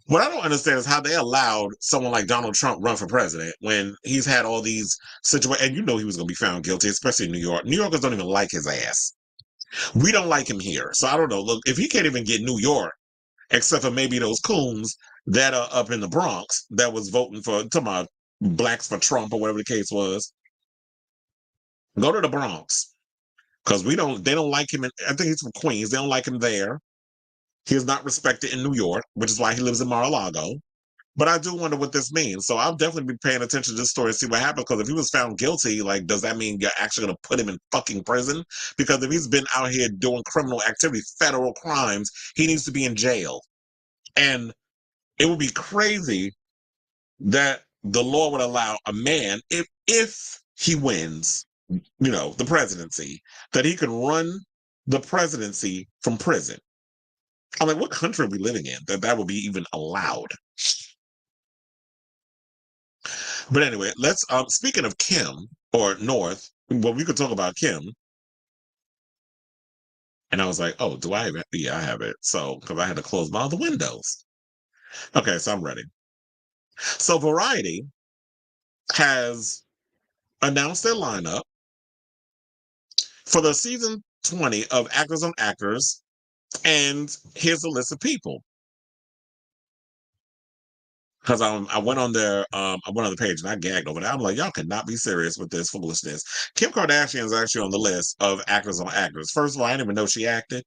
what I don't understand is how they allowed someone like Donald Trump run for president when he's had all these situations. And he was going to be found guilty, especially in New York. New Yorkers don't even like his ass. We don't like him here. So I don't know. Look, if he can't even get New York, except for maybe those coons that are up in the Bronx that was voting for blacks for Trump or whatever the case was, go to the Bronx. Because they don't like him. I think he's from Queens. They don't like him there. He is not respected in New York, which is why he lives in Mar-a-Lago. But I do wonder what this means. So I'll definitely be paying attention to this story and see what happens. Because if he was found guilty, does that mean you're actually going to put him in fucking prison? Because if he's been out here doing criminal activity, federal crimes, he needs to be in jail. And it would be crazy that the law would allow a man, if he wins, the presidency, that he could run the presidency from prison. I'm like, what country are we living in that would be even allowed? But anyway, let's speaking of Kim or North, well, we could talk about Kim. And I was like, oh, do I have it? Yeah, I have it. So, because I had to close my other windows. Okay, so I'm ready. So Variety has announced their lineup for the season 20 of Actors on Actors. And here's a list of people. Because I went on their the page and I gagged over that. I'm like, y'all cannot be serious with this foolishness. Kim Kardashian is actually on the list of Actors on Actors. First of all, I didn't even know she acted.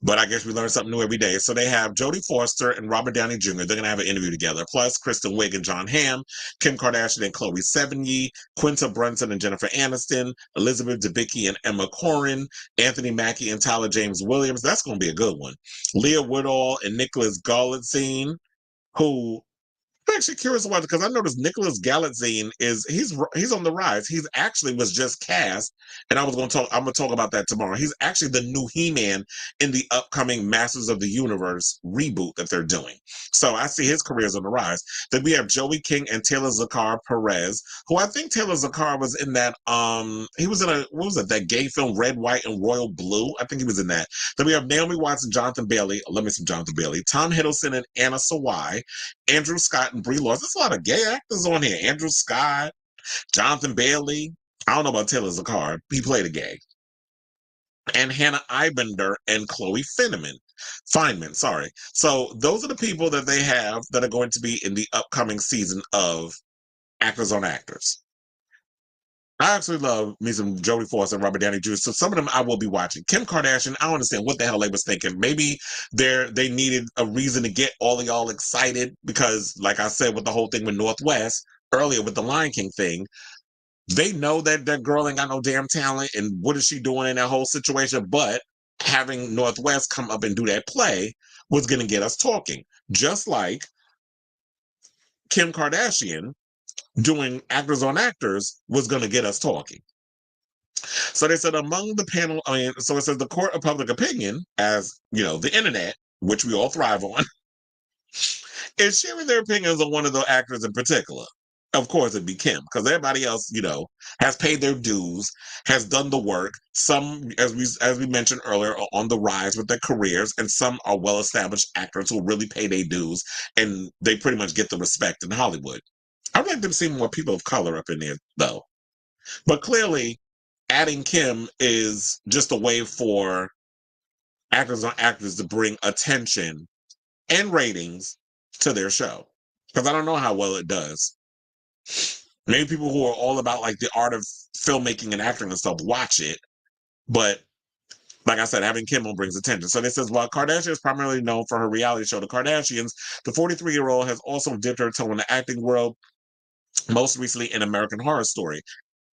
But I guess we learn something new every day. So they have Jodie Foster and Robert Downey Jr. They're going to have an interview together. Plus Kristen Wiig and John Hamm, Kim Kardashian and Chloe Sevigny, Quinta Brunson and Jennifer Aniston, Elizabeth Debicki and Emma Corrin, Anthony Mackie and Tyler James Williams. That's going to be a good one. Leah Woodall and Nicholas Galitzine, who actually curious about it because I noticed Nicholas Galitzine he's on the rise. He's actually was just cast, and I'm gonna talk about that tomorrow. He's actually the new He-Man in the upcoming Masters of the Universe reboot that they're doing. So I see his career's on the rise. Then we have Joey King and Taylor Zakar Perez, who I think Taylor Zakar was in that he was in that gay film Red, White, and Royal Blue. I think he was in that. Then we have Naomi Watts and Jonathan Bailey. Let me see Jonathan Bailey. Tom Hiddleston and Anna Sawai. Andrew Scott and Brie Larson. There's a lot of gay actors on here. Andrew Scott, Jonathan Bailey. I don't know about Taylor Zakar. He played a gay. And Hannah Eibender and Chloe Fineman, sorry. So those are the people that they have that are going to be in the upcoming season of Actors on Actors. I actually love me some Jodie Foster and Robert Downey Jr. So some of them I will be watching. Kim Kardashian, I don't understand what the hell they was thinking. Maybe they needed a reason to get all of y'all excited because, like I said, with the whole thing with Northwest earlier with the Lion King thing, they know that that girl ain't got no damn talent and what is she doing in that whole situation? But having Northwest come up and do that play was going to get us talking. Just like Kim Kardashian doing Actors on Actors was going to get us talking. So they said among the panel, so it says the court of public opinion, as you know, the internet, which we all thrive on, is sharing their opinions on one of the actors in particular. Of course, it'd be Kim, because everybody else, has paid their dues, has done the work. Some, as we mentioned earlier, are on the rise with their careers, and some are well-established actors who really pay their dues, and they pretty much get the respect in Hollywood. I'd like to see more people of color up in there, though. But clearly, adding Kim is just a way for Actors on Actors to bring attention and ratings to their show. Because I don't know how well it does. Maybe people who are all about like the art of filmmaking and acting and stuff watch it. But like I said, having Kim on brings attention. So this says, while Kardashian is primarily known for her reality show, The Kardashians, the 43-year-old has also dipped her toe in the acting world, most recently in American Horror Story.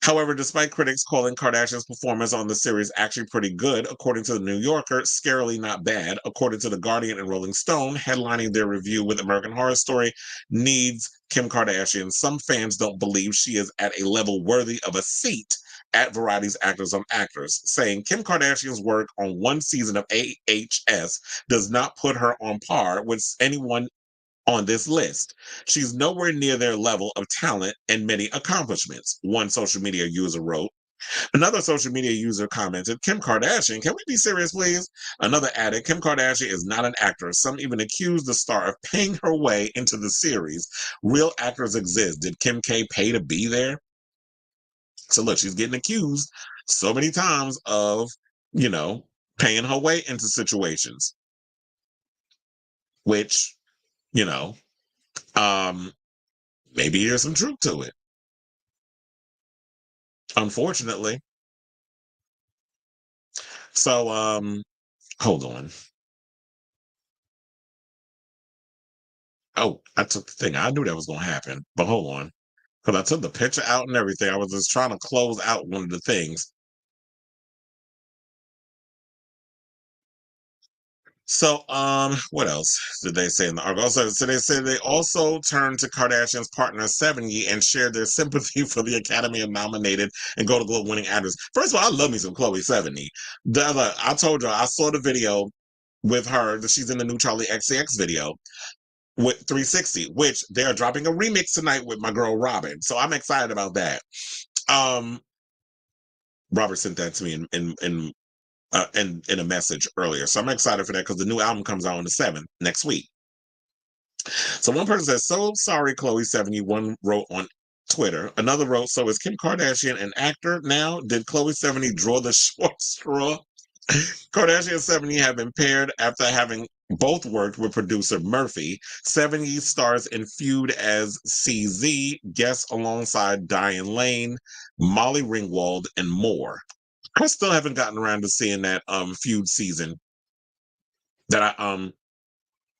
However, despite critics calling Kardashian's performance on the series actually pretty good, according to The New Yorker, scarily not bad, according to The Guardian and Rolling Stone, headlining their review with American Horror Story, needs Kim Kardashian. Some fans don't believe she is at a level worthy of a seat at Variety's Actors on Actors, saying Kim Kardashian's work on one season of AHS does not put her on par with anyone on this list. She's nowhere near their level of talent and many accomplishments, one social media user wrote. Another social media user commented, Kim Kardashian, can we be serious, please? Another added, Kim Kardashian is not an actor. Some even accused the star of paying her way into the series. Real actors exist. Did Kim K pay to be there? So look, she's getting accused so many times of, paying her way into situations. Which, maybe there's some truth to it. Unfortunately. So, hold on. Oh, I took the thing. I knew that was going to happen, but hold on. Because I took the picture out and everything. I was just trying to close out one of the things. So, what else did they say in the article? So they said they also turned to Kardashian's partner 70 and shared their sympathy for the Academy of nominated and Golden Globe winning actors. First of all, I love me some Chloe 70. I told you I saw the video with her that she's in the new Charlie XCX video with 360, which they're dropping a remix tonight with my girl Robin. So I'm excited about that. Robert sent that to me in a message earlier. So I'm excited for that because the new album comes out on the 7th next week. So one person says, so sorry, Chloe 70. One wrote on Twitter. Another wrote, so is Kim Kardashian an actor now? Did Chloe 70 draw the short straw? Kardashian and 70 have been paired after having both worked with producer Murphy. 70 stars in Feud as CZ, guests alongside Diane Lane, Molly Ringwald, and more. I still haven't gotten around to seeing that Feud season that I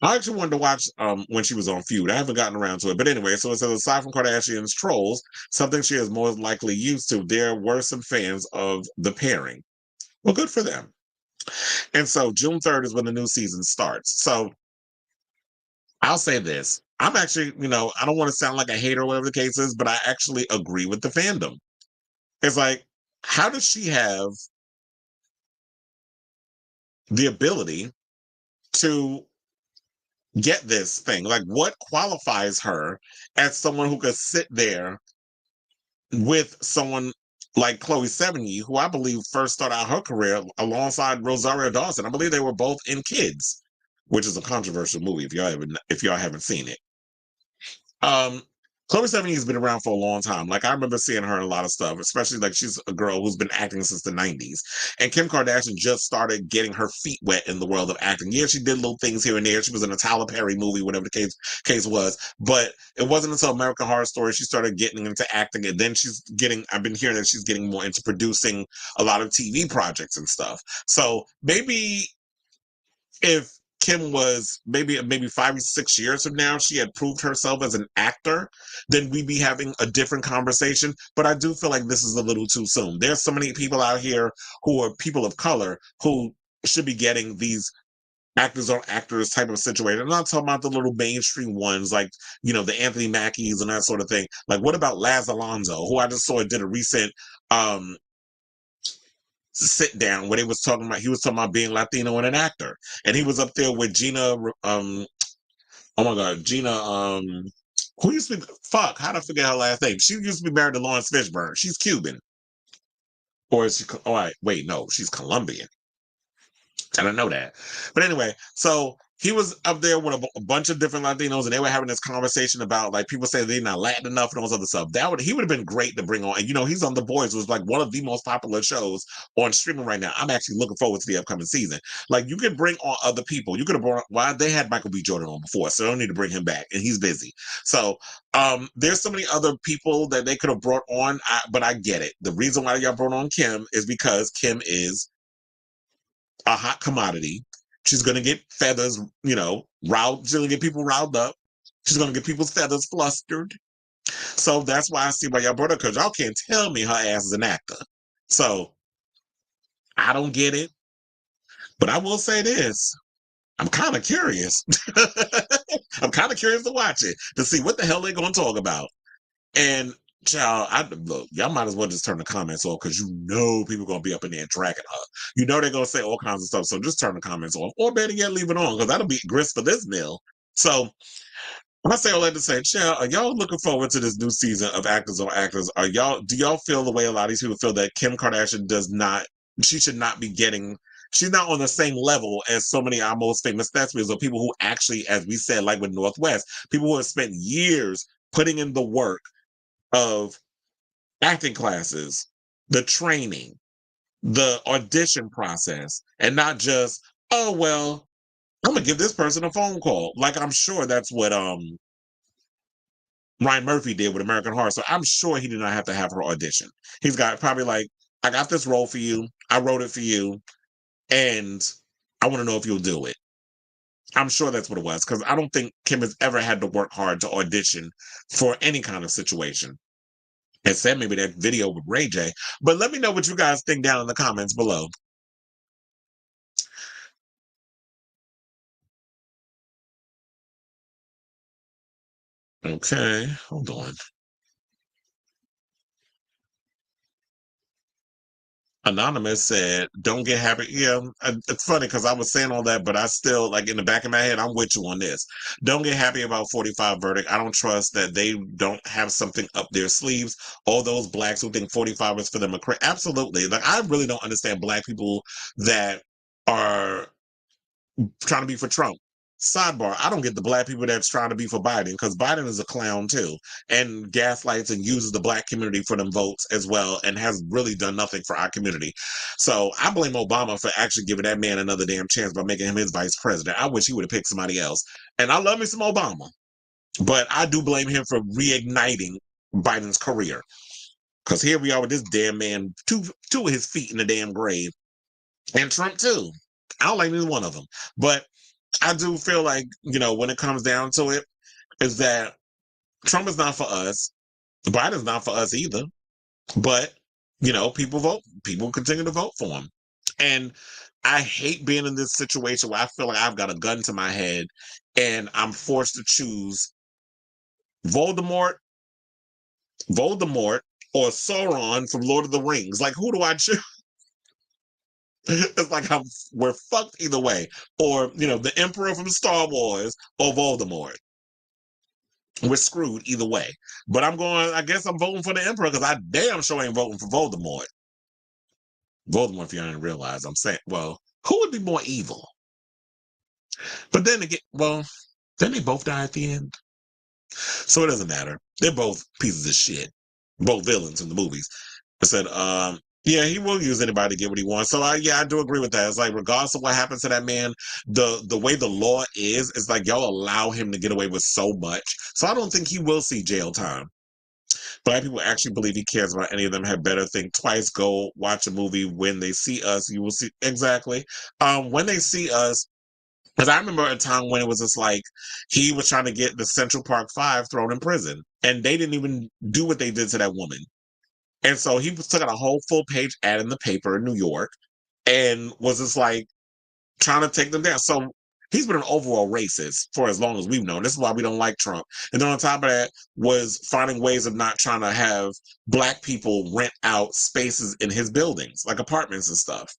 actually wanted to watch when she was on Feud. I haven't gotten around to it. But anyway, so it says aside from Kardashian's trolls, something she is most likely used to, there were some fans of the pairing. Well, good for them. And so June 3rd is when the new season starts. So I'll say this. I'm actually, I don't want to sound like a hater or whatever the case is, but I actually agree with the fandom. It's like, how does she have the ability to get this thing? Like, what qualifies her as someone who could sit there with someone like Chloe Sevigny, who I believe first started out her career alongside Rosario Dawson? I believe they were both in Kids, which is a controversial movie if y'all haven't seen it. Chloe Sevigny has been around for a long time. Like, I remember seeing her in a lot of stuff, especially like she's a girl who's been acting since the 90s. And Kim Kardashian just started getting her feet wet in the world of acting. Yeah, she did little things here and there. She was in a Tyler Perry movie, whatever the case was. But it wasn't until American Horror Story she started getting into acting. And then I've been hearing that she's getting more into producing a lot of TV projects and stuff. So maybe if Kim was maybe 5 or 6 years from now, she had proved herself as an actor, then we'd be having a different conversation. But I do feel like this is a little too soon. There's so many people out here who are people of color who should be getting these actors on actors type of situation. I'm not talking about the little mainstream ones like, the Anthony Mackies and that sort of thing. Like, what about Laz Alonso, who I just saw did a recent sit down where he was talking about being Latino and an actor, and he was up there with Gina who used to be how did I forget her last name? She used to be married to Lawrence Fishburne. She's Cuban, or is she? All right, wait, no, she's Colombian. I don't know that, but anyway, so he was up there with a bunch of different Latinos, and they were having this conversation about, like, people say they're not Latin enough and all this other stuff. He would have been great to bring on. And, he's on The Boys, was like one of the most popular shows on streaming right now. I'm actually looking forward to the upcoming season. Like, you could bring on other people. You could have brought, they had Michael B. Jordan on before, so they don't need to bring him back, and he's busy. So there's so many other people that they could have brought on, but I get it. The reason why y'all brought on Kim is because Kim is a hot commodity. She's going to get feathers, riled. She's going to get people riled up. She's going to get people's feathers flustered. So that's why I see why y'all brought her, because y'all can't tell me her ass is an actor. So I don't get it. But I will say this. I'm kind of curious. I'm kind of curious to watch it, to see what the hell they're going to talk about. And child, look, y'all might as well just turn the comments off, because people are going to be up in there dragging her. They're going to say all kinds of stuff, so just turn the comments off. Or better yet, leave it on, because that'll be grist for this meal. So when I say all that to say, child, are y'all looking forward to this new season of Actors on Actors? Do y'all feel the way a lot of these people feel, that Kim Kardashian should not be getting, she's not on the same level as so many of our most famous thespians, or people who actually, as we said, like with Northwest, people who have spent years putting in the work of acting classes, the training, the audition process, and not just, oh, well, I'm going to give this person a phone call. Like, I'm sure that's what Ryan Murphy did with American Horror. So I'm sure he did not have to have her audition. He's got probably like, I got this role for you. I wrote it for you. And I want to know if you'll do it. I'm sure that's what it was, because I don't think Kim has ever had to work hard to audition for any kind of situation. Except maybe that video with Ray J. But let me know what you guys think down in the comments below. Okay, hold on. Anonymous said, don't get happy. Yeah, it's funny because I was saying all that, but I still, like, in the back of my head, I'm with you on this. Don't get happy about 45 verdict. I don't trust that they don't have something up their sleeves. All those blacks who think 45 is for them. Absolutely. Like, I really don't understand black people that are trying to be for Trump. Sidebar, I don't get the black people that's trying to be for Biden, because Biden is a clown too, and gaslights and uses the black community for them votes as well, and has really done nothing for our community. So I blame Obama for actually giving that man another damn chance by making him his vice president. I wish he would have picked somebody else. And I love me some Obama, but I do blame him for reigniting Biden's career, because here we are with this damn man, two of his feet in the damn grave, and Trump too. I don't like neither one of them, but I do feel like, when it comes down to it, is that Trump is not for us. Biden's not for us either. But, people vote. People continue to vote for him. And I hate being in this situation where I feel like I've got a gun to my head and I'm forced to choose Voldemort, or Sauron from Lord of the Rings. Like, who do I choose? It's like we're fucked either way. Or, the Emperor from Star Wars or Voldemort. We're screwed either way. But I guess I'm voting for the Emperor because I damn sure ain't voting for Voldemort. Voldemort, if you didn't realize, I'm saying, well, who would be more evil? But then again, then they both die at the end. So it doesn't matter. They're both pieces of shit. Both villains in the movies. I said, yeah, he will use anybody to get what he wants. So I do agree with that. It's like, regardless of what happens to that man, the way the law is, it's like y'all allow him to get away with so much. So I don't think he will see jail time. Black people actually believe he cares about any of them. Had better think twice. Go watch a movie. When they see us, you will see exactly. When they see us, because I remember a time when it was just like he was trying to get the Central Park Five thrown in prison, and they didn't even do what they did to that woman. And so he took out a whole full page ad in the paper in New York and was just like trying to take them down. So he's been an overall racist for as long as we've known. This is why we don't like Trump. And then on top of that was finding ways of not trying to have Black people rent out spaces in his buildings, like apartments and stuff.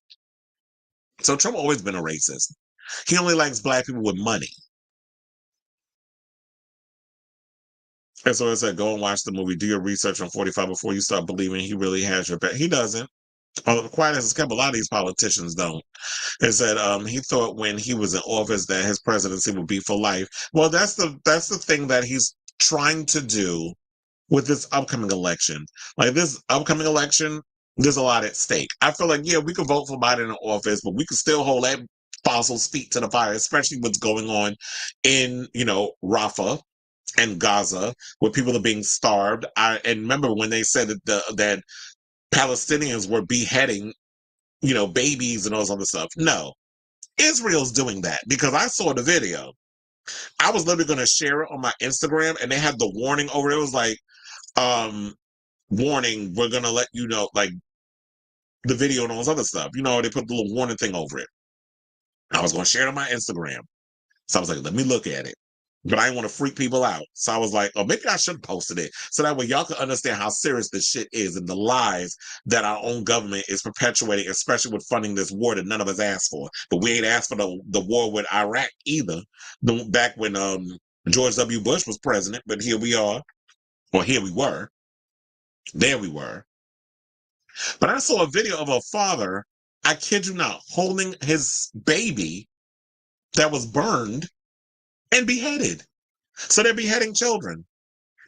So Trump always been a racist. He only likes Black people with money. And so I said, go and watch the movie. Do your research on 45 before you start believing he really has your back. He doesn't. Quite as kept, a lot of these politicians don't. It said he thought when he was in office that his presidency would be for life. Well, that's the thing that he's trying to do with this upcoming election. Like this upcoming election, there's a lot at stake. I feel like, yeah, we could vote for Biden in office, but we could still hold that fossil's feet to the fire, especially what's going on in, Rafah and Gaza, where people are being starved. And remember when they said that Palestinians were beheading, babies and all this other stuff. No, Israel's doing that because I saw the video. I was literally going to share it on my Instagram, and they had the warning over it. It was like, warning, we're going to let you know, like the video and all this other stuff. They put the little warning thing over it. I was going to share it on my Instagram. So I was like, let me look at it. But I didn't want to freak people out. So I was like, oh, maybe I should have posted it. So that way y'all can understand how serious this shit is and the lies that our own government is perpetuating, especially with funding this war that none of us asked for. But we ain't asked for the war with Iraq either. Back when George W. Bush was president, but here we are. Well, here we were. There we were. But I saw a video of a father, I kid you not, holding his baby that was burned and beheaded. So they're beheading children.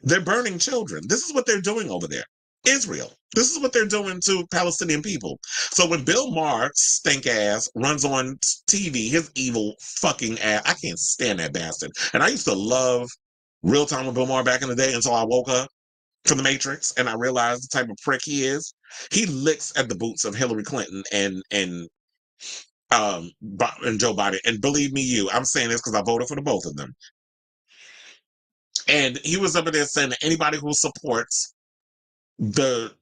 They're burning children. This is what they're doing over there. Israel. This is what they're doing to Palestinian people. So when Bill Maher, stink ass, runs on TV, his evil fucking ass, I can't stand that bastard. And I used to love Real Time with Bill Maher back in the day until I woke up from the Matrix and I realized the type of prick he is. He licks at the boots of Hillary Clinton and Joe Biden. And believe me, I'm saying this because I voted for the both of them. And he was up there saying that anybody who supports that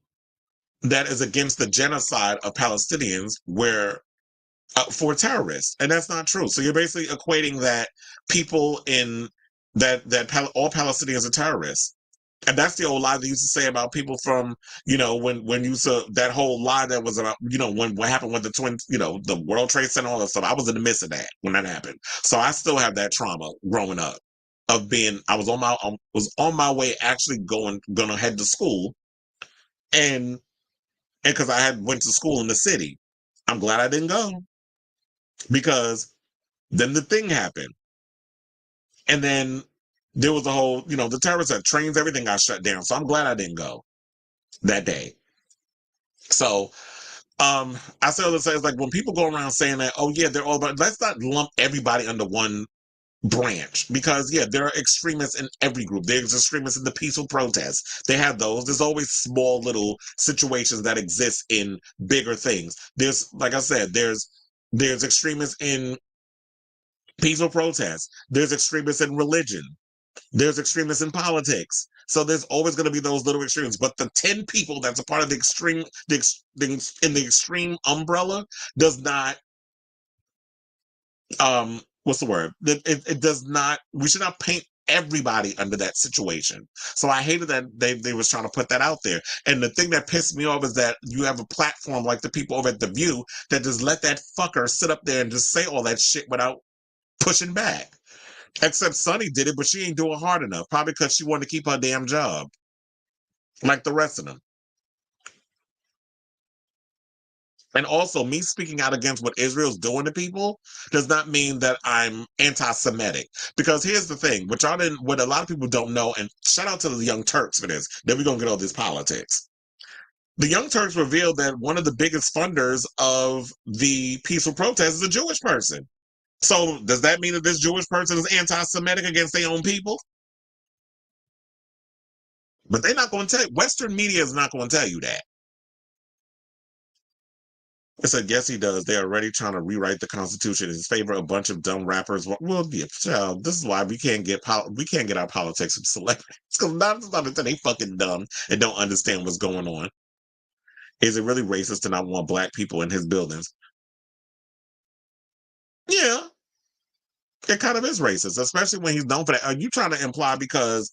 is against the genocide of Palestinians were for terrorists, and that's not true. So you're basically equating that people in that all Palestinians are terrorists. And that's the old lie they used to say about people from, when you saw that whole lie that was about, when what happened with the twin, the World Trade Center, all that stuff. I was in the midst of that when that happened. So I still have that trauma growing up of being, I was on my way actually gonna head to school. And because I had went to school in the city. I'm glad I didn't go because then the thing happened. And then there was a whole, the terrorists had trains, everything got shut down. So I'm glad I didn't go that day. So I say all this, it's like when people go around saying that, oh yeah, they're all about, let's not lump everybody under one branch because there are extremists in every group. There's extremists in the peaceful protests. They have those. There's always small little situations that exist in bigger things. There's, like I said, there's extremists in peaceful protests. There's extremists in religion. There's extremists in politics. So there's always going to be those little extremes. But the 10 people that's a part of the extreme, in the extreme umbrella does not, what's the word? It does not, we should not paint everybody under that situation. So I hated that they was trying to put that out there. And the thing that pissed me off is that you have a platform like the people over at The View that just let that fucker sit up there and just say all that shit without pushing back. Except Sonny did it, but she ain't doing hard enough. Probably because she wanted to keep her damn job. Like the rest of them. And also, me speaking out against what Israel's doing to people does not mean that I'm anti-Semitic. Because here's the thing, what a lot of people don't know, and shout out to the Young Turks for this, then we're going to get all this politics. The Young Turks revealed that one of the biggest funders of the peaceful protest is a Jewish person. So does that mean that this Jewish person is anti-Semitic against their own people? But they're not going to tell you. Western media is not going to tell you that. I said, yes, he does. They're already trying to rewrite the Constitution in his favor. A bunch of dumb rappers. Well, yeah, child, this is why we can't get our politics from celebrities, because not until they fucking dumb and don't understand what's going on. Is it really racist to not want black people in his buildings? Yeah, it kind of is racist, especially when he's known for that. Are you trying to imply because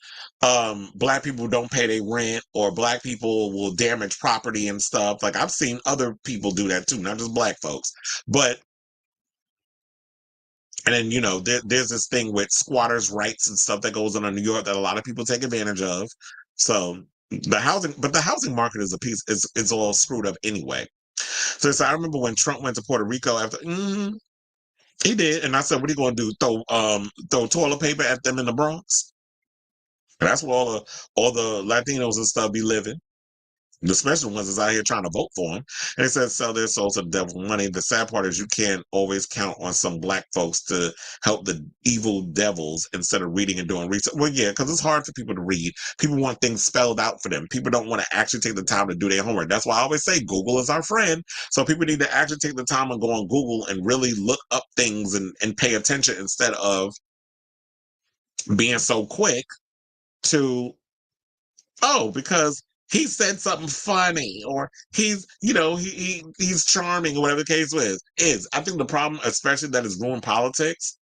black people don't pay their rent or black people will damage property and stuff? Like, I've seen other people do that too, not just black folks. But, and then, you know, there's this thing with squatters' rights and stuff that goes on in New York that a lot of people take advantage of. So the housing market is is all screwed up anyway. So I remember when Trump went to Puerto Rico after, he did, and I said, "What are you going to do? Throw toilet paper at them in the Bronx?" And that's where all the Latinos and stuff be living. The special ones is out here trying to vote for him. And they said sell their souls to the devil for money. The sad part is you can't always count on some black folks to help the evil devils instead of reading and doing research. Well, yeah, because it's hard for people to read. People want things spelled out for them. People don't want to actually take the time to do their homework. That's why I always say Google is our friend. So people need to actually take the time and go on Google and really look up things and pay attention instead of being so quick to, because he said something funny or he's charming or whatever the case is. I think the problem, especially that has ruined politics,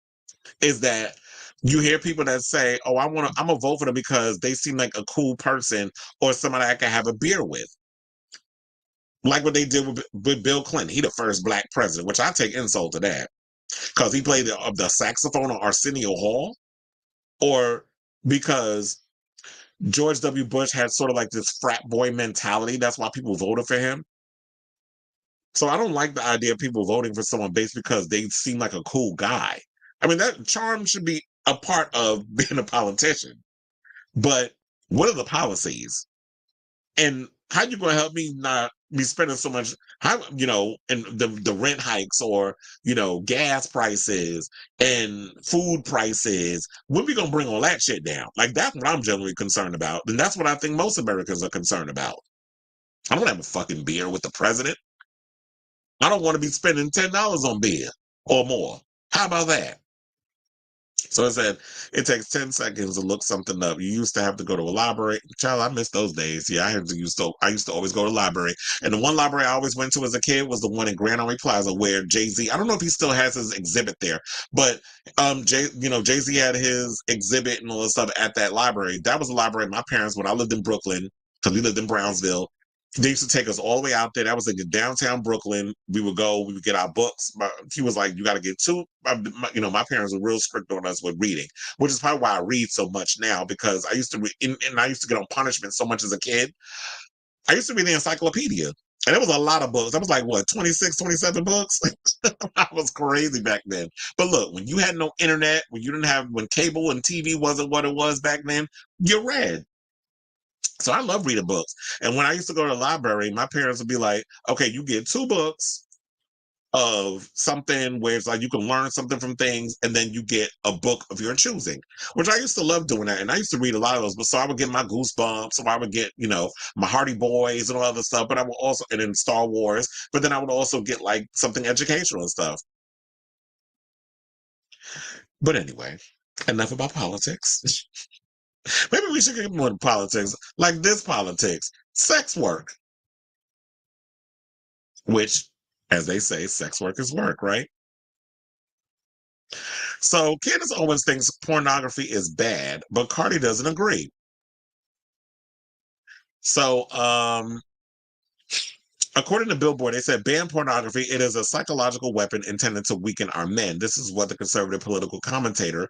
is that you hear people that say, "Oh, I'm gonna vote for them because they seem like a cool person or somebody I can have a beer with." Like what they did with Bill Clinton. He the first black president, which I take insult to that, because he played the saxophone on Arsenio Hall, or because George W. Bush had sort of like this frat boy mentality. That's why people voted for him. So I don't like the idea of people voting for someone based because they seem like a cool guy. I mean, that charm should be a part of being a politician. But what are the policies? And how you going to help me not be spending so much, and the rent hikes or, gas prices and food prices? When we going to bring all that shit down? Like, that's what I'm generally concerned about. And that's what I think most Americans are concerned about. I don't have a fucking beer with the president. I don't want to be spending $10 on beer or more. How about that? So it said it takes 10 seconds to look something up. You used to have to go to a library. Child, I miss those days. Yeah, I used to always go to the library. And the one library I always went to as a kid was the one in Grand Army Plaza where Jay-Z, I don't know if he still has his exhibit there, but Jay-Z had his exhibit and all this stuff at that library. That was the library my parents, when I lived in Brooklyn, because we lived in Brownsville, they used to take us all the way out there. That was in downtown Brooklyn. We would get our books. He was like, you got to get two. My parents were real strict on us with reading, which is probably why I read so much now, because I used to read, and I used to get on punishment so much as a kid. I used to read the encyclopedia, and it was a lot of books. I was like, 26, 27 books? I was crazy back then. But look, when you had no internet, when cable and TV wasn't what it was back then, you read. So I love reading books. And when I used to go to the library, my parents would be like, okay, you get 2 books of something where it's like you can learn something from things, and then you get a book of your choosing, which I used to love doing that. And I used to read a lot of those. But so I would get my Goosebumps, or I would get, my Hardy Boys and all other stuff. But I would also, and then Star Wars, but then I would also get like something educational and stuff. But anyway, enough about politics. Maybe we should get more into politics, like this politics, sex work. Which, as they say, sex work is work, right? So Candace Owens thinks pornography is bad, but Cardi doesn't agree. So, according to Billboard, they said ban pornography. It is a psychological weapon intended to weaken our men. This is what the conservative political commentator,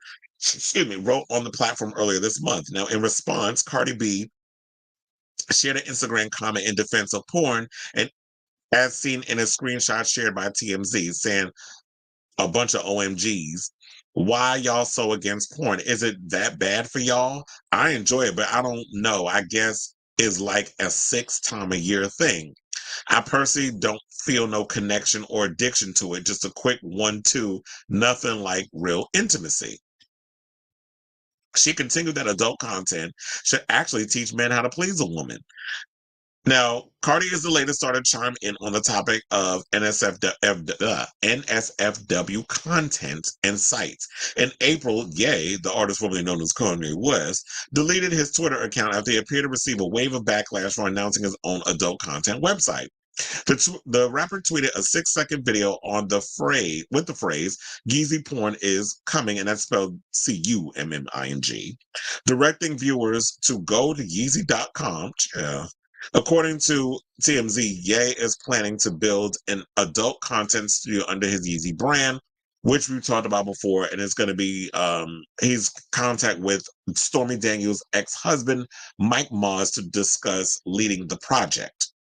wrote on the platform earlier this month. Now, in response, Cardi B shared an Instagram comment in defense of porn, and as seen in a screenshot shared by TMZ, saying a bunch of OMGs. Why y'all so against porn? Is it that bad for y'all? I enjoy it, but I don't know. I guess it's like a 6-time-a-year thing. I personally don't feel no connection or addiction to it. Just a quick 1-2, nothing like real intimacy. She continued that adult content should actually teach men how to please a woman. Now, Cardi is the latest starter to chime in on the topic of NSFW content and sites. In April, Ye, the artist formerly known as Kanye West, deleted his Twitter account after he appeared to receive a wave of backlash for announcing his own adult content website. The rapper tweeted a 6-second video on the phrase Yeezy porn is coming, and that's spelled CUMMING, directing viewers to go to Yeezy.com. According to TMZ, Ye is planning to build an adult content studio under his Yeezy brand, which we've talked about before, and it's going to be he's contact with Stormy Daniels' ex-husband Mike Moss to discuss leading the project.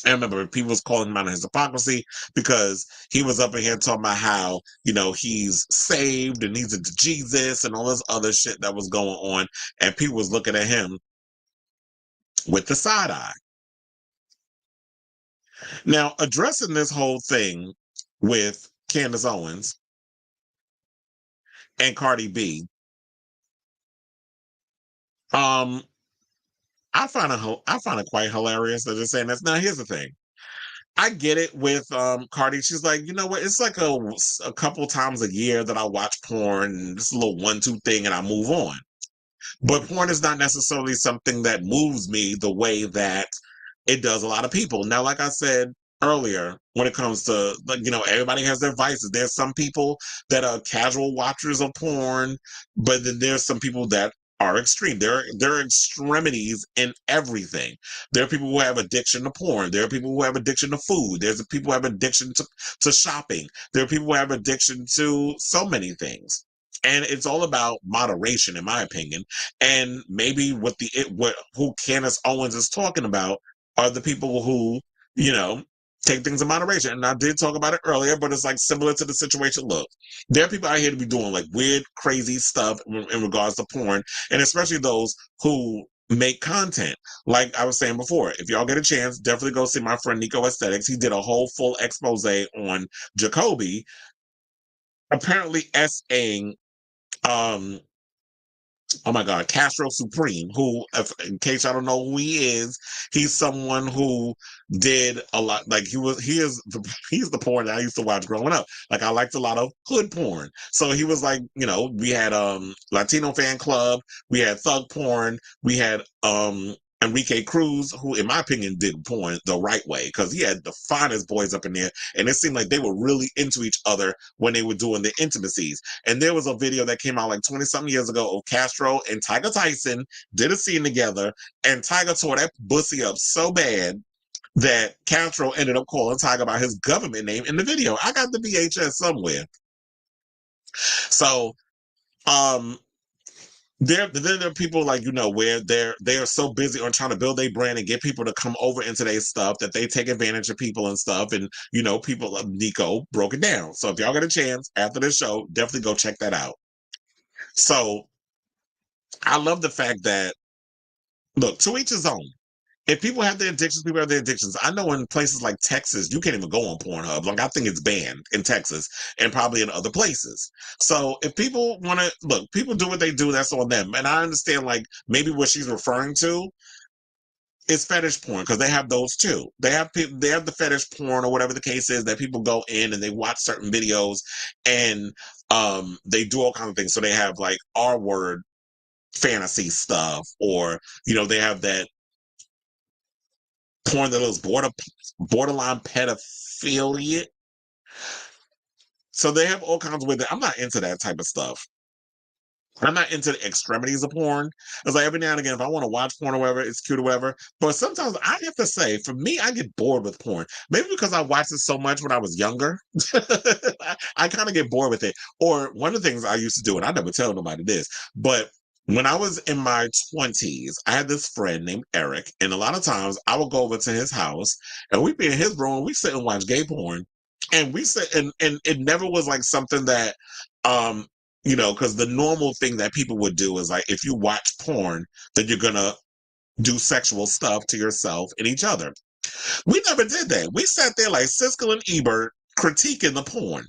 I remember people was calling him out on his hypocrisy because he was up in here talking about how, he's saved and he's into Jesus and all this other shit that was going on. And people was looking at him with the side eye. Now, addressing this whole thing with Candace Owens and Cardi B, I find it quite hilarious that they're saying this. Now, here's the thing. I get it with Cardi. She's like, you know what? It's like a couple times a year that I watch porn, and it's a little 1-2 thing, and I move on. But porn is not necessarily something that moves me the way that it does a lot of people. Now, like I said earlier, when it comes to, everybody has their vices. There's some people that are casual watchers of porn, but then there's some people that are extreme. There are extremities in everything. There are people who have addiction to porn. There are people who have addiction to food. There's people who have addiction to shopping. There are people who have addiction to so many things. And it's all about moderation, in my opinion. And maybe who Candace Owens is talking about are the people who, take things in moderation. And I did talk about it earlier, but it's like similar to the situation. Look, there are people out here to be doing like weird, crazy stuff in regards to porn, and especially those who make content. Like I was saying before, if y'all get a chance, definitely go see my friend Nico Aesthetics. He did a whole full expose on Jacoby, apparently essaying oh my God, Castro Supreme, who, in case I don't know who he is, he's someone who did a lot. Like he's the porn that I used to watch growing up. Like I liked a lot of hood porn. So he was like, we had Latino Fan Club, we had thug porn, we had Enrique Cruz, who in my opinion did porn the right way, because he had the finest boys up in there, and it seemed like they were really into each other when they were doing the intimacies. And there was a video that came out like 20-something years ago of Castro and Tiger Tyson did a scene together, and Tiger tore that pussy up so bad that Castro ended up calling Tiger by his government name in the video. I got the VHS somewhere. So, there are people like, where they are so busy on trying to build their brand and get people to come over into their stuff that they take advantage of people and stuff. And, people of Nico broke it down. So if y'all get a chance after this show, definitely go check that out. So I love the fact that, look, to each his own. If people have their addictions, people have their addictions. I know in places like Texas, you can't even go on Pornhub. Like I think it's banned in Texas and probably in other places. So if people want to look, people do what they do. That's on them. And I understand like maybe what she's referring to is fetish porn, because they have those too. They have the fetish porn or whatever the case is that people go in and they watch certain videos and they do all kinds of things. So they have like R-word fantasy stuff, or they have that porn that is borderline pedophilia. So they have all kinds of ways. I'm not into that type of stuff. I'm not into the extremities of porn. It's like every now and again, if I want to watch porn or whatever, it's cute or whatever. But sometimes I have to say, for me, I get bored with porn. Maybe because I watched it so much when I was younger. I kind of get bored with it. Or one of the things I used to do, and I never tell nobody this, but when I was in my 20s, I had this friend named Eric. And a lot of times I would go over to his house and we'd be in his room, we sit and watch gay porn. And we sit and it never was like something that you know, because the normal thing that people would do is like, if you watch porn, then you're gonna do sexual stuff to yourself and each other. We never did that. We sat there like Siskel and Ebert critiquing the porn.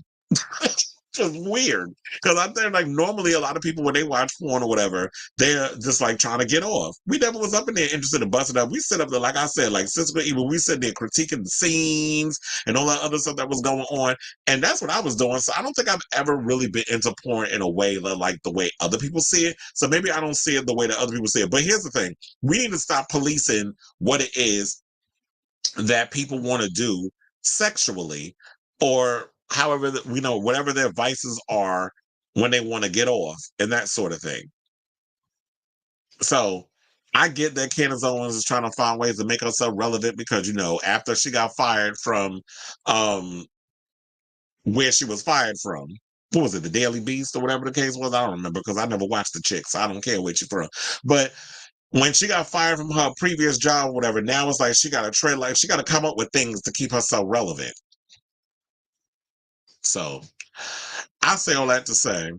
Just weird. Because I think like normally a lot of people when they watch porn or whatever, they're just like trying to get off. We never was up in there interested in busting up. We sit up there, like I said, like Siskel and Ebert, we sit there critiquing the scenes and all that other stuff that was going on. And that's what I was doing. So I don't think I've ever really been into porn in a way that, like the way other people see it. So maybe I don't see it the way that other people see it. But here's the thing. We need to stop policing what it is that people want to do sexually or however we know whatever their vices are when they want to get off and that sort of thing. So I get that Candace Owens is trying to find ways to make herself relevant because, you know, after she got fired from where she was fired from, what was it, the Daily Beast or whatever the case was? I don't remember because I never watched the chick, so I don't care where she's from. But when she got fired from her previous job or whatever, now it's like she got to tread like she got to come up with things to keep herself relevant. So I say all that to say,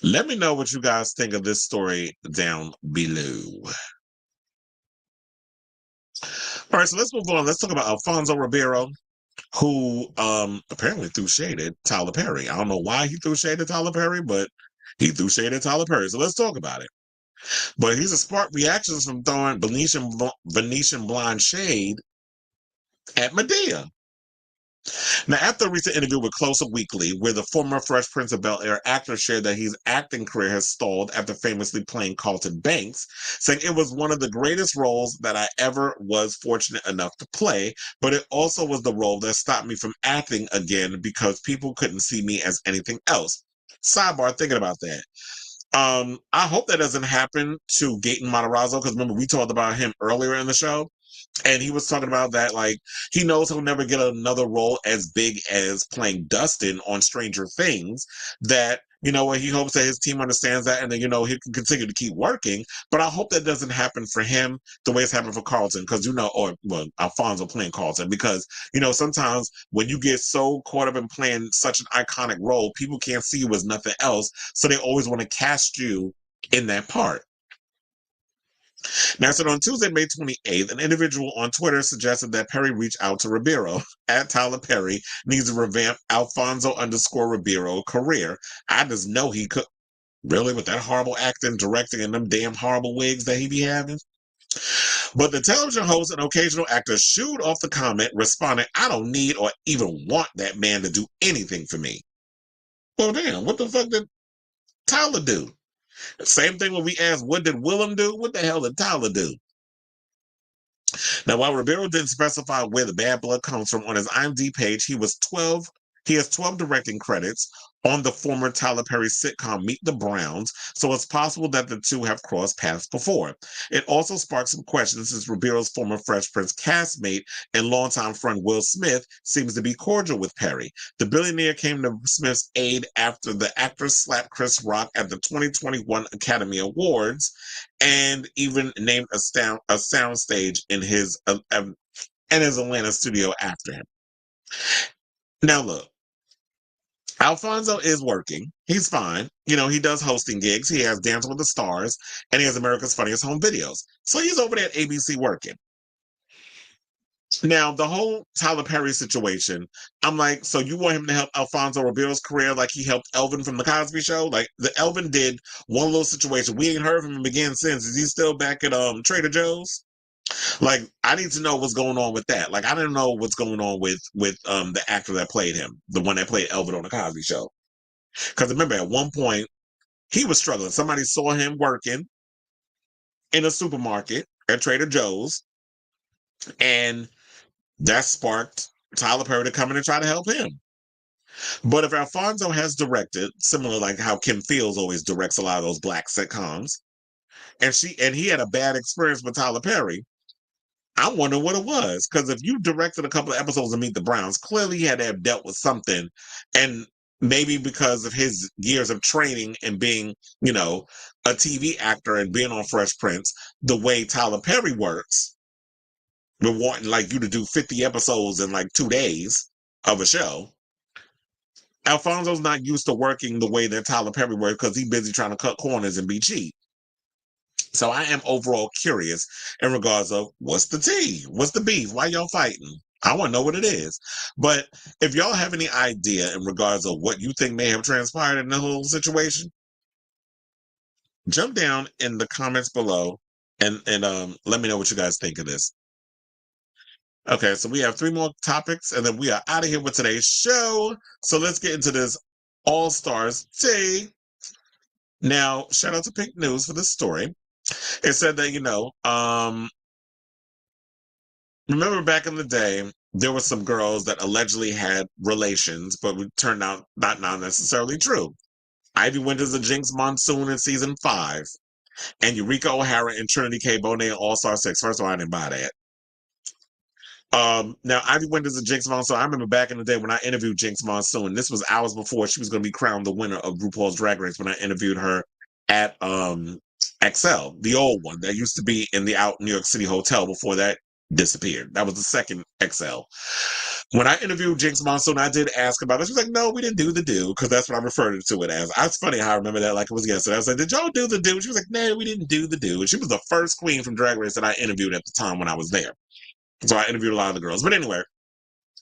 let me know what you guys think of this story down below. All right, so let's move on. Let's talk about Alfonso Ribeiro, who apparently threw shade at Tyler Perry. I don't know why he threw shade at Tyler Perry, but he threw shade at Tyler Perry. So let's talk about it. But he's a spark reactions from throwing Venetian blonde shade at Medea. Now, after a recent interview with Closer Weekly, where the former Fresh Prince of Bel-Air actor shared that his acting career has stalled after famously playing Carlton Banks, saying it was one of the greatest roles that I ever was fortunate enough to play, but it also was the role that stopped me from acting again because people couldn't see me as anything else. Sidebar, thinking about that. I hope that doesn't happen to Gaten Matarazzo, because remember, we talked about him earlier in the show. And he was talking about that, like, he knows he'll never get another role as big as playing Dustin on Stranger Things, that, you know what, he hopes that his team understands that and then, you know, he can continue to keep working. But I hope that doesn't happen for him the way it's happened for Carlton, because, you know, or, well, Alfonso playing Carlton, because, you know, sometimes when you get so caught up in playing such an iconic role, people can't see you as nothing else. So they always want to cast you in that part. Now, so on Tuesday, May 28th, an individual on Twitter suggested that Perry reach out to Ribeiro. At Tyler Perry needs to revamp Alfonso_Ribeiro career. I just know he could. Really, with that horrible acting, directing, and them damn horrible wigs that he be having? But the television host and occasional actor shooed off the comment, responding, I don't need or even want that man to do anything for me. Well, damn, what the fuck did Tyler do? Same thing when we asked, what did Willem do? What the hell did Tyler do? Now, while Ribeiro didn't specify where the bad blood comes from on his IMDb page, he has 12 directing credits on the former Tyler Perry sitcom Meet the Browns, so it's possible that the two have crossed paths before. It also sparks some questions since Ribeiro's former Fresh Prince castmate and longtime friend Will Smith seems to be cordial with Perry. The billionaire came to Smith's aid after the actor slapped Chris Rock at the 2021 Academy Awards and even named a soundstage in his Atlanta studio after him. Now look, Alfonso is working. He's fine. You know, he does hosting gigs. He has Dancing with the Stars, and he has America's Funniest Home Videos. So he's over there at ABC working. Now, the whole Tyler Perry situation, I'm like, so you want him to help Alfonso Ribeiro's career like he helped Elvin from The Cosby Show? Like, the Elvin did one little situation. We ain't heard from him again since. Is he still back at Trader Joe's? Like, I need to know what's going on with that. Like, I don't know what's going on with the actor that played him, the one that played Elvin on The Cosby Show. Because remember, at one point, he was struggling. Somebody saw him working in a supermarket at Trader Joe's, and that sparked Tyler Perry to come in and try to help him. But if Alfonso has directed, similar like how Kim Fields always directs a lot of those black sitcoms, and he had a bad experience with Tyler Perry, I wonder what it was. Because if you directed a couple of episodes of Meet the Browns, clearly he had to have dealt with something. And maybe because of his years of training and being, you know, a TV actor and being on Fresh Prince, the way Tyler Perry works, we're wanting like you to do 50 episodes in like 2 days of a show. Alfonso's not used to working the way that Tyler Perry works because he's busy trying to cut corners and be cheap. So I am overall curious in regards of what's the tea? What's the beef? Why y'all fighting? I want to know what it is. But if y'all have any idea in regards of what you think may have transpired in the whole situation, jump down in the comments below and let me know what you guys think of this. Okay, so we have 3 more topics and then we are out of here with today's show. So let's get into this All-Stars tea. Now, shout out to Pink News for this story. It said that, you know, remember back in the day, there were some girls that allegedly had relations, but it turned out not necessarily true. Ivy Winters and Jinx Monsoon in season 5, and Eureka O'Hara and Trinity K. Bonet in All-Star 6. First of all, I didn't buy that. Now, Ivy Winters and Jinx Monsoon, I remember back in the day when I interviewed Jinx Monsoon, this was hours before she was going to be crowned the winner of RuPaul's Drag Race when I interviewed her at XL, the old one that used to be in the Out New York City Hotel before that disappeared. That was the second XL. When I interviewed Jinx Monsoon, I did ask about it. She was like, no, we didn't do the do, because that's what I referred to it as. It's funny how I remember that like it was yesterday. I was like, did y'all do the do? She was like, no, we didn't do the do. And she was the first queen from Drag Race that I interviewed at the time when I was there. So I interviewed a lot of the girls. But anyway,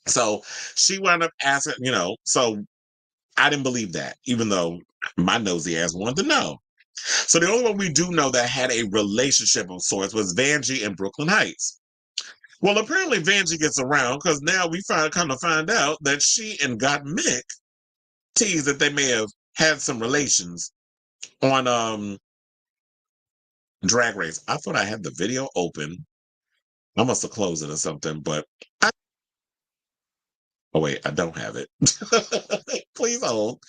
so she wound up asking, you know, so I didn't believe that, even though my nosy ass wanted to know. So the only one we do know that had a relationship of sorts was Vanjie in Brooklyn Heights. Well, apparently Vanjie gets around because now we kind of find out that she and Gottmik teased that they may have had some relations on Drag Race. I thought I had the video open. I must have closed it or something, but oh wait, I don't have it. Please hold.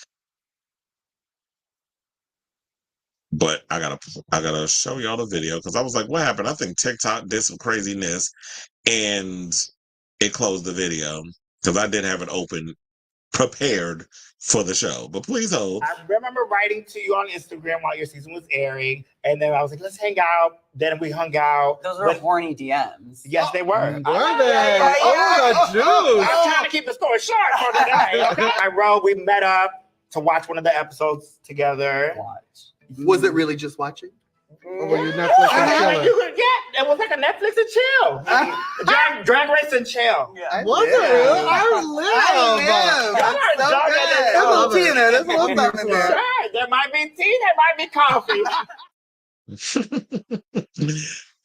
But I gotta show y'all the video because I was like, what happened? I think TikTok did some craziness and it closed the video because I did have it open, prepared for the show. But please hold. I remember writing to you on Instagram while your season was airing, and then I was like, let's hang out. Then we hung out. Those were horny DMs. Yes, they were. Were they? Oh, the juice. I'm trying to keep the story short for today. Okay? I wrote, we met up to watch one of the episodes together. Was it really just watching? Or were you Netflix and chilling? Yeah, it was like a Netflix and chill. Drag Race and chill. Yeah. Was it real? I live. That's so good. There's a little tea in there. There's a little something in there. Right. There might be tea. There might be coffee.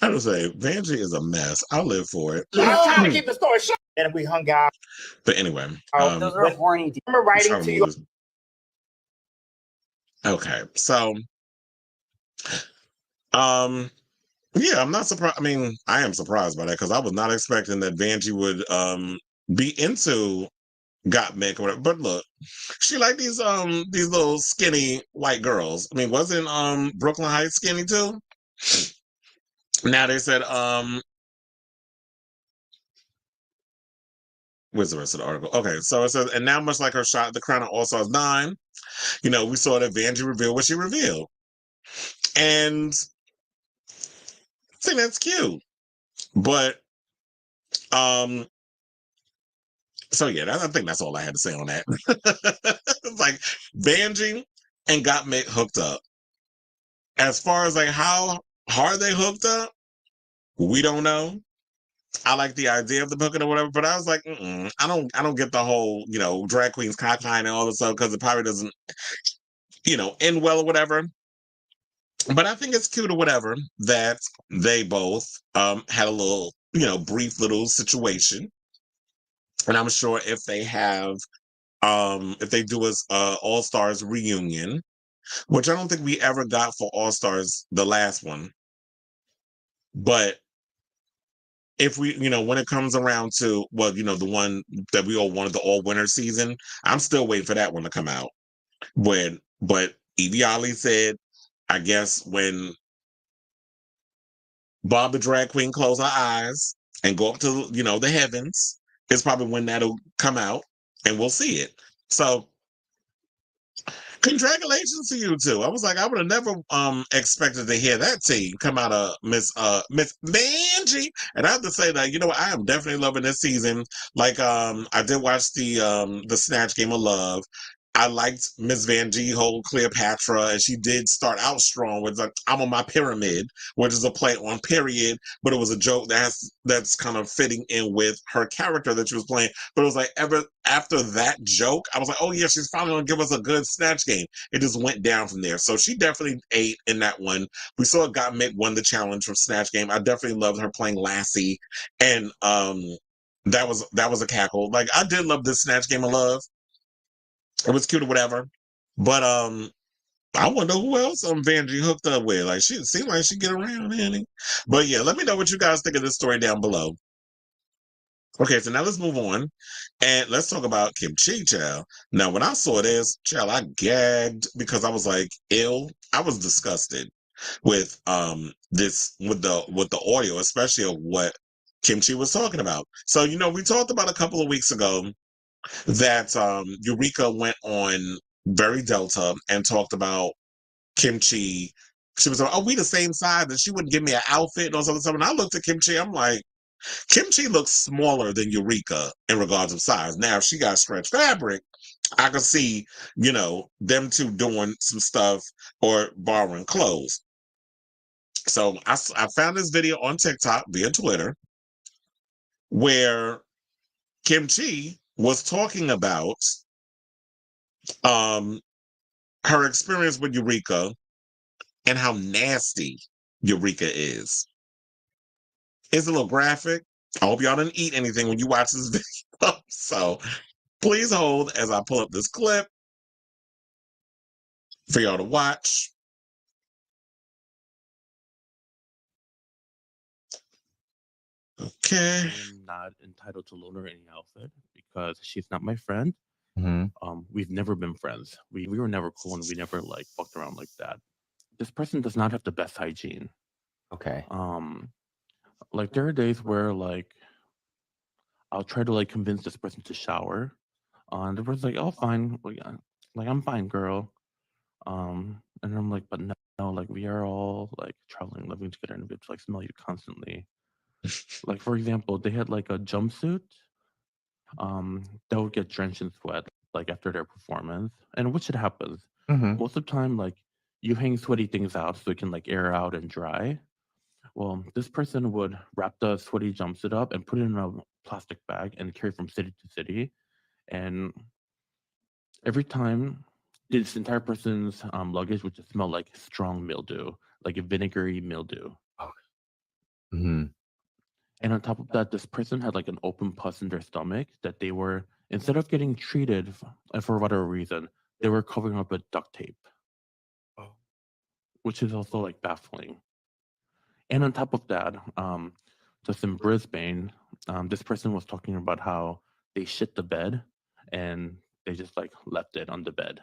I would say Vanjie is a mess. I'll live for it. I'm trying to keep the story short. And we hung out. But anyway, those were horny. I remember writing to you. Okay, so yeah, I'm not surprised. I mean, I am surprised by that because I was not expecting that Vanjie would be into Gottmik or whatever. But look, she liked these little skinny white girls. I mean, wasn't Brooklyn Heights skinny too? Now they said where's the rest of the article? Okay, so it says, and now much like her shot at the crown of All Stars 9, you know, we saw that Vanjie revealed what she revealed. And I think that's cute. But so yeah, I think that's all I had to say on that. It's like Vanjie and Gottmik hooked up. As far as like how hard they hooked up, we don't know. I like the idea of the hooking or whatever, but I was like, I don't get the whole, you know, drag queens cockline and all this stuff because it probably doesn't, you know, end well or whatever. But I think it's cute or whatever that they both had a little, you know, brief little situation. And I'm sure if they have, if they do a All Stars reunion, which I don't think we ever got for All Stars, the last one, but if we, when it comes around to, well, the one that we all wanted, the all winter season, I'm still waiting for that one to come out. But Evie Ali said, I guess when Bob the drag queen close her eyes and go up to, the heavens, is probably when that'll come out and we'll see it. So congratulations to you two. I was like, I would have never expected to hear that team come out of Miss Vanjie. And I have to say that, what, I am definitely loving this season. Like I did watch the Snatch Game of Love. I liked Miss Vanjie whole Cleopatra, and she did start out strong with like, I'm on my pyramid, which is a play on period, but it was a joke that's kind of fitting in with her character that she was playing. But it was like after that joke, I was like, oh yeah, she's finally gonna give us a good Snatch Game. It just went down from there. So she definitely ate in that one. We saw Gottmik won the challenge from Snatch Game. I definitely loved her playing Lassie, and that was a cackle. Like I did love this Snatch Game of Love. It was cute or whatever. But I wonder who else Vanjie hooked up with. Like she seemed like she get around, Annie. But yeah, let me know what you guys think of this story down below. Okay, so now let's move on and let's talk about Kim Chi, child. Now, when I saw this, child, I gagged because I was like, ill. I was disgusted with this with the audio, especially of what Kim Chi was talking about. So, we talked about a couple of weeks ago that Eureka went on Very Delta and talked about Kim Chi. She was like, oh, we the same size, and she wouldn't give me an outfit and all this other stuff. And I looked at Kim Chi, I'm like, Kim Chi looks smaller than Eureka in regards of size. Now, if she got stretched fabric, I could see, them two doing some stuff or borrowing clothes. So I found this video on TikTok via Twitter where Kim Chi was talking about her experience with Eureka and how nasty Eureka is. It's a little graphic. I hope y'all didn't eat anything when you watch this video. So please hold as I pull up this clip for y'all to watch. Okay. I'm not entitled to loan her any outfit because she's not my friend. We've never been friends. We were never cool and we never like fucked around like that. This person does not have the best hygiene. Okay. Like there are days where like I'll try to like convince this person to shower. And the person's like, oh fine. Like I'm fine, girl. And I'm like, but no, like we are all like traveling, living together, and we have to like smell you constantly. Like for example, they had like a jumpsuit that would get drenched in sweat like after their performance, and which it happens most of the time. Like you hang sweaty things out so it can like air out and dry. Well, this person would wrap the sweaty jumpsuit up and put it in a plastic bag and carry from city to city, and every time this entire person's luggage would just smell like strong mildew, like a vinegary mildew. And on top of that, this person had like an open pus in their stomach that they were, instead of getting treated for whatever reason, they were covering up with duct tape. Which is also like baffling. And on top of that, just in Brisbane, this person was talking about how they shit the bed and they just like left it on the bed.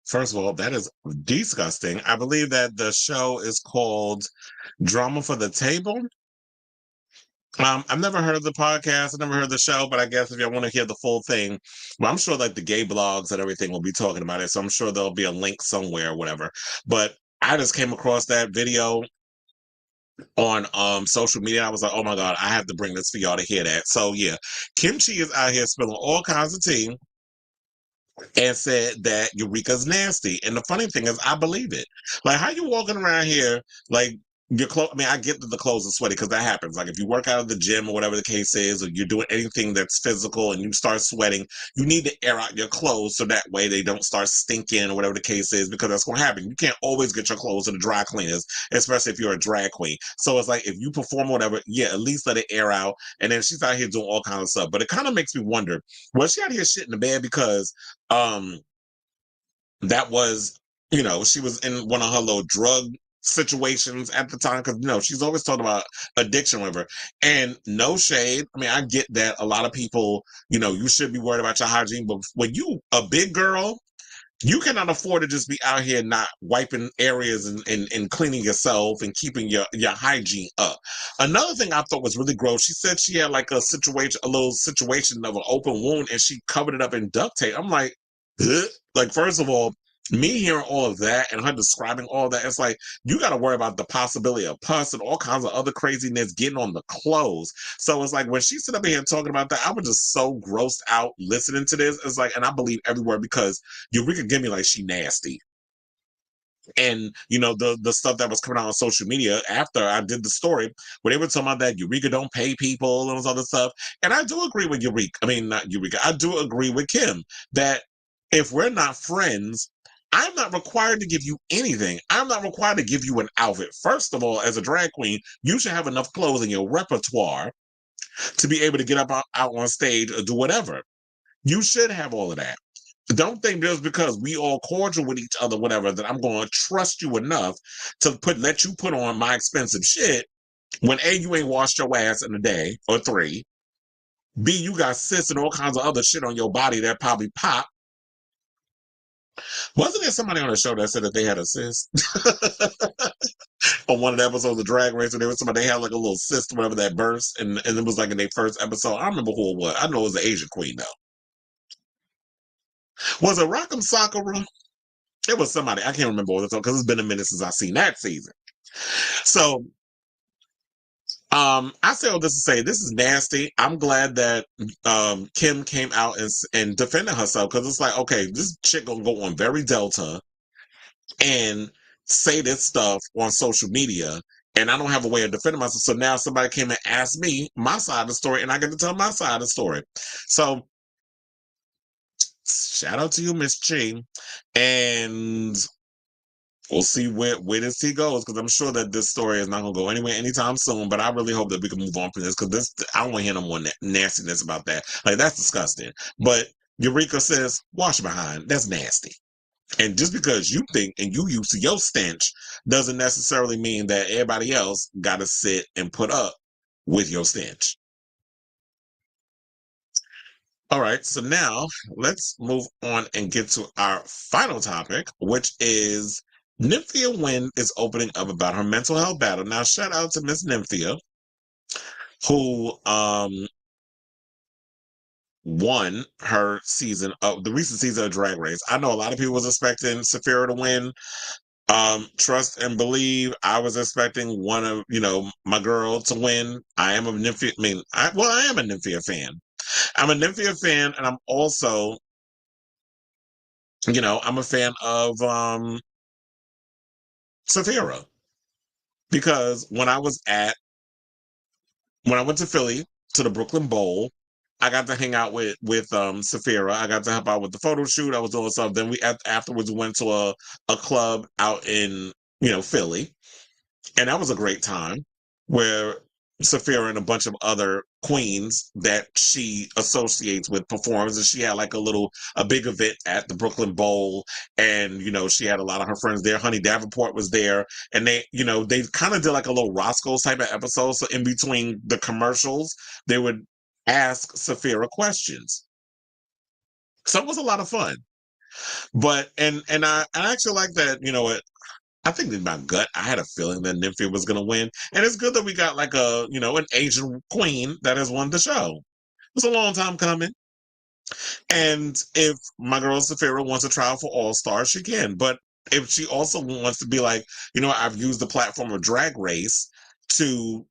First of all, that is disgusting. I believe that the show is called Drama for the Table. I've never heard of the podcast. I've never heard of the show, but I guess if you want to hear the full thing, well, I'm sure like the gay blogs and everything will be talking about it. So I'm sure there'll be a link somewhere or whatever. But I just came across that video on social media. I was like, oh my God, I have to bring this for y'all to hear that. So yeah, Kim Chi is out here spilling all kinds of tea and said that Eureka's nasty. And the funny thing is, I believe it. Like, how you walking around here, like, your clothes, I mean, I get that the clothes are sweaty because that happens. Like, if you work out at the gym or whatever the case is, or you're doing anything that's physical and you start sweating, you need to air out your clothes so that way they don't start stinking or whatever the case is, because that's going to happen. You can't always get your clothes to the dry cleaners, especially if you're a drag queen. So it's like, if you perform whatever, yeah, at least let it air out. And then she's out here doing all kinds of stuff. But it kind of makes me wonder, was she out here shit in the bed because that was, she was in one of her little drug situations at the time, because she's always talking about addiction with her. And no shade. I mean, I get that a lot of people, you should be worried about your hygiene, but when you a big girl, you cannot afford to just be out here not wiping areas and cleaning yourself and keeping your hygiene up. Another thing I thought was really gross, she said she had like a little situation of an open wound and she covered it up in duct tape. I'm like, ugh. Like, first of all, me hearing all of that and her describing all of that, it's like, you got to worry about the possibility of pus and all kinds of other craziness getting on the clothes. So it's like, when she stood up here talking about that, I was just so grossed out listening to this. It's like, and I believe every word, because Eureka give me like she nasty. And the stuff that was coming out on social media after I did the story, where they were talking about that Eureka don't pay people and all this other stuff. And I do agree with Eureka. I mean, not Eureka. I do agree with Kim that if we're not friends, I'm not required to give you anything. I'm not required to give you an outfit. First of all, as a drag queen, you should have enough clothes in your repertoire to be able to get up out on stage or do whatever. You should have all of that. Don't think just because we all cordial with each other, whatever, that I'm going to trust you enough to let you put on my expensive shit when A, you ain't washed your ass in a day or 3. B, you got cysts and all kinds of other shit on your body that probably pop. Wasn't there somebody on the show that said that they had a cyst? On one of the episodes of Drag Race, and they had like a little cyst or whatever that burst, and it was like in their first episode. I remember who it was. I know it was the Asian queen though. Was it Rock'em Sakura? It was somebody. I can't remember all the time because it's been a minute since I've seen that season. So I say all this to say this is nasty. I'm glad that Kim came out and defended herself, because it's like, okay, this chick gonna go on Very Delta and say this stuff on social media, and I don't have a way of defending myself. So now somebody came and asked me my side of the story, and I get to tell my side of the story. So shout out to you, Miss Chi, and we'll see where this tea goes, because I'm sure that this story is not going to go anywhere anytime soon, but I really hope that we can move on from this, because I don't want to hear no more nastiness about that. Like, that's disgusting. But Eureka says, wash behind. That's nasty. And just because you think and you used to your stench doesn't necessarily mean that everybody else got to sit and put up with your stench. All right, so now let's move on and get to our final topic, which is Nymphia Wynn is opening up about her mental health battle. Now, shout out to Miss Nymphia, who won her season of the recent season of Drag Race. I know a lot of people was expecting Sapphira to win. Trust and believe. I was expecting one of my girl to win. I am a Nymphia. I am a Nymphia fan. I'm a Nymphia fan, and I'm also, I'm a fan of Sapphira, because when I went to Philly to the Brooklyn Bowl, I got to hang out with Sapphira. I got to help out with the photo shoot. I was doing stuff. Then afterwards we went to a club out in Philly, and that was a great time, where Sapphira and a bunch of other queens that she associates with performs, and she had like a big event at the Brooklyn Bowl, and she had a lot of her friends there. Honey Davenport was there, and they kind of did like a little Roscoe's type of episode. So in between the commercials, they would ask Sapphira questions. So it was a lot of fun. But and I actually like that. You know what? I think in my gut, I had a feeling that Nymphia was going to win. And it's good that we got like an Asian queen that has won the show. It's a long time coming. And if my girl Sapphira wants to try out for All-Star, she can. But if she also wants to be like, I've used the platform of Drag Race to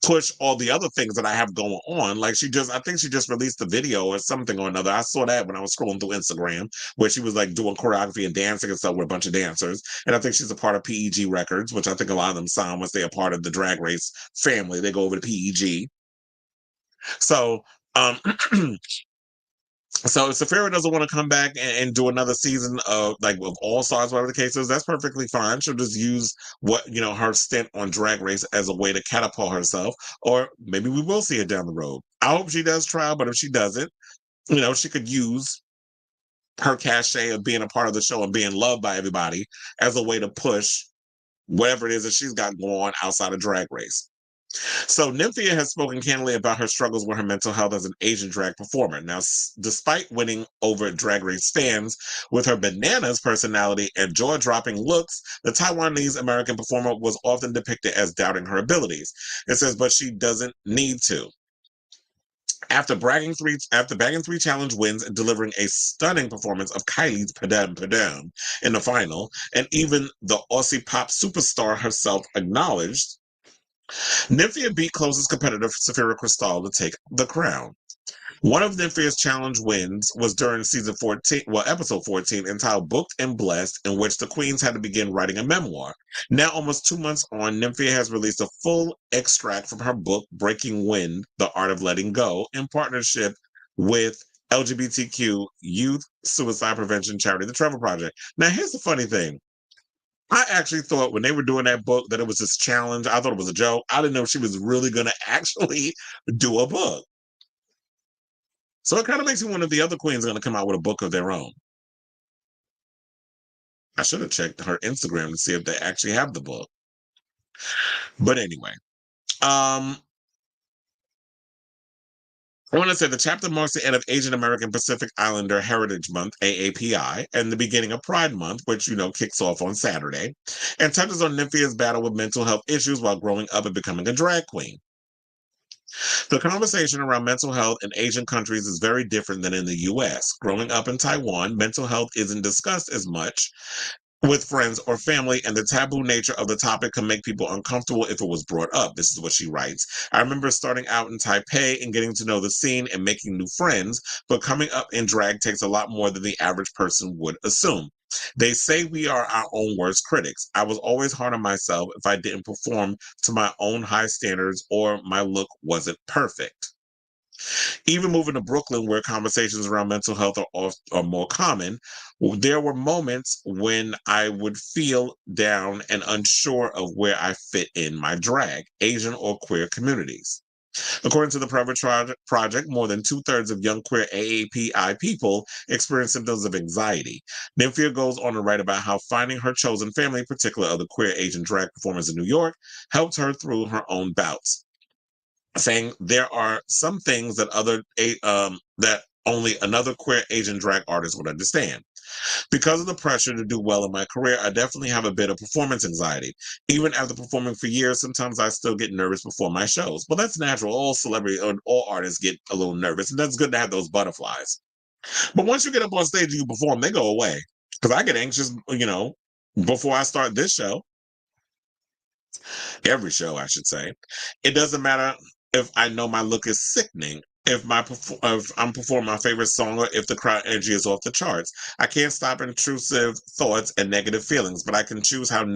push all the other things that I have going on. Like I think she just released a video or something or another. I saw that when I was scrolling through Instagram, where she was like doing choreography and dancing and stuff with a bunch of dancers. And I think she's a part of PEG Records, which I think a lot of them sign once they're a part of the Drag Race family. They go over to PEG. So, so if Sapphira doesn't want to come back and do another season of All Stars, whatever the case is, that's perfectly fine. She'll just use her stint on Drag Race as a way to catapult herself, or maybe we will see her down the road. I hope she does try, but if she doesn't, she could use her cachet of being a part of the show and being loved by everybody as a way to push whatever it is that she's got going on outside of Drag Race. So Nymphia has spoken candidly about her struggles with her mental health as an Asian drag performer. Now, despite winning over Drag Race fans with her bananas personality and jaw-dropping looks, the Taiwanese American performer was often depicted as doubting her abilities. It says, but she doesn't need to. After bagging three challenge wins and delivering a stunning performance of Kylie's Padam Padam in the final, and even the Aussie pop superstar herself acknowledged, Nymphia beat closest competitor Safira Cristal to take the crown. One of Nymphia's challenge wins was during episode 14, entitled Booked and Blessed, in which the queens had to begin writing a memoir. Now, almost 2 months on, Nymphia has released a full extract from her book, Breaking Wind, The Art of Letting Go, in partnership with LGBTQ youth suicide prevention charity, the Trevor Project. Now, here's the funny thing. I actually thought when they were doing that book that it was this challenge. I thought it was a joke. I didn't know she was really going to actually do a book. So it kind of makes me wonder if the other queens are going to come out with a book of their own. I should have checked her Instagram to see if they actually have the book. But anyway, I want to say the chapter marks the end of Asian American Pacific Islander Heritage Month, AAPI, and the beginning of Pride Month, which, kicks off on Saturday, and touches on Nymphia's battle with mental health issues while growing up and becoming a drag queen. The conversation around mental health in Asian countries is very different than in the US. Growing up in Taiwan, mental health isn't discussed as much with friends or family, and the taboo nature of the topic can make people uncomfortable if it was brought up. This is what she writes. I remember starting out in Taipei and getting to know the scene and making new friends, but coming up in drag takes a lot more than the average person would assume. They say we are our own worst critics. I was always hard on myself if I didn't perform to my own high standards or my look wasn't perfect. Even moving to Brooklyn, where conversations around mental health are more common, there were moments when I would feel down and unsure of where I fit in my drag, Asian or queer communities. According to the Private Project, more than 2/3 of young queer AAPI people experience symptoms of anxiety. Nymphia goes on to write about how finding her chosen family, particularly other queer Asian drag performers in New York, helped her through her own bouts, saying there are some things that that only another queer Asian drag artist would understand. Because of the pressure to do well in my career, I definitely have a bit of performance anxiety. Even after performing for years, sometimes I still get nervous before my shows. But that's natural. All celebrities or all artists get a little nervous, and that's good to have those butterflies. But once you get up on stage and you perform, they go away. Because I get anxious, before I start this show. Every show, I should say. It doesn't matter if I know my look is sickening, if I'm performing my favorite song, or if the crowd energy is off the charts. I can't stop intrusive thoughts and negative feelings, but I can choose how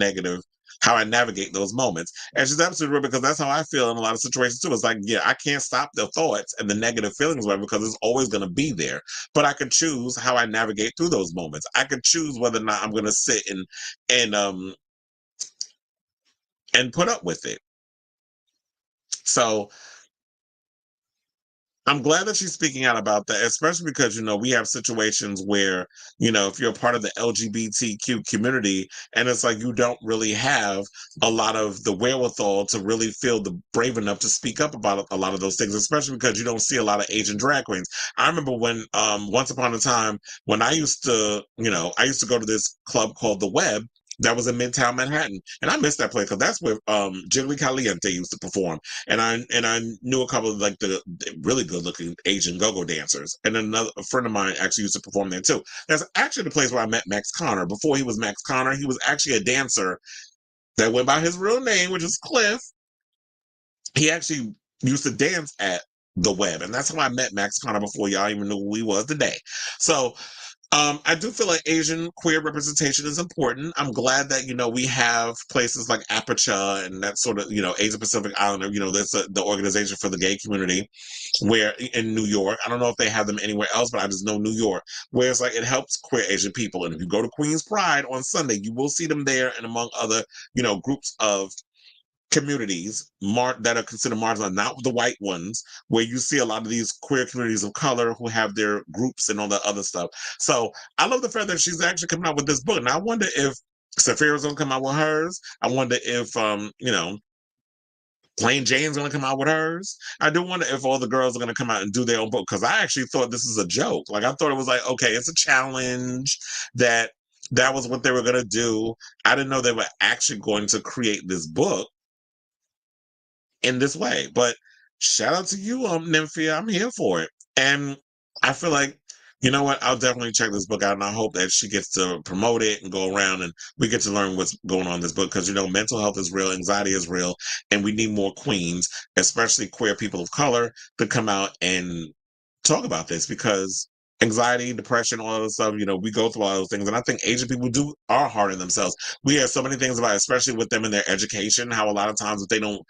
I navigate those moments. And she's absolutely right, because that's how I feel in a lot of situations too. It's like, yeah, I can't stop the thoughts and the negative feelings, because it's always going to be there. But I can choose how I navigate through those moments. I can choose whether or not I'm going to sit and put up with it. So I'm glad that she's speaking out about that, especially because, we have situations where, if you're a part of the LGBTQ community and it's like you don't really have a lot of the wherewithal to really feel brave enough to speak up about a lot of those things, especially because you don't see a lot of Asian drag queens. I remember when, once upon a time, when I used to go to this club called The Web, that was in Midtown Manhattan, and I missed that place because that's where Jiggly Caliente used to perform, and I knew a couple of the really good looking Asian go-go dancers, and then a friend of mine actually used to perform there too. That's actually the place where I met Max Connor. Before he was Max Connor, he was actually a dancer that went by his real name, which is Cliff. He actually used to dance at The Web, and that's how I met Max Connor before y'all even knew who he was today. So I do feel like Asian queer representation is important. I'm glad that, we have places like Aperture and that sort of, Asia Pacific Islander, that's the organization for the gay community where in New York. I don't know if they have them anywhere else, but I just know New York, where it's like it helps queer Asian people. And if you go to Queen's Pride on Sunday, you will see them there, and among other, groups of communities that are considered marginalized, not the white ones, where you see a lot of these queer communities of color who have their groups and all that other stuff. So I love the fact that she's actually coming out with this book. Now I wonder if Saphira's gonna come out with hers. I wonder if Plain Jane's gonna come out with hers. I do wonder if all the girls are gonna come out and do their own book, because I actually thought this is a joke. Like, I thought it was like, okay, it's a challenge, that was what they were gonna do. I didn't know they were actually going to create this book in this way. But shout out to you, Nymphia. I'm here for it. And I feel like, you know what? I'll definitely check this book out, and I hope that she gets to promote it and go around and we get to learn what's going on in this book, because, mental health is real, anxiety is real, and we need more queens, especially queer people of color, to come out and talk about this, because anxiety, depression, all of this stuff, we go through all those things. And I think Asian people are hard on themselves. We hear so many things about it, especially with them in their education, how a lot of times if they don't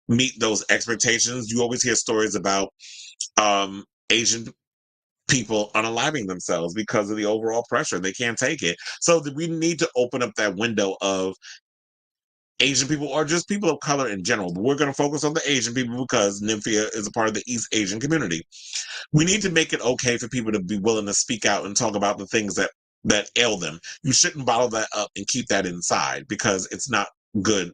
meet those expectations, you always hear stories about Asian people unaliving themselves because of the overall pressure. They can't take it. So we need to open up that window of Asian people, or just people of color in general. But we're going to focus on the Asian people because Nymphia is a part of the East Asian community. We need to make it okay for people to be willing to speak out and talk about the things that ail them. You shouldn't bottle that up and keep that inside, because it's not good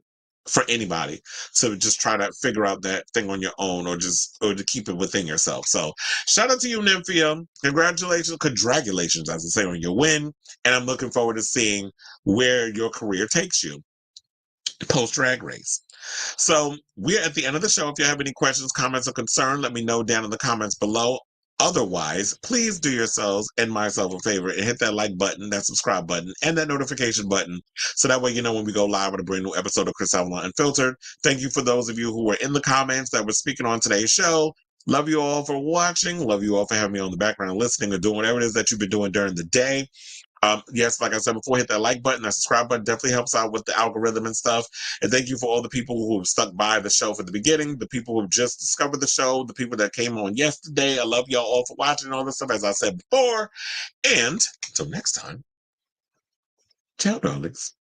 for anybody. So just try to figure out that thing on your own, or to keep it within yourself. So shout out to you, Nymphia. Congratulations, as I say, on your win. And I'm looking forward to seeing where your career takes you post Drag Race. So we're at the end of the show. If you have any questions, comments, or concern, let me know down in the comments below. Otherwise, please do yourselves and myself a favor and hit that like button, that subscribe button, and that notification button, so that way you know when we go live with a brand new episode of Chris Avalon Unfiltered. Thank you for those of you who were in the comments that were speaking on today's show. Love you all for watching. Love you all for having me on the background, listening, or doing whatever it is that you've been doing during the day. Yes, like I said before, hit that like button, that subscribe button definitely helps out with the algorithm and stuff. And thank you for all the people who have stuck by the show from the beginning, the people who have just discovered the show, the people that came on yesterday. I love y'all all for watching all this stuff, as I said before. And until next time, ciao, darlings.